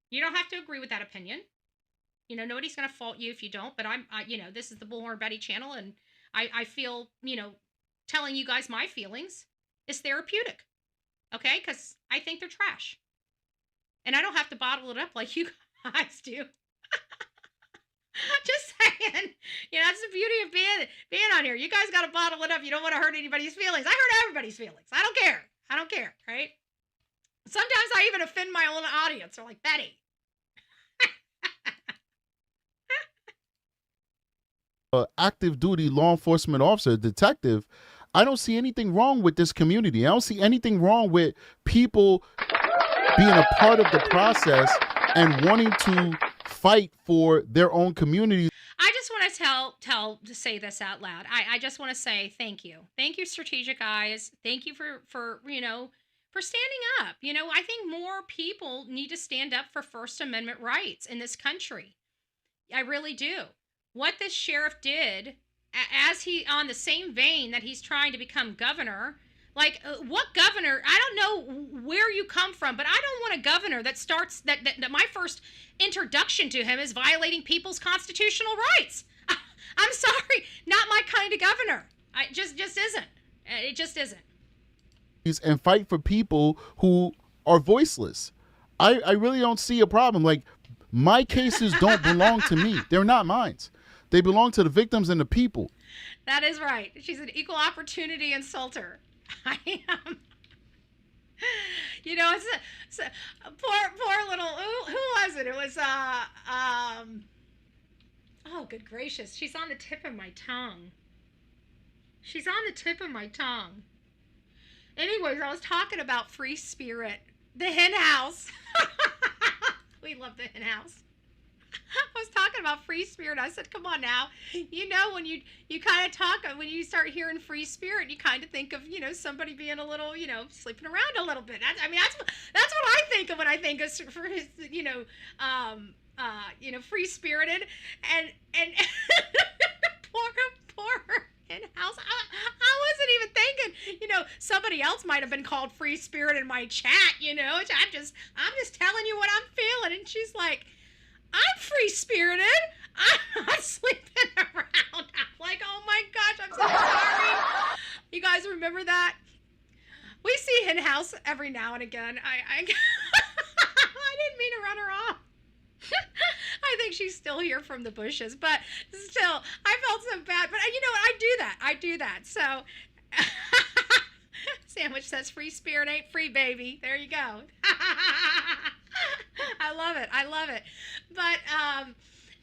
You don't have to agree with that opinion. Nobody's going to fault you if you don't, but this is the Bullhorn Betty channel, and I feel, telling you guys my feelings is therapeutic. Okay, because I think they're trash. And I don't have to bottle it up like you guys do. Just saying. That's the beauty of being on here. You guys got to bottle it up. You don't want to hurt anybody's feelings. I hurt everybody's feelings. I don't care, right? Sometimes I even offend my own audience. They're like, Betty. Active duty law enforcement officer, detective, I don't see anything wrong with this community. I don't see anything wrong with people being a part of the process and wanting to fight for their own community. I just want to say this out loud. I just want to say thank you. Thank you, Strategic Eyes. Thank you for standing up. I think more people need to stand up for First Amendment rights in this country. I really do. What this sheriff did, as he, on the same vein that he's trying to become governor, what governor, I don't know where you come from, but I don't want a governor that starts, that my first introduction to him is violating people's constitutional rights. I'm sorry, not my kind of governor. It just isn't. It just isn't. And fight for people who are voiceless. I really don't see a problem. Like, my cases don't belong to me. They're not mine. They belong to the victims and the people. That is right. She's an equal opportunity insulter. I am. It's a poor little, who was it? It was, oh, good gracious. She's on the tip of my tongue. Anyways, I was talking about Free Spirit, the hen house. We love the hen house. I was talking about Free Spirit. I said, come on now. When you kind of talk, when you start hearing Free Spirit, you kind of think of, somebody being a little, sleeping around a little bit. That's what I think of when I think of, free spirited and poor hen house. I wasn't even thinking, somebody else might have been called Free Spirit in my chat, I'm just telling you what I'm feeling. And she's like, I'm free-spirited. I'm not sleeping around. I'm like, oh my gosh, I'm so sorry. You guys remember that? We see hen house every now and again. I didn't mean to run her off. I think she's still here from the bushes, but still, I felt so bad. But you know what? I do that. So, Sandwich says free spirit ain't free, baby. There you go. I love it. But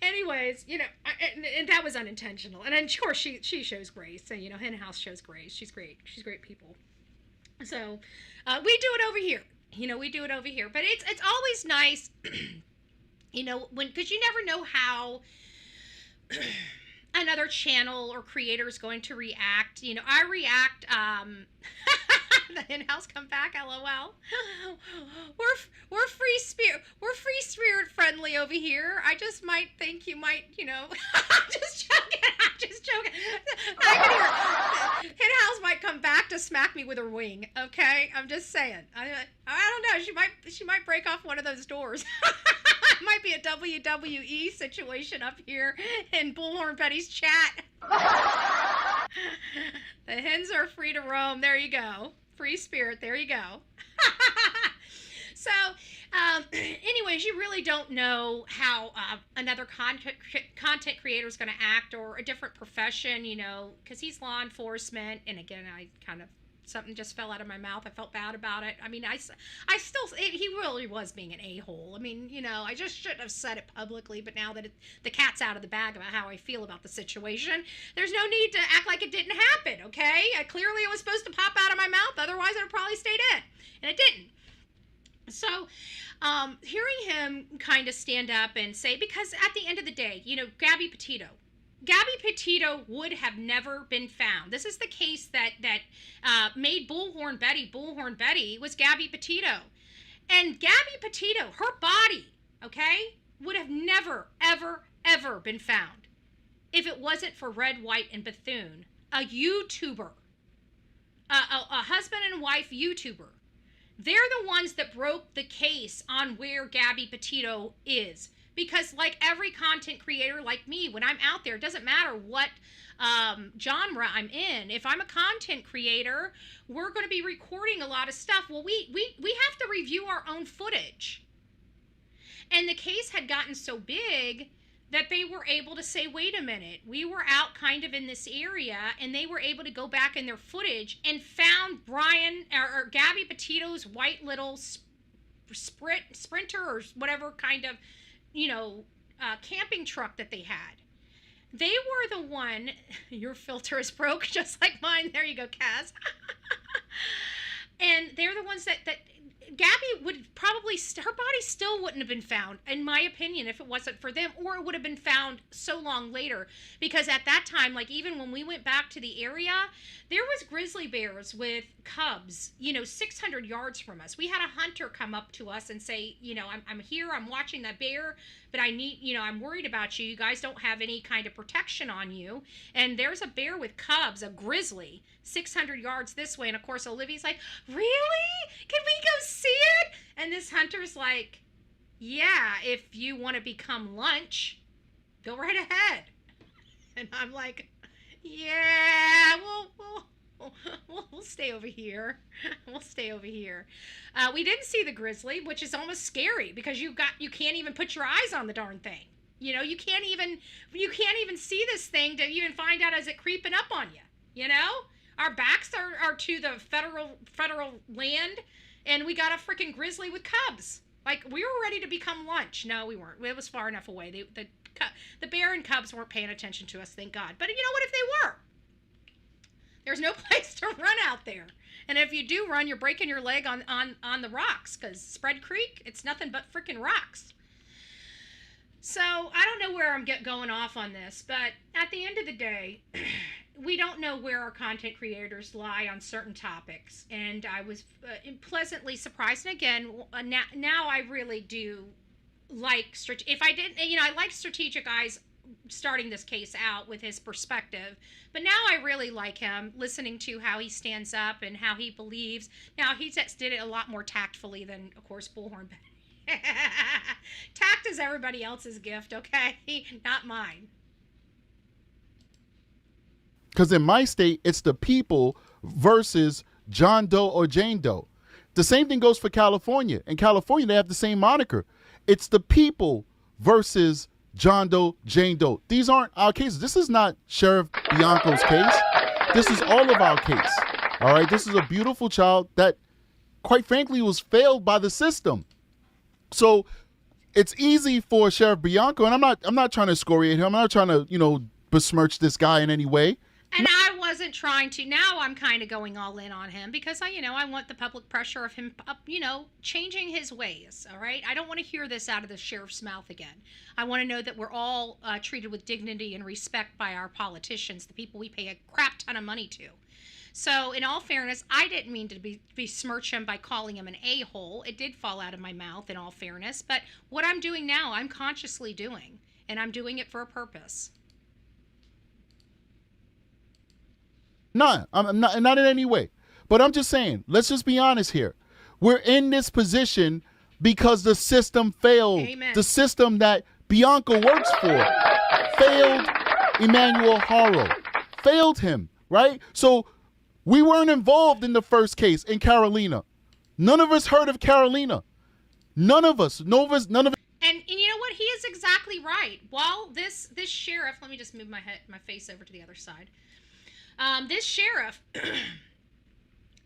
anyways, and that was unintentional. And of course, she shows grace. And hen house shows grace. She's great. She's great people. So we do it over here. We do it over here. But it's always nice, because you never know how another channel or creator is going to react. I react. The in-house come back, LOL. We're free spirit. We're free spirit over here. I just might think you might, I'm just joking. I can hear Henhouse might come back to smack me with her wing, okay? I'm just saying. I don't know. She might break off one of those doors. It might be a WWE situation up here in Bullhorn Betty's chat. The hens are free to roam. There you go. Free spirit. There you go. So, anyways, you really don't know how another content creator is going to act, or a different profession, because he's law enforcement. And again, something just fell out of my mouth. I felt bad about it. I mean, he really was being an a-hole. I mean, I just shouldn't have said it publicly, but now that the cat's out of the bag about how I feel about the situation, there's no need to act like it didn't happen, okay? Clearly it was supposed to pop out of my mouth, otherwise it would probably stayed in, and it didn't. So, hearing him kind of stand up and say, because at the end of the day, Gabby Petito would have never been found. This is the case that made Bullhorn Betty was Gabby Petito. And Gabby Petito, her body, okay, would have never, ever, ever been found if it wasn't for Red, White, and Bethune, a YouTuber, a husband and wife YouTuber. They're the ones that broke the case on where Gabby Petito is. Because like every content creator like me, when I'm out there, it doesn't matter what genre I'm in. If I'm a content creator, we're going to be recording a lot of stuff. Well, we have to review our own footage. And the case had gotten so big that they were able to say, wait a minute, we were out kind of in this area, and they were able to go back in their footage and found Gabby Petito's white little Sprinter or whatever kind of, camping truck that they had. They were the one, your filter is broke just like mine. There you go, Kaz. And they're the ones that Gabby would probably, her body still wouldn't have been found, in my opinion, if it wasn't for them, or it would have been found so long later. Because at that time, like even when we went back to the area, there was grizzly bears with cubs, 600 yards from us. We had a hunter come up to us and say, I'm here, I'm watching that bear, but I need, I'm worried about you. You guys don't have any kind of protection on you. And there's a bear with cubs, a grizzly, 600 yards this way. And of course, Olivia's like, really? Can we go see it? And this hunter's like, yeah, if you want to become lunch, go right ahead. And I'm like, yeah, we'll stay over here. We'll stay over here. We didn't see the grizzly, which is almost scary because you can't even put your eyes on the darn thing. You can't even see this thing to even find out as it creeping up on you. Our backs are to the federal land, and we got a freaking grizzly with cubs. Like, we were ready to become lunch. No, we weren't. It was far enough away. The bear and cubs weren't paying attention to us, thank God. But you know what? If they were, there's no place to run out there. And if you do run, you're breaking your leg on the rocks, because Spread Creek, it's nothing but freaking rocks. So I don't know where I'm going off on this, but at the end of the day, we don't know where our content creators lie on certain topics. And I was pleasantly surprised. And again, now I really do like, if I didn't, I like Strategic Eyes starting this case out with his perspective, but now I really like him, listening to how he stands up and how he believes. Now, he did it a lot more tactfully than, of course, Bullhorn Betty. Tact is everybody else's gift, okay? Not mine. Because in my state, it's the people versus John Doe or Jane Doe. The same thing goes for California. In California, they have the same moniker. It's the people versus John Doe, Jane Doe. These aren't our cases. This is not Sheriff Bianco's case. This is all of our case. All right? This is a beautiful child that, quite frankly, was failed by the system. So it's easy for Sheriff Bianco, and I'm not trying to excoriate him. I'm not trying to, besmirch this guy in any way. And I wasn't trying to. Now I'm kind of going all in on him because I want the public pressure of him, changing his ways. All right. I don't want to hear this out of the sheriff's mouth again. I want to know that we're all treated with dignity and respect by our politicians, the people we pay a crap ton of money to. So, in all fairness, I didn't mean to besmirch him by calling him an a-hole. It did fall out of my mouth, in all fairness. But what I'm doing now, I'm consciously doing. And I'm doing it for a purpose. None. I'm not in any way. But I'm just saying, let's just be honest here. We're in this position because the system failed. Amen. The system that Bianca works for failed Emmanuel Haro. Failed him, right? So we weren't involved in the first case in Carolina. None of us heard of Carolina. None of us. None of us. And you know what? He is exactly right. While this sheriff, let me just move my face over to the other side. This sheriff,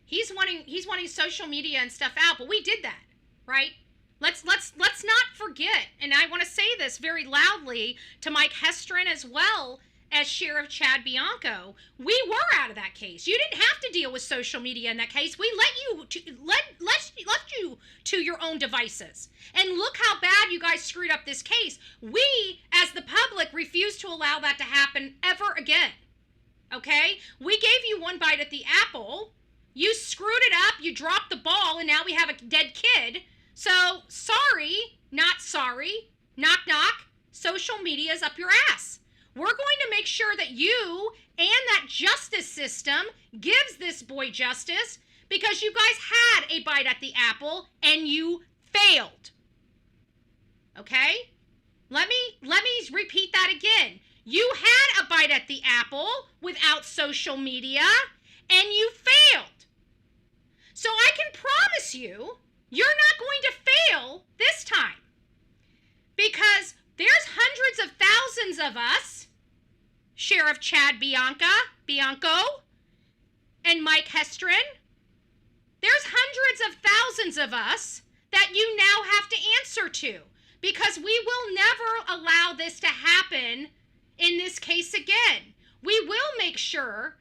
he's wanting social media and stuff out, but we did that, right? Let's not forget, and I want to say this very loudly to Mike Hestrin as well as Sheriff Chad Bianco. We were out of that case. You didn't have to deal with social media in that case. We left you to your own devices. And look how bad you guys screwed up this case. We, as the public, refuse to allow that to happen ever again. Okay? We gave you one bite at the apple. You screwed it up. You dropped the ball, and now we have a dead kid. So, sorry, not sorry. Knock, knock. Social media's up your ass. We're going to make sure that you and that justice system gives this boy justice because you guys had a bite at the apple and you failed. Okay? Let me repeat that again. You had a bite at the apple without social media and you failed. So I can promise you, you're not going to fail this time because there's hundreds of thousands of us, Sheriff Chad Bianco, and Mike Hestrin. There's hundreds of thousands of us that you now have to answer to because we will never allow this to happen in this case again. We will make sure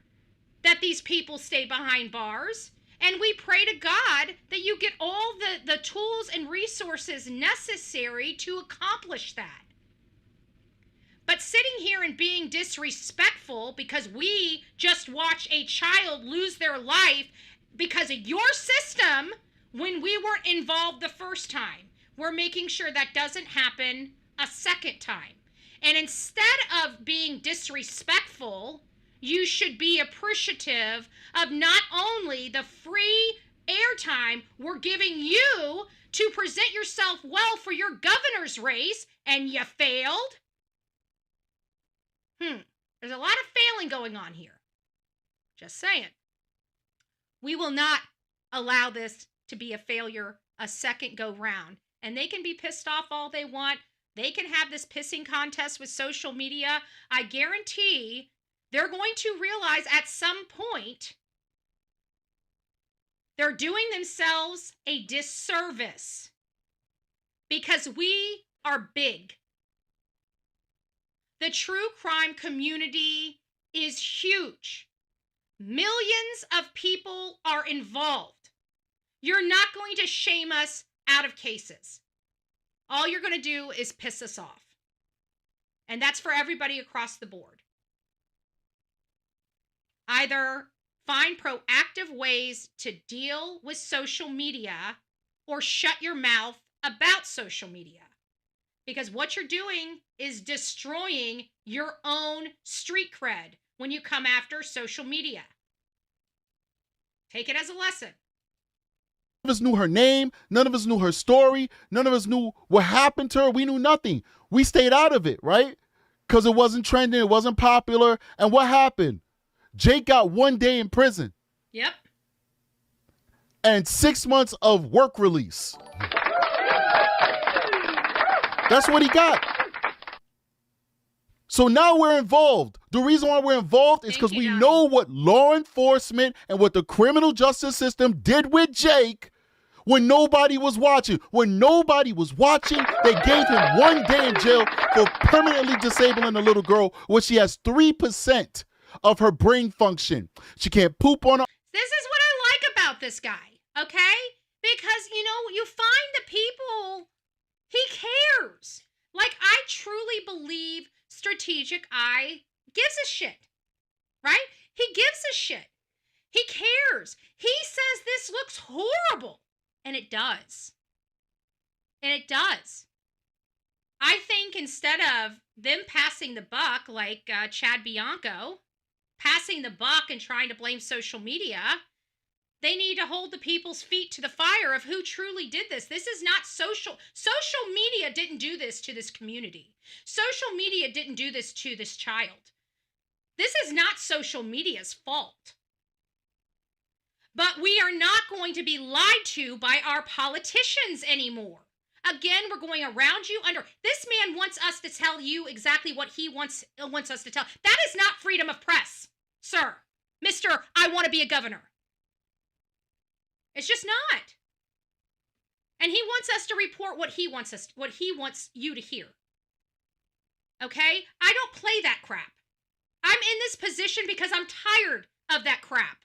that these people stay behind bars, and we pray to God that you get all the tools and resources necessary to accomplish that. But sitting here and being disrespectful because we just watch a child lose their life because of your system when we weren't involved the first time, we're making sure that doesn't happen a second time. And instead of being disrespectful, you should be appreciative of not only the free airtime we're giving you to present yourself well for your governor's race, and you failed. There's a lot of failing going on here. Just saying. We will not allow this to be a failure a second go round. And they can be pissed off all they want. They can have this pissing contest with social media. I guarantee they're going to realize at some point they're doing themselves a disservice because we are big. The true crime community is huge. Millions of people are involved. You're not going to shame us out of cases. All you're going to do is piss us off. And that's for everybody across the board. Either find proactive ways to deal with social media or shut your mouth about social media. Because what you're doing is destroying your own street cred when you come after social media. Take it as a lesson. None of us knew her name. None of us knew her story. None of us knew what happened to her. We knew nothing. We stayed out of it, right? Because it wasn't trending. It wasn't popular. And what happened? Jake got 1 day in prison. Yep. And 6 months of work release. That's what he got. So now we're involved. The reason why we're involved is because we know what law enforcement and what the criminal justice system did with Jake when nobody was watching. When nobody was watching, they gave him 1 day in jail for permanently disabling a little girl where she has 3% of her brain function. She can't poop on her. This is what I like about this guy, okay? Because, you find the people, he cares. Like, I truly believe Strategic Eye gives a shit, right? He gives a shit. He cares. He says this looks horrible. And it does. And it does. I think instead of them passing the buck like Chad Bianco, passing the buck and trying to blame social media, they need to hold the people's feet to the fire of who truly did this. This is not social. Social media didn't do this to this community. Social media didn't do this to this child. This is not social media's fault. But we are not going to be lied to by our politicians anymore. Again, we're going around you under. This man wants us to tell you exactly what he wants us to tell. That is not freedom of press, sir. Mr. I want to be a governor. It's just not. And he wants us to report what he wants you to hear. Okay? I don't play that crap. I'm in this position because I'm tired of that crap.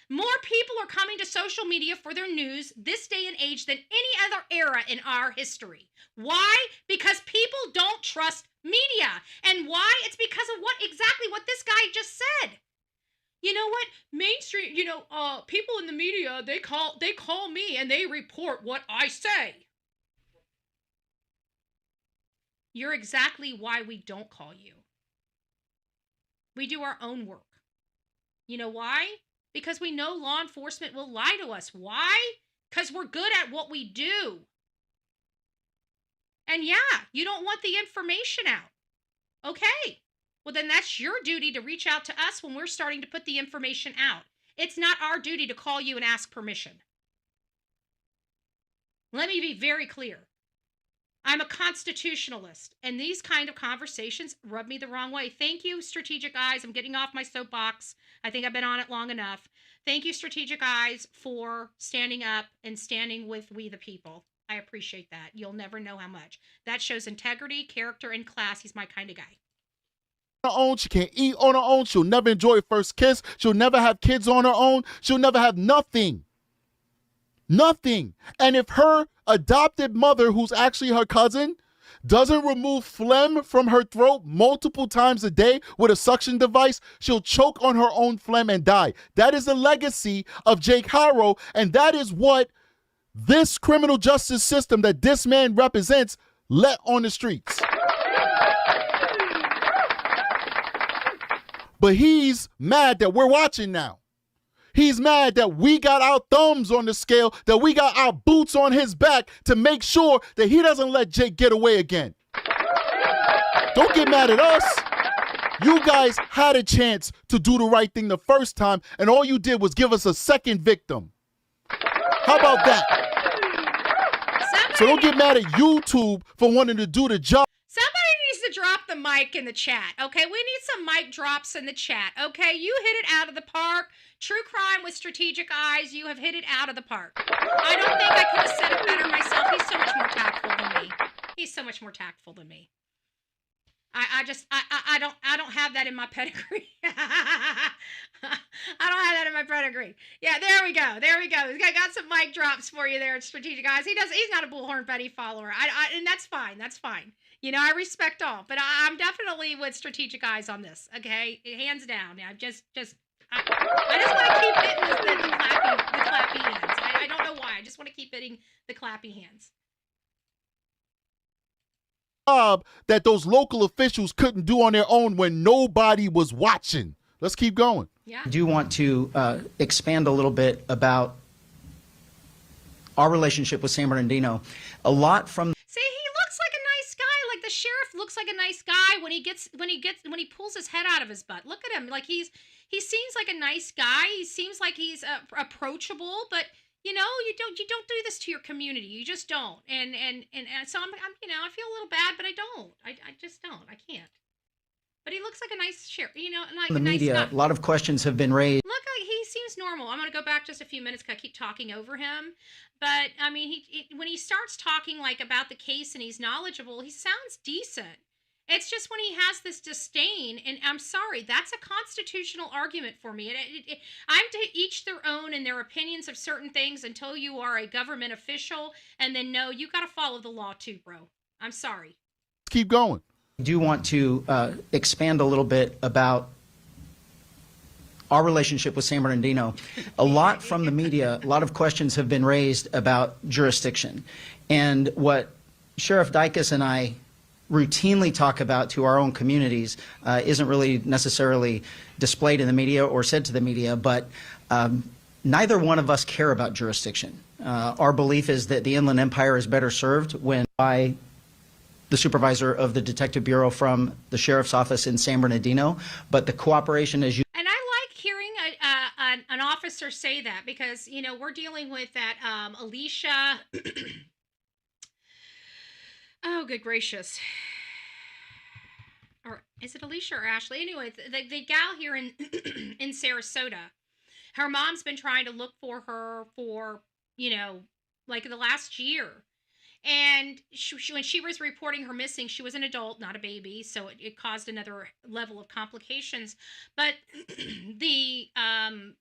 More people are coming to social media for their news this day and age than any other era in our history. Why? Because people don't trust media. And why? It's because of exactly what this guy just said. You know what? Mainstream, people in the media, they call me and they report what I say. You're exactly why we don't call you. We do our own work. You know why? Because we know law enforcement will lie to us. Why? Because we're good at what we do. And yeah, you don't want the information out. Okay. Well, then that's your duty to reach out to us when we're starting to put the information out. It's not our duty to call you and ask permission. Let me be very clear. I'm a constitutionalist, and these kind of conversations rub me the wrong way. Thank you, Strategic Eyes. I'm getting off my soapbox. I think I've been on it long enough. Thank you, Strategic Eyes, for standing up and standing with we the people. I appreciate that. You'll never know how much. That shows integrity, character, and class. He's my kind of guy. Own. She can't eat on her own. She'll never enjoy a first kiss. She'll never have kids on her own. She'll never have nothing. Nothing. And if her adopted mother, who's actually her cousin, doesn't remove phlegm from her throat multiple times a day with a suction device, she'll choke on her own phlegm and die. That is the legacy of Jake Haro, and that is what this criminal justice system that this man represents let on the streets. But he's mad that we're watching now. He's mad that we got our thumbs on the scale, that we got our boots on his back to make sure that he doesn't let Jake get away again. Don't get mad at us. You guys had a chance to do the right thing the first time, and all you did was give us a second victim. How about that? So don't get mad at YouTube for wanting to do the job. Somebody needs to drop the mic in the chat, okay? We need some mic drops in the chat, okay? You hit it out of the park. True Crime with Strategic Eyes, you have hit it out of the park. I don't think I could have said it better myself. He's so much more tactful than me. He's so much more tactful than me. I don't have that in my pedigree. I don't have that in my pedigree. Yeah, there we go. I got some mic drops for you there at Strategic Eyes. He's not a Bullhorn Betty follower. And that's fine. That's fine. You know, I respect all, but I'm definitely with Strategic Eyes on this. Okay, hands down. I just want to keep hitting the clappy hands. I don't know why. I just want to keep hitting the clappy hands. That those local officials couldn't do on their own when nobody was watching. Let's keep going. Yeah. I do want to expand a little bit about our relationship with San Bernardino. A lot from. See, he looks like a nice guy. Like the sheriff looks like a nice guy when he pulls his head out of his butt. Look at him. Like he seems like a nice guy. He seems like he's approachable, but. You know, you don't do this to your community. You just don't. And so I'm I feel a little bad, but I don't. I just don't. I can't. But he looks like a nice sheriff, like the media. A lot of questions have been raised. Look, he seems normal. I'm going to go back just a few minutes because I keep talking over him. But I mean, when he starts talking like about the case and he's knowledgeable, he sounds decent. It's just when he has this disdain, and I'm sorry, that's a constitutional argument for me. I'm to each their own in their opinions of certain things until you are a government official, and then no, you got to follow the law too, bro. I'm sorry. Keep going. I do want to expand a little bit about our relationship with San Bernardino, a lot from the media, a lot of questions have been raised about jurisdiction. And what Sheriff Dicus and I routinely talk about to our own communities isn't really necessarily displayed in the media or said to the media, but neither one of us care about jurisdiction. Our belief is that the Inland Empire is better served when by the supervisor of the Detective Bureau from the Sheriff's Office in San Bernardino, but the cooperation, as you... And I like hearing an officer say that because, you know, we're dealing with that Alicia... Oh, good gracious. Or is it Alicia or Ashley? Anyway, the gal here in in Sarasota, her mom's been trying to look for her for, you know, like the last year. And when she was reporting her missing, she was an adult, not a baby, so it caused another level of complications. But the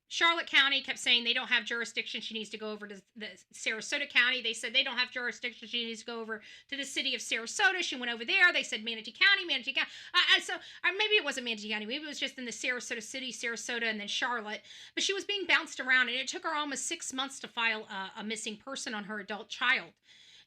Charlotte County kept saying they don't have jurisdiction. She needs to go over to the Sarasota County. They said they don't have jurisdiction. She needs to go over to the city of Sarasota. She went over there. They said Manatee County. So maybe it wasn't Manatee County. Maybe it was just in the Sarasota City, Sarasota, and then Charlotte. But she was being bounced around, and it took her almost 6 months to file a missing person on her adult child.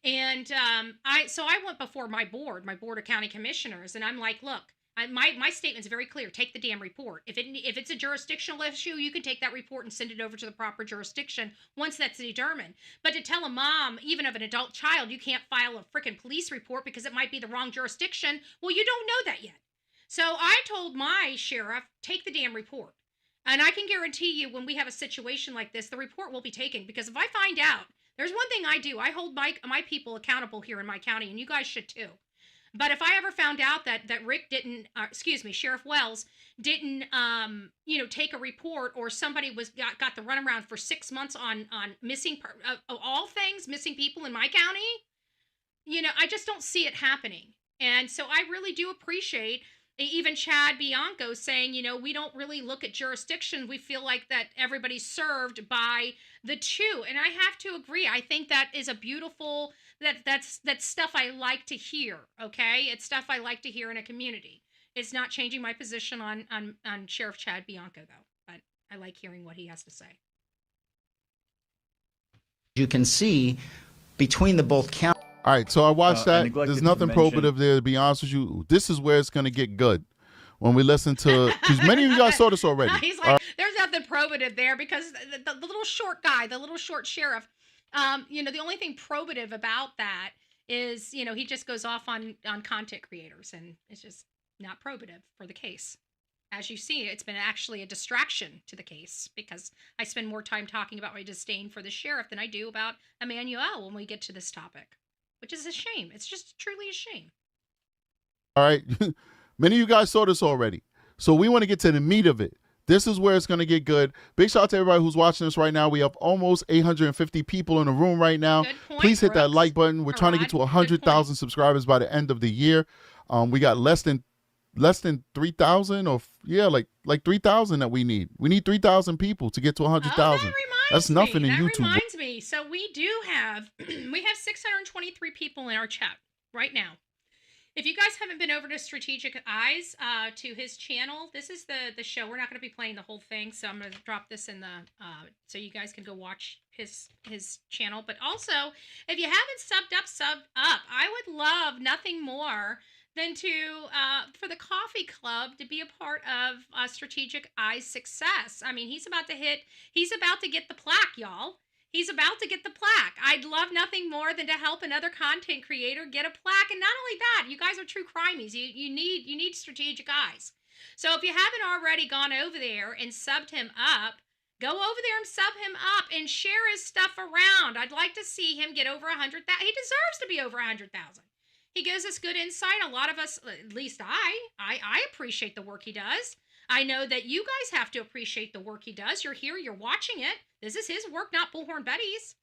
And I went before my board of county commissioners, and I'm like, look, my statement's very clear. Take the damn report. If it's a jurisdictional issue, you can take that report and send it over to the proper jurisdiction once that's determined. But to tell a mom, even of an adult child, you can't file a freaking police report because it might be the wrong jurisdiction, well, you don't know that yet. So I told my sheriff, take the damn report. And I can guarantee you when we have a situation like this, the report will be taken, because if I find out, there's one thing I do. I hold my people accountable here in my county, and you guys should too. But if I ever found out that Rick didn't, Sheriff Wells didn't, take a report, or somebody got the runaround for 6 months on missing, of all things, missing people in my county, I just don't see it happening. And so I really do appreciate even Chad Bianco saying, we don't really look at jurisdiction. We feel like that everybody's served by the two. And I have to agree. I think that is a beautiful, that's stuff I like to hear. Okay. It's stuff I like to hear in a community. It's not changing my position on Sheriff Chad Bianco though, but I like hearing what he has to say. You can see between the both counties. All right, so I watched that. There's nothing probative there, to be honest with you. This is where it's going to get good when we listen to, because many of you guys saw this already. He's like, there's nothing probative there, because the little short guy, the little short sheriff, the only thing probative about that is, he just goes off on content creators, and it's just not probative for the case. As you see, it's been actually a distraction to the case, because I spend more time talking about my disdain for the sheriff than I do about Emmanuel when we get to this topic. Which is a shame. It's just truly a shame. All right. Many of you guys saw this already. So we want to get to the meat of it. This is where it's going to get good. Big shout out to everybody who's watching this right now. We have almost 850 people in the room right now. Please hit that like button. We're trying to get to 100,000 subscribers by the end of the year. We got less than 3,000 or like 3,000 that we need. We need 3,000 people to get to 100,000. That's nothing in YouTube. That reminds me. So we do have, we have 623 people in our chat right now. If you guys haven't been over to Strategic Eyes, to his channel, this is the show. We're not going to be playing the whole thing, so I'm going to drop this in the, so you guys can go watch his channel. But also, if you haven't subbed up, sub up. I would love nothing more than for the coffee club to be a part of Strategic Eye's success. I mean, he's about to get the plaque, y'all. He's about to get the plaque. I'd love nothing more than to help another content creator get a plaque. And not only that, you guys are true crimies. You need Strategic Eyes. So if you haven't already gone over there and subbed him up, go over there and sub him up and share his stuff around. I'd like to see him get over 100,000. He deserves to be over 100,000. He gives us good insight. A lot of us, at least I appreciate the work he does. I know that you guys have to appreciate the work he does. You're here, you're watching it. This is his work, not Bullhorn Betty's.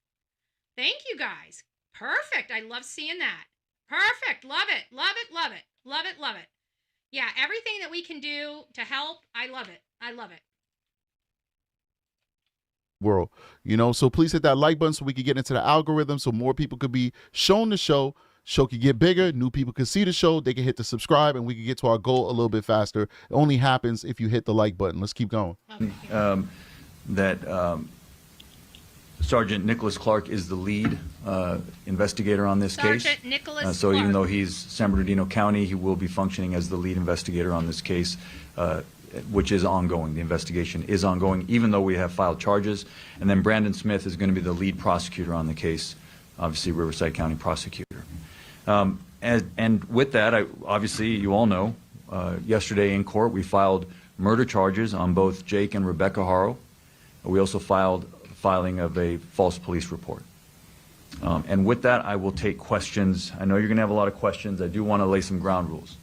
Thank you guys. Perfect. I love seeing that. Perfect. Love it. Love it. Love it. Love it. Love it. Yeah, everything that we can do to help, I love it. I love it. World, so please hit that like button so we can get into the algorithm, so more people could be shown the show. show can get bigger, new people can see the show, they can hit the subscribe, and we can get to our goal a little bit faster. It only happens if you hit the like button. Let's keep going. Sergeant Nicholas Clark is the lead investigator on this case. Sergeant Nicholas So Clark. even though he's San Bernardino County, he will be functioning as the lead investigator on this case, which is ongoing. The investigation is ongoing, even though we have filed charges. And then Brandon Smith is going to be the lead prosecutor on the case, obviously Riverside County prosecutor. And with that, obviously, you all know, yesterday in court we filed murder charges on both Jake and Rebecca Haro. We also filed filing of a false police report. And with that, I will take questions. I know you're going to have a lot of questions. I do want to lay some ground rules.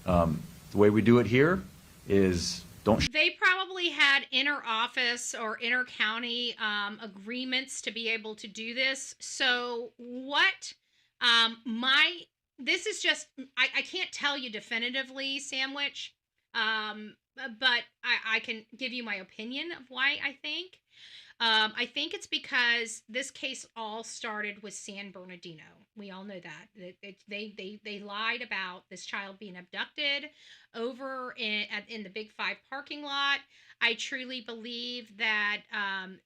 The way we do it here is they probably had inter-office or inter-county agreements to be able to do this. So what this is just, I can't tell you definitively, Sandwich, but I can give you my opinion of why I think. I think it's because this case all started with San Bernardino. We all know that. They lied about this child being abducted over in the Big Five parking lot. I truly believe that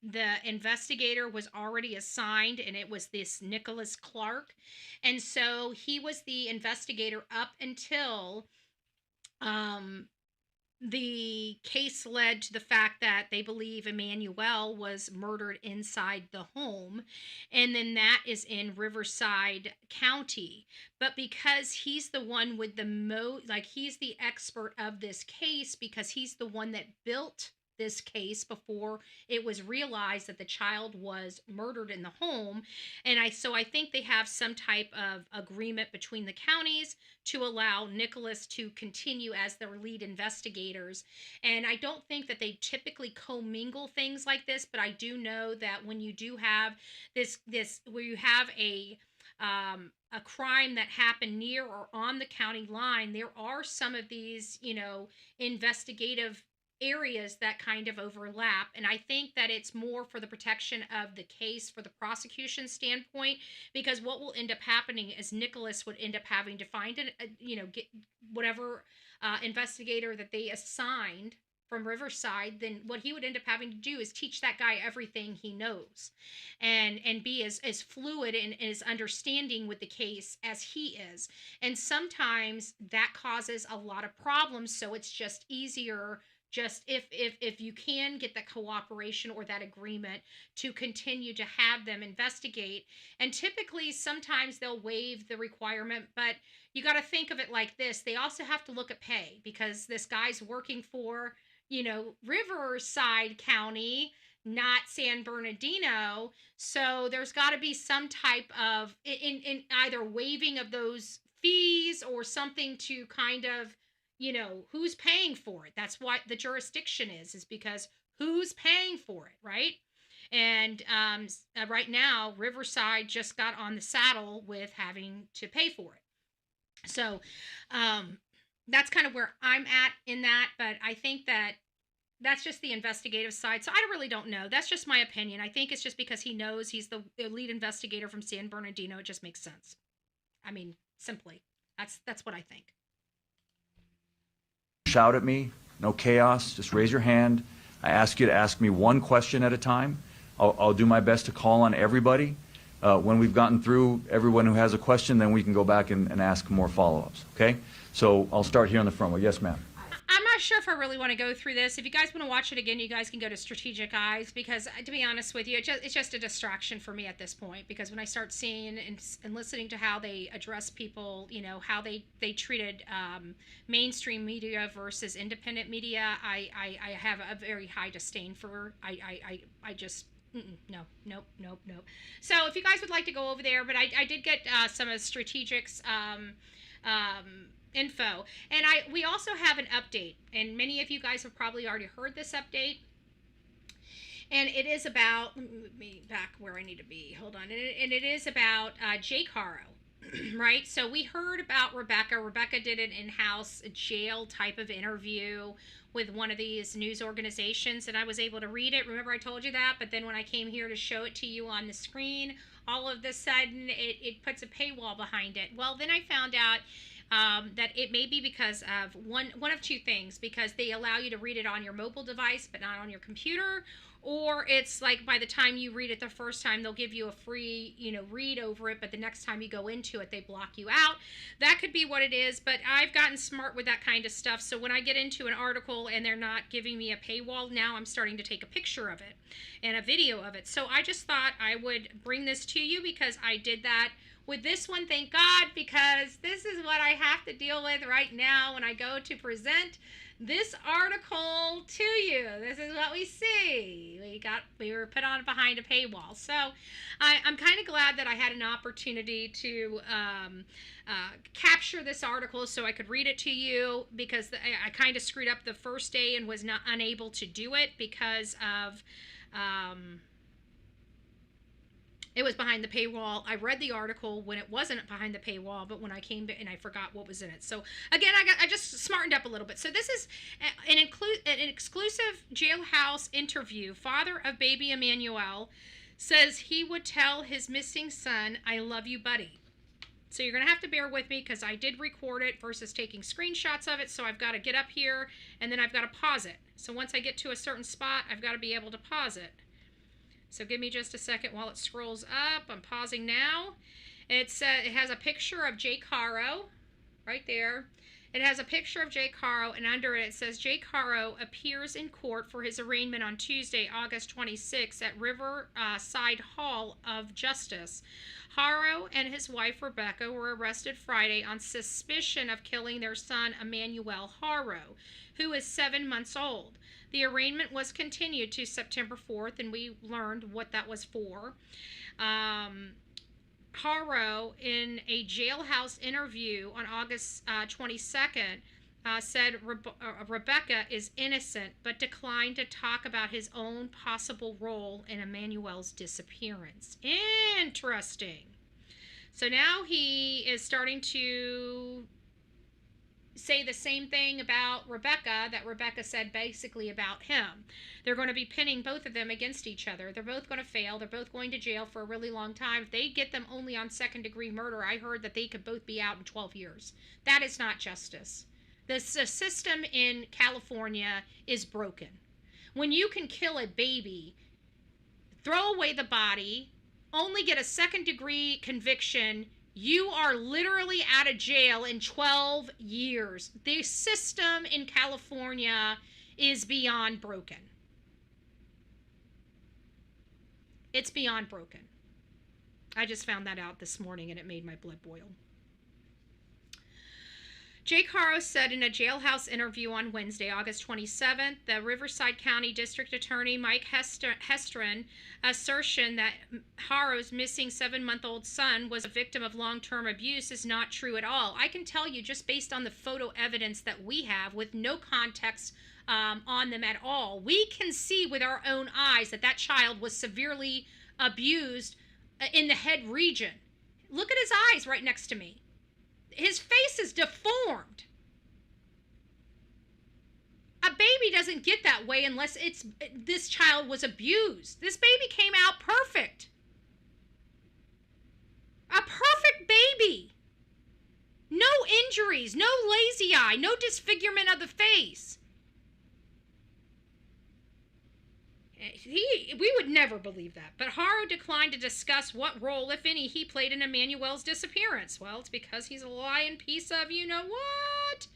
the investigator was already assigned, and it was this Nicholas Clark. And so he was the investigator up until the case led to the fact that they believe Emmanuel was murdered inside the home, and then that is in Riverside County. But because he's the one with the he's the expert of this case, because he's the one that built this case before it was realized that the child was murdered in the home. And so I think they have some type of agreement between the counties to allow Nicholas to continue as their lead investigators. And I don't think that they typically commingle things like this, but I do know that when you do have this where you have a crime that happened near or on the county line, there are some of these, investigative areas that kind of overlap. And I think that it's more for the protection of the case for the prosecution standpoint, because what will end up happening is Nicholas would end up having to find get whatever investigator that they assigned from Riverside. Then what he would end up having to do is teach that guy everything he knows, and be as fluid and as understanding with the case as he is. And sometimes that causes a lot of problems. So it's just easier, just if you can get that cooperation or that agreement to continue to have them investigate. And typically sometimes they'll waive the requirement, but you got to think of it like this. They also have to look at pay, because this guy's working for, Riverside County, not San Bernardino. So there's got to be some type of in either waiving of those fees or something to kind of, who's paying for it. That's what the jurisdiction is because who's paying for it, right? And right now, Riverside just got on the saddle with having to pay for it. So that's kind of where I'm at in that. But I think that that's just the investigative side. So I really don't know. That's just my opinion. I think it's just because he knows he's the lead investigator from San Bernardino. It just makes sense. I mean, simply. That's what I think. Shout at me, no chaos, just raise your hand. I ask you to ask me one question at a time. I'll do my best to call on everybody. When we've gotten through everyone who has a question, then we can go back and ask more follow-ups, okay? So I'll start here in the front row. Yes, ma'am. I'm not sure if I really want to go through this. If you guys want to watch it again, you guys can go to Strategic Eyes, because to be honest with you, it's just a distraction for me at this point, because when I start seeing and listening to how they address people, how they treated mainstream media versus independent media, I have a very high disdain for. I just nope. So if you guys would like to go over there, but I did get some of Strategic's info, and we also have an update, and many of you guys have probably already heard this update, and it is about, let me move me back where I need to be, hold on, and it is about Jake Haro. right? So we heard about Rebecca. Rebecca did an in-house jail type of interview with one of these news organizations, and I was able to read it. Remember I told you that? But then when I came here to show it to you on the screen, all of a sudden it puts a paywall behind it. Well, then I found out that it may be because of one of two things, because they allow you to read it on your mobile device but not on your computer, or it's like by the time you read it the first time, they'll give you a free, read over it, but the next time you go into it, they block you out. That could be what it is, but I've gotten smart with that kind of stuff. So when I get into an article and they're not giving me a paywall, now I'm starting to take a picture of it and a video of it. So I just thought I would bring this to you because I did that with this one, thank God, because this is what I have to deal with right now when I go to present this article to you. This is what we see. We were put on behind a paywall. So I'm kind of glad that I had an opportunity to capture this article so I could read it to you, because I kind of screwed up the first day and was not unable to do it because of it was behind the paywall. I read the article when it wasn't behind the paywall, but when I came to, and I forgot what was in it. So again, I just smartened up a little bit. So this is an exclusive jailhouse interview. Father of baby Emmanuel says he would tell his missing son, "I love you, buddy." So you're going to have to bear with me because I did record it versus taking screenshots of it. So I've got to get up here and then I've got to pause it. So once I get to a certain spot, I've got to be able to pause it. So give me just a second while it scrolls up. I'm pausing now. It has a picture of Jake Haro right there. It has a picture of Jake Haro, and under it says Jake Haro appears in court for his arraignment on Tuesday, August 26 at Riverside Hall of Justice. Haro and his wife Rebecca were arrested Friday on suspicion of killing their son Emmanuel Haro, who is 7 months old. The arraignment was continued to September 4th, and we learned what that was for. Haro, in a jailhouse interview on August 22nd, said Rebecca is innocent, but declined to talk about his own possible role in Emmanuel's disappearance. Interesting. So now he is starting to say the same thing about Rebecca that Rebecca said basically about him. They're going to be pinning both of them against each other. They're both going to fail. They're both going to jail for a really long time. If they get them only on second-degree murder, I heard that they could both be out in 12 years. That is not justice. The system in California is broken. When you can kill a baby, throw away the body, only get a second-degree conviction, you are literally out of jail in 12 years. The system in California is beyond broken. It's beyond broken. I just found that out this morning and it made my blood boil. Jake Haro said in a jailhouse interview on Wednesday, August 27th, the Riverside County District Attorney Mike Hestron assertion that Haro's missing 7-month-old son was a victim of long-term abuse is not true at all. I can tell you just based on the photo evidence that we have with no context on them at all, we can see with our own eyes that that child was severely abused in the head region. Look at his eyes right next to me. His face is deformed. A baby doesn't get that way unless this child was abused. This baby came out perfect. A perfect baby. No injuries, no lazy eye, no disfigurement of the face. We would never believe that. But Haro declined to discuss what role, if any, he played in Emmanuel's disappearance. Well, it's because he's a lying piece of you-know-what.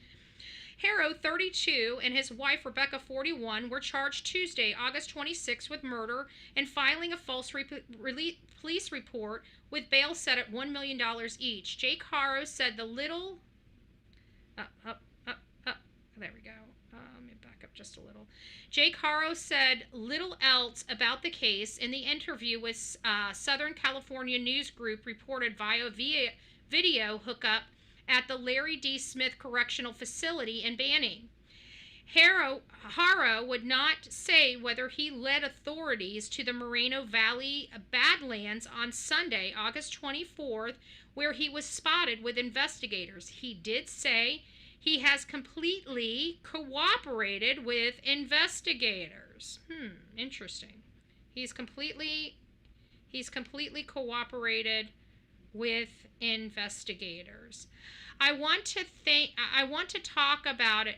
Haro, 32, and his wife, Rebecca, 41, were charged Tuesday, August 26, with murder and filing a false police report with bail set at $1 million each. Jake Haro said the little... there we go. Let me back up just a little. Jake Haro said little else about the case in the interview with Southern California News Group reported via video hookup at the Larry D. Smith Correctional Facility in Banning. Haro would not say whether he led authorities to the Moreno Valley Badlands on Sunday, August 24th, where he was spotted with investigators. He did say he has completely cooperated with investigators. Interesting. He's completely cooperated with investigators. I want to talk about it,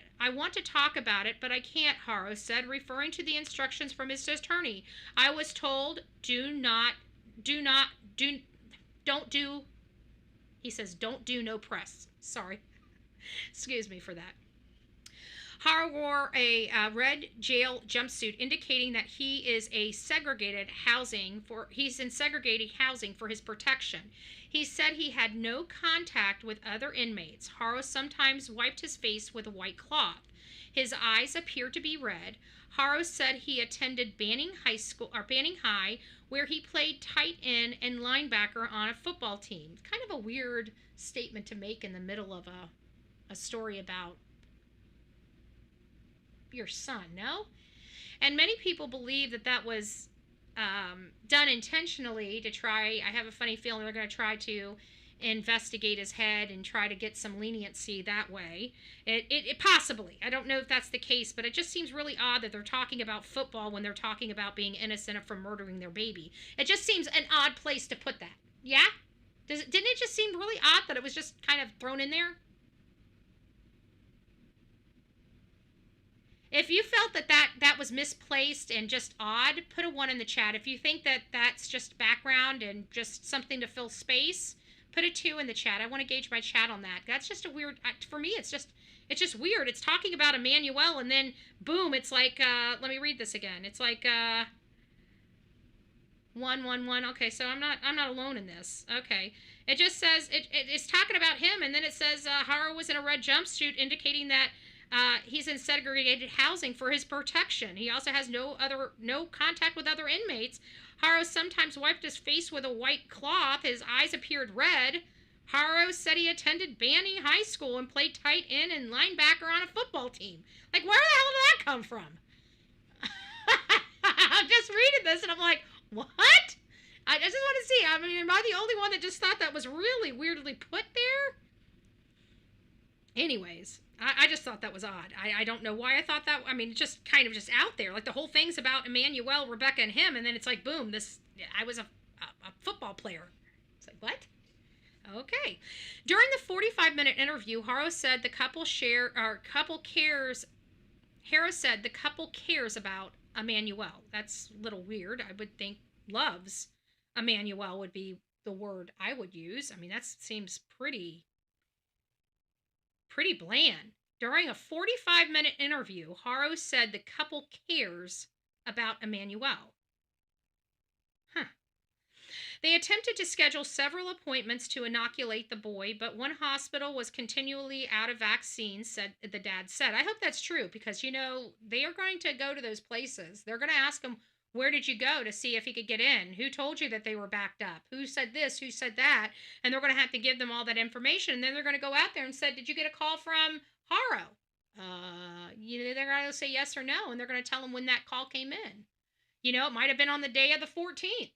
but I can't, Haro said, referring to the instructions from his attorney. I was told, don't do no press. Sorry. Excuse me for that. Haro wore a red jail jumpsuit, indicating that he's in segregated housing for his protection. He said he had no contact with other inmates. Haro sometimes wiped his face with a white cloth. His eyes appeared to be red. Haro said he attended Banning High, where he played tight end and linebacker on a football team. Kind of a weird statement to make in the middle of a story about your son, no? And many people believe that was done intentionally to try. I have a funny feeling they're going to try to investigate his head and try to get some leniency that way. It possibly. I don't know if that's the case, but it just seems really odd that they're talking about football when they're talking about being innocent from murdering their baby. It just seems an odd place to put that. Yeah? Didn't it just seem really odd that it was just kind of thrown in there? If you felt that was misplaced and just odd, put a 1 in the chat. If you think that that's just background and just something to fill space, put a 2 in the chat. I want to gauge my chat on that. That's just a weird, for me, it's just weird. It's talking about Emmanuel, and then boom, it's like, let me read this again. It's like 111. Okay, so I'm not alone in this. Okay. It just says it's talking about him, and then it says Haro was in a red jumpsuit, indicating that he's in segregated housing for his protection. He also has no contact with other inmates. Haro sometimes wiped his face with a white cloth. His eyes appeared red. Haro said he attended Banning High School and played tight end and linebacker on a football team. Like, where the hell did that come from? I'm just reading this and I'm like, what? I just want to see. I mean, am I the only one that just thought that was really weirdly put there? Anyways, I just thought that was odd. I don't know why I thought that. I mean, just kind of just out there. Like the whole thing's about Emmanuel, Rebecca, and him, and then it's like, boom, I was a football player. It's like, what? Okay. During the 45-minute interview, Haro said the couple cares about Emmanuel. That's a little weird. I would think loves Emmanuel would be the word I would use. I mean, that seems pretty bland. During a 45-minute interview, Haro said the couple cares about Emmanuel. They attempted to schedule several appointments to inoculate the boy, but one hospital was continually out of vaccines, the dad said. I hope that's true because, they are going to go to those places. They're going to ask him, where did you go to see if he could get in? Who told you that they were backed up? Who said this? Who said that? And they're going to have to give them all that information. And then they're going to go out there and say, did you get a call from Haro? They're going to say yes or no. And they're going to tell them when that call came in. It might have been on the day of the 14th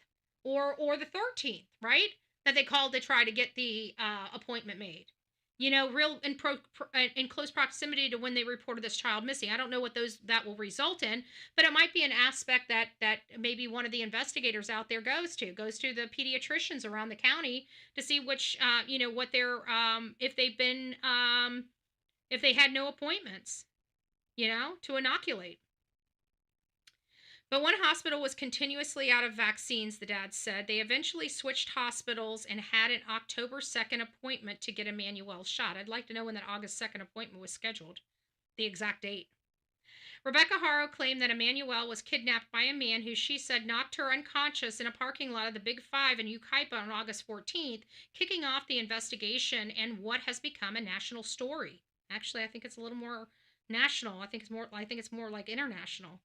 or the 13th, right? That they called to try to get the appointment made. Real in close proximity to when they reported this child missing. I don't know what that will result in, but it might be an aspect that maybe one of the investigators out there goes to the pediatricians around the county to see which, what their, if they had no appointments, to inoculate. But one hospital was continuously out of vaccines, the dad said. They eventually switched hospitals and had an October 2nd appointment to get Emmanuel shot. I'd like to know when that August 2nd appointment was scheduled, the exact date. Rebecca Haro claimed that Emmanuel was kidnapped by a man who she said knocked her unconscious in a parking lot of the Big Five in Yucaipa on August 14th, kicking off the investigation and what has become a national story. Actually, I think it's a little more national. I think it's more like international.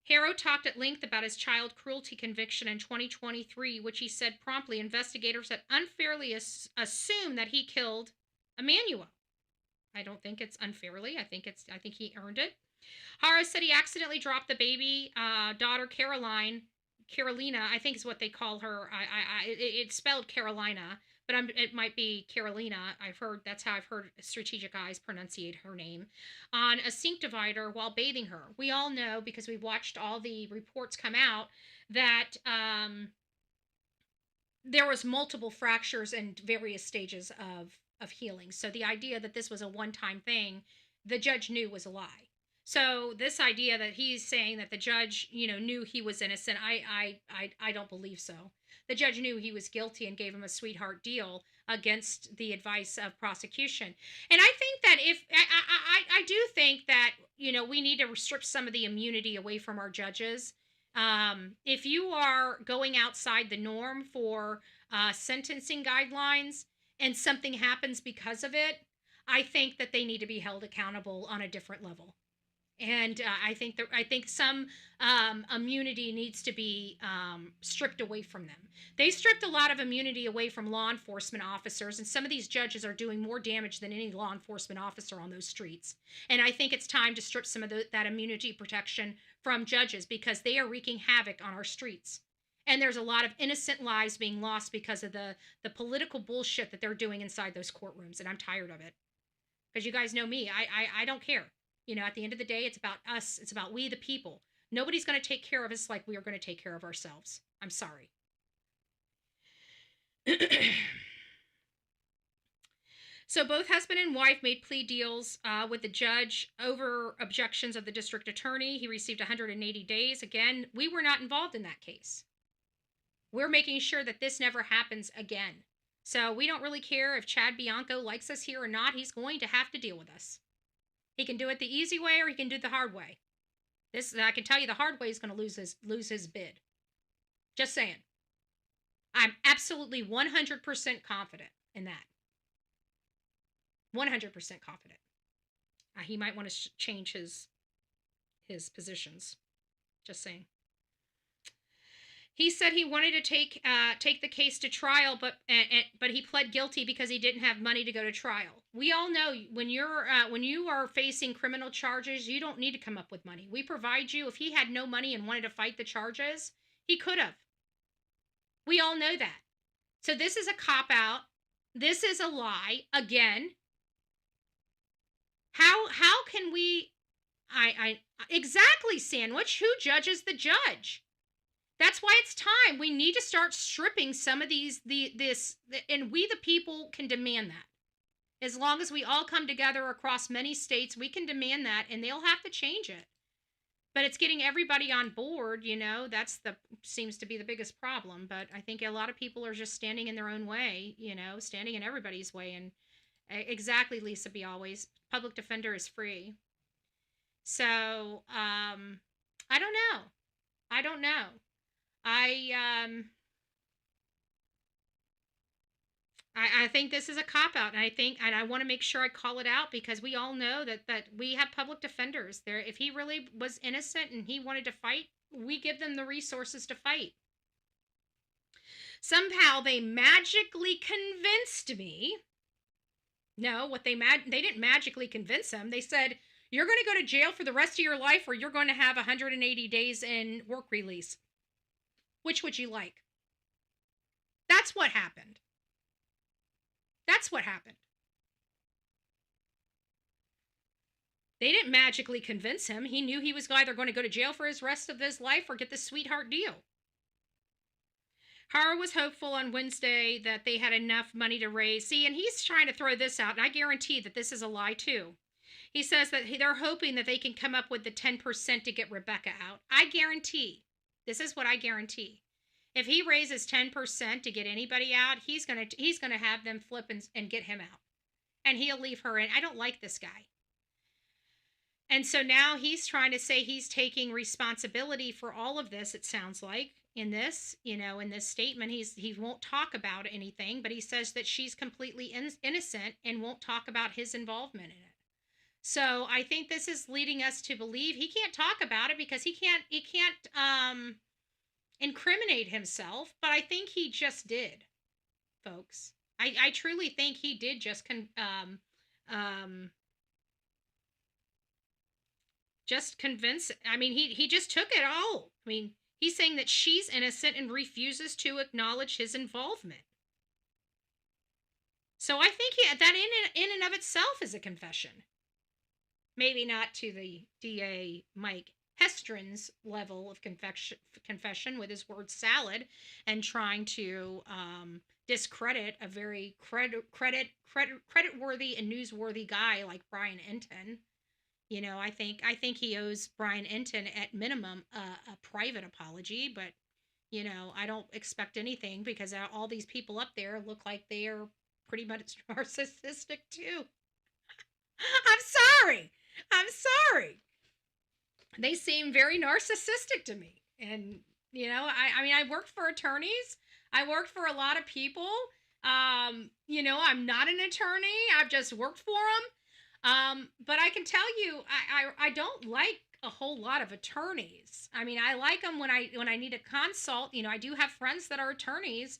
Haro talked at length about his child cruelty conviction in 2023, which he said promptly investigators had unfairly assumed that he killed Emmanuel. I don't think it's unfairly. I think he earned it. Haro said he accidentally dropped the baby daughter Caroline Carolina, I think is what they call her. It's spelled Carolina, but it might be Carolina. That's how I've heard Strategic Eyes pronunciate her name, on a sink divider while bathing her. We all know, because we've watched all the reports come out, that there was multiple fractures and various stages of healing. So the idea that this was a one-time thing, the judge knew was a lie. So this idea that he's saying that the judge, knew he was innocent, I don't believe so. The judge knew he was guilty and gave him a sweetheart deal against the advice of prosecution. And I think that I do think that, we need to strip some of the immunity away from our judges. If you are going outside the norm for sentencing guidelines and something happens because of it, I think that they need to be held accountable on a different level. And I think some immunity needs to be stripped away from them. They stripped a lot of immunity away from law enforcement officers, and some of these judges are doing more damage than any law enforcement officer on those streets. And I think it's time to strip some of that immunity protection from judges, because they are wreaking havoc on our streets. And there's a lot of innocent lives being lost because of the political bullshit that they're doing inside those courtrooms, and I'm tired of it. Because you guys know me, I don't care. At the end of the day, it's about us. It's about we, the people. Nobody's going to take care of us like we are going to take care of ourselves. I'm sorry. So both husband and wife made plea deals with the judge over objections of the district attorney. He received 180 days. Again, we were not involved in that case. We're making sure that this never happens again. So we don't really care if Chad Bianco likes us here or not. He's going to have to deal with us. He can do it the easy way, or he can do it the hard way. I can tell you the hard way is going to lose his bid. Just saying. I'm absolutely 100% confident in that. 100% confident. He might want to change his positions. Just saying. He said he wanted to take the case to trial, but he pled guilty because he didn't have money to go to trial. We all know when you are facing criminal charges, you don't need to come up with money. We provide you. If he had no money and wanted to fight the charges, he could have. We all know that. So this is a cop-out. This is a lie again. How can we? Exactly, Sandwich. Who judges the judge? That's why it's time. We need to start stripping some of and we the people can demand that. As long as we all come together across many states, we can demand that, and they'll have to change it. But it's getting everybody on board, seems to be the biggest problem. But I think a lot of people are just standing in their own way, standing in everybody's way. And exactly, Lisa B. Always, public defender is free. So, I don't know. I think this is a cop-out, and I want to make sure I call it out, because we all know that we have public defenders there. If he really was innocent and he wanted to fight, we give them the resources to fight. Somehow they magically convinced me. No, they didn't magically convince him. They said, you're going to go to jail for the rest of your life, or you're going to have 180 days in work release. Which would you like? That's what happened. They didn't magically convince him. He knew he was either going to go to jail for his rest of his life or get the sweetheart deal. Haro was hopeful on Wednesday that they had enough money to raise. See, and he's trying to throw this out, and I guarantee that this is a lie too. He says that they're hoping that they can come up with the 10% to get Rebecca out. I guarantee. This is what I guarantee. If he raises 10% to get anybody out, he's gonna have them flip and get him out. And he'll leave her in. I don't like this guy. And so now he's trying to say he's taking responsibility for all of this, it sounds like, in this statement. He won't talk about anything, but he says that she's completely innocent and won't talk about his involvement in it. So I think this is leading us to believe he can't talk about it because he can't incriminate himself, but I think he just did, folks. I truly think he did just convince. I mean, he just took it all. I mean, He's saying that she's innocent and refuses to acknowledge his involvement. So I think that in and of itself is a confession. Maybe not to the DA Mike Hestron's level of confession with his word salad and trying to discredit a very credit-worthy and newsworthy guy like Brian Enton. You know, I think he owes Brian Enton at minimum a private apology, but you know, I don't expect anything because all these people up there look like they are pretty much narcissistic too. I'm sorry. They seem very narcissistic to me. And, you know, I mean, I worked for attorneys. I worked for a lot of people. You know, I'm not an attorney. I've just worked for them. But I can tell you, I don't like a whole lot of attorneys. I mean, I like them when I need a consult. You know, I do have friends that are attorneys,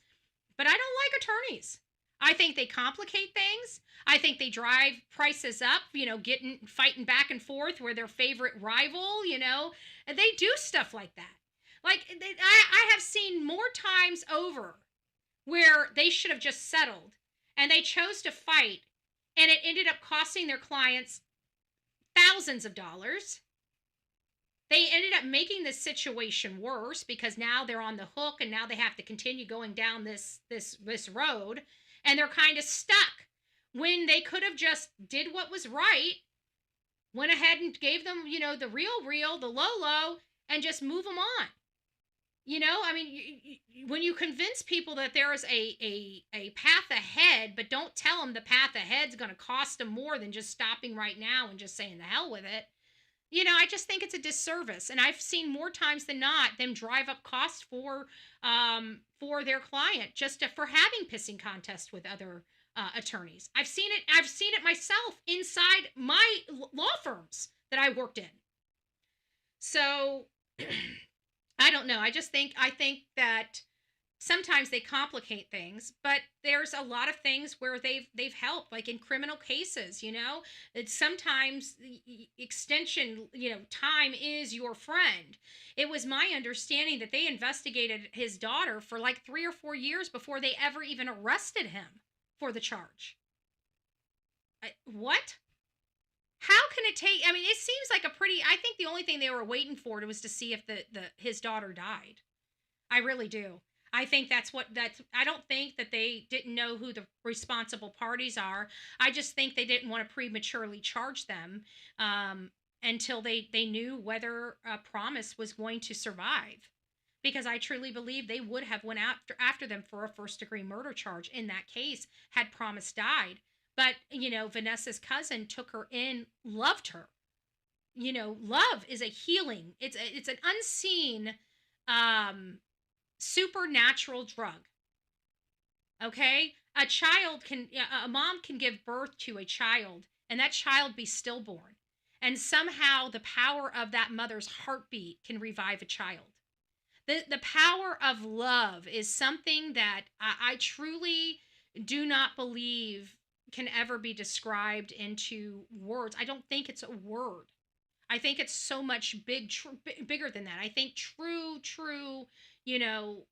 but I don't like attorneys. I think they complicate things. I think they drive prices up, you know, fighting back and forth with their favorite rival, you know, and they do stuff like that. Like, I have seen more times over where they should have just settled and they chose to fight and it ended up costing their clients thousands of dollars. They ended up making this situation worse because now they're on the hook and now they have to continue going down this road. And they're kind of stuck when they could have just did what was right, went ahead and gave them, you know, the real, the low, and just move them on. You know, I mean, when you convince people that there is a path ahead, but don't tell them the path ahead's going to cost them more than just stopping right now and just saying the hell with it. You know, I just think it's a disservice. And I've seen more times than not them drive up costs for their client just for having pissing contests with other attorneys. I've seen it myself inside my law firms that I worked in. So I don't know. I think that sometimes they complicate things, but there's a lot of things where they've helped, like in criminal cases, you know, that sometimes extension, you know, time is your friend. It was my understanding that they investigated his daughter for like 3 or 4 years before they ever even arrested him for the charge. What? How can it take? I mean, it seems like I think the only thing they were waiting for was to see if his daughter died. I really do. I think I don't think that they didn't know who the responsible parties are. I just think they didn't want to prematurely charge them until they knew whether Promise was going to survive. Because I truly believe they would have went after them for a first-degree murder charge in that case had Promise died. But, you know, Vanessa's cousin took her in, loved her. You know, love is a healing. It's an unseen supernatural drug. Okay? A mom can give birth to a child and that child be stillborn. And somehow the power of that mother's heartbeat can revive a child. The power of love is something that I truly do not believe can ever be described into words. I don't think it's a word. I think it's so much bigger than that. I think true, you know,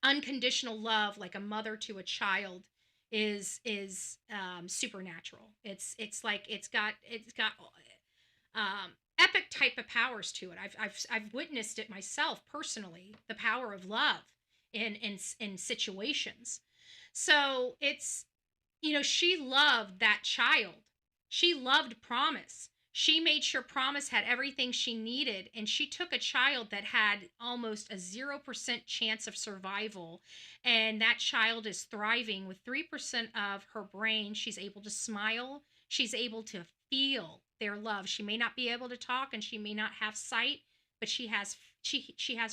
unconditional love, like a mother to a child, is supernatural. It's like it's got epic type of powers to it. I've witnessed it myself personally. The power of love in situations. So it's, you know, she loved that child. She loved Promise. She made sure Promise had everything she needed, and she took a child that had almost a 0% chance of survival, and that child is thriving with 3% of her brain. She's able to smile. She's able to feel their love. She may not be able to talk, and she may not have sight, but she has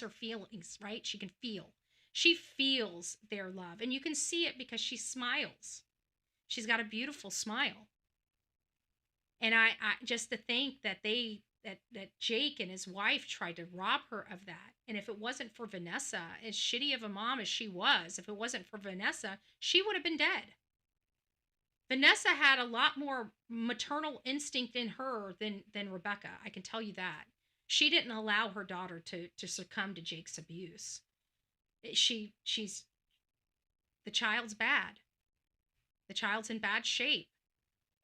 her feelings, right? She can feel. She feels their love, and you can see it because she smiles. She's got a beautiful smile. And I just to think that that Jake and his wife tried to rob her of that. And if it wasn't for Vanessa, as shitty of a mom as she was, if it wasn't for Vanessa, she would have been dead. Vanessa had a lot more maternal instinct in her than Rebecca. I can tell you that. She didn't allow her daughter to succumb to Jake's abuse. She's the child's bad. The child's in bad shape.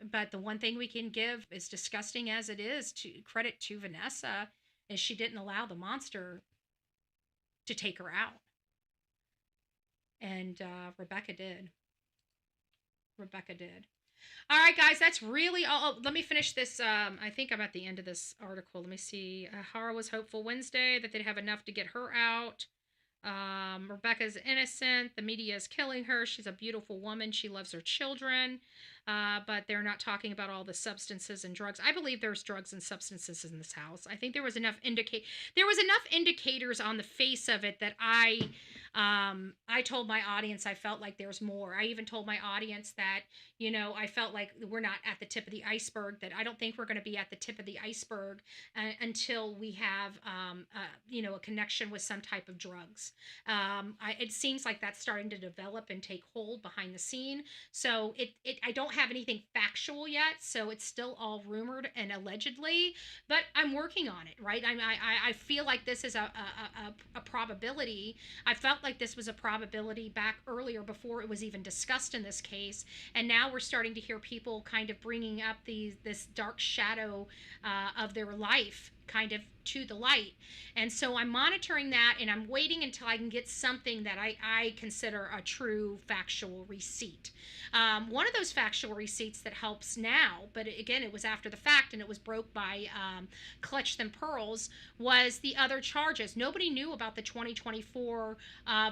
But the one thing we can give, as disgusting as it is, to credit to Vanessa, is she didn't allow the monster to take her out. And Rebecca did. All right, guys, that's really all. Oh, let me finish this. I think I'm at the end of this article. Let me see. Haro was hopeful Wednesday that they'd have enough to get her out. Rebecca's innocent. The media is killing her. She's a beautiful woman. She loves her children. But they're not talking about all the substances and drugs. I believe there's drugs and substances in this house. I think there was enough indicators on the face of it that I told my audience I felt like there's more. I even told my audience that, I felt like we're not at the tip of the iceberg, that I don't think we're going to be at the tip of the iceberg until we have, a connection with some type of drugs. It seems like that's starting to develop and take hold behind the scene. So I don't have anything factual yet, so it's still all rumored and allegedly, but I'm working on it, right? I feel like this is a probability. I felt like this was a probability back earlier before it was even discussed in this case, and now we're starting to hear people kind of bringing up this dark shadow of their life kind of to the light. And so I'm monitoring that, and I'm waiting until I can get something that I consider a true factual receipt. One of those factual receipts that helps now, but again, it was after the fact and it was broke by Clutch Them Pearls, was the other charges. Nobody knew about the 2024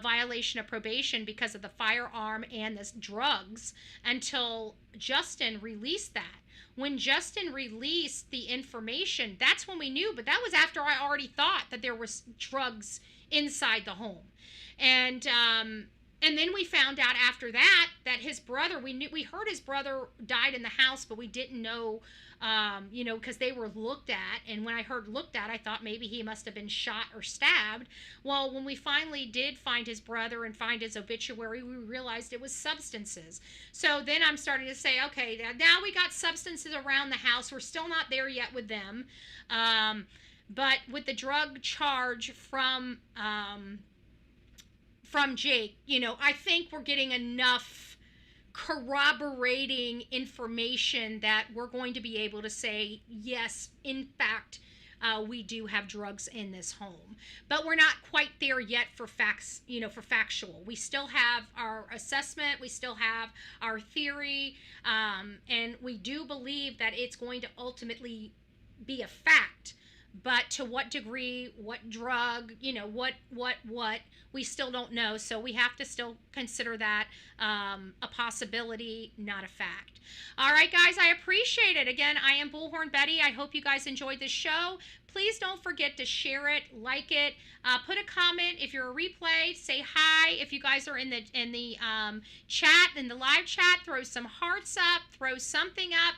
violation of probation because of the firearm and the drugs until Justin released that. When Justin released the information, that's when we knew, but that was after I already thought that there was drugs inside the home. And then we found out after that his brother, we heard his brother died in the house, but we didn't know, because they were looked at. And when I heard looked at, I thought maybe he must have been shot or stabbed. Well, when we finally did find his brother and find his obituary, we realized it was substances. So then I'm starting to say, okay, now we got substances around the house. We're still not there yet with them. But with the drug charge from Jake, I think we're getting enough corroborating information that we're going to be able to say, yes, in fact, we do have drugs in this home. But we're not quite there yet for facts, for factual. We still have our assessment, we still have our theory, and we do believe that it's going to ultimately be a fact. But to what degree, what drug, what, we still don't know. So we have to still consider that a possibility, not a fact. All right, guys, I appreciate it. Again, I am Bullhorn Betty. I hope you guys enjoyed this show. Please don't forget to share it, like it, put a comment. If you're a replay, say hi. If you guys are in the chat, in the live chat, throw some hearts up, throw something up.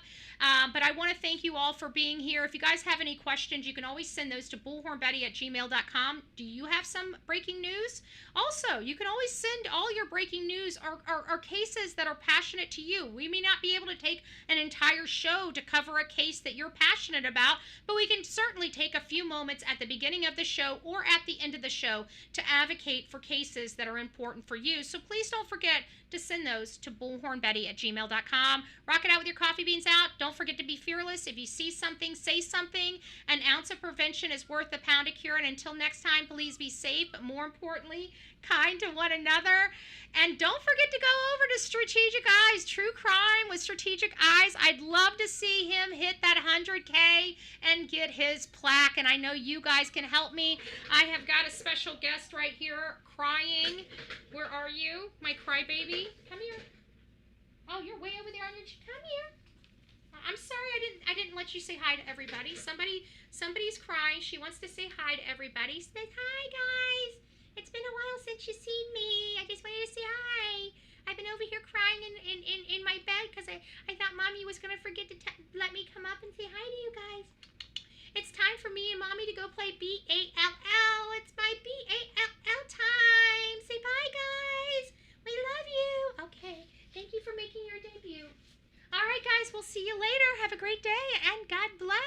But I want to thank you all for being here. If you guys have any questions, you can always send those to bullhornbetty@gmail.com. Do you have some breaking news? Also, you can always send all your breaking news or cases that are passionate to you. We may not be able to take an entire show to cover a case that you're passionate about, but we can certainly take a few moments at the beginning of the show or at the end of the show to advocate for cases that are important for you. So please don't forget to send those to bullhornbetty@gmail.com. Rock it out with your coffee beans out. Don't forget to be fearless. If you see something, say something. An ounce of prevention is worth a pound of cure. And until next time, please be safe, but more importantly, kind to one another. And don't forget to go over to Strategic Eyes, True Crime with Strategic Eyes. I'd love to see him hit that 100K and get his plaque. And I know you guys can help me. I have got a special guest right here crying. Where are you, my crybaby? Come here. Oh, you're way over there. Come here. I'm sorry I didn't let you say hi to everybody. Somebody's crying. She wants to say hi to everybody. Say hi, guys. It's been a while since you've seen me. I just wanted to say hi. I've been over here crying in my bed because I thought Mommy was going to forget to let me come up and say hi to you guys. It's time for me and Mommy to go play B-A-L-L. It's my B-A-L-L time. Say bye, guys. We love you. Okay. Thank you for making your debut. All right, guys. We'll see you later. Have a great day, and God bless.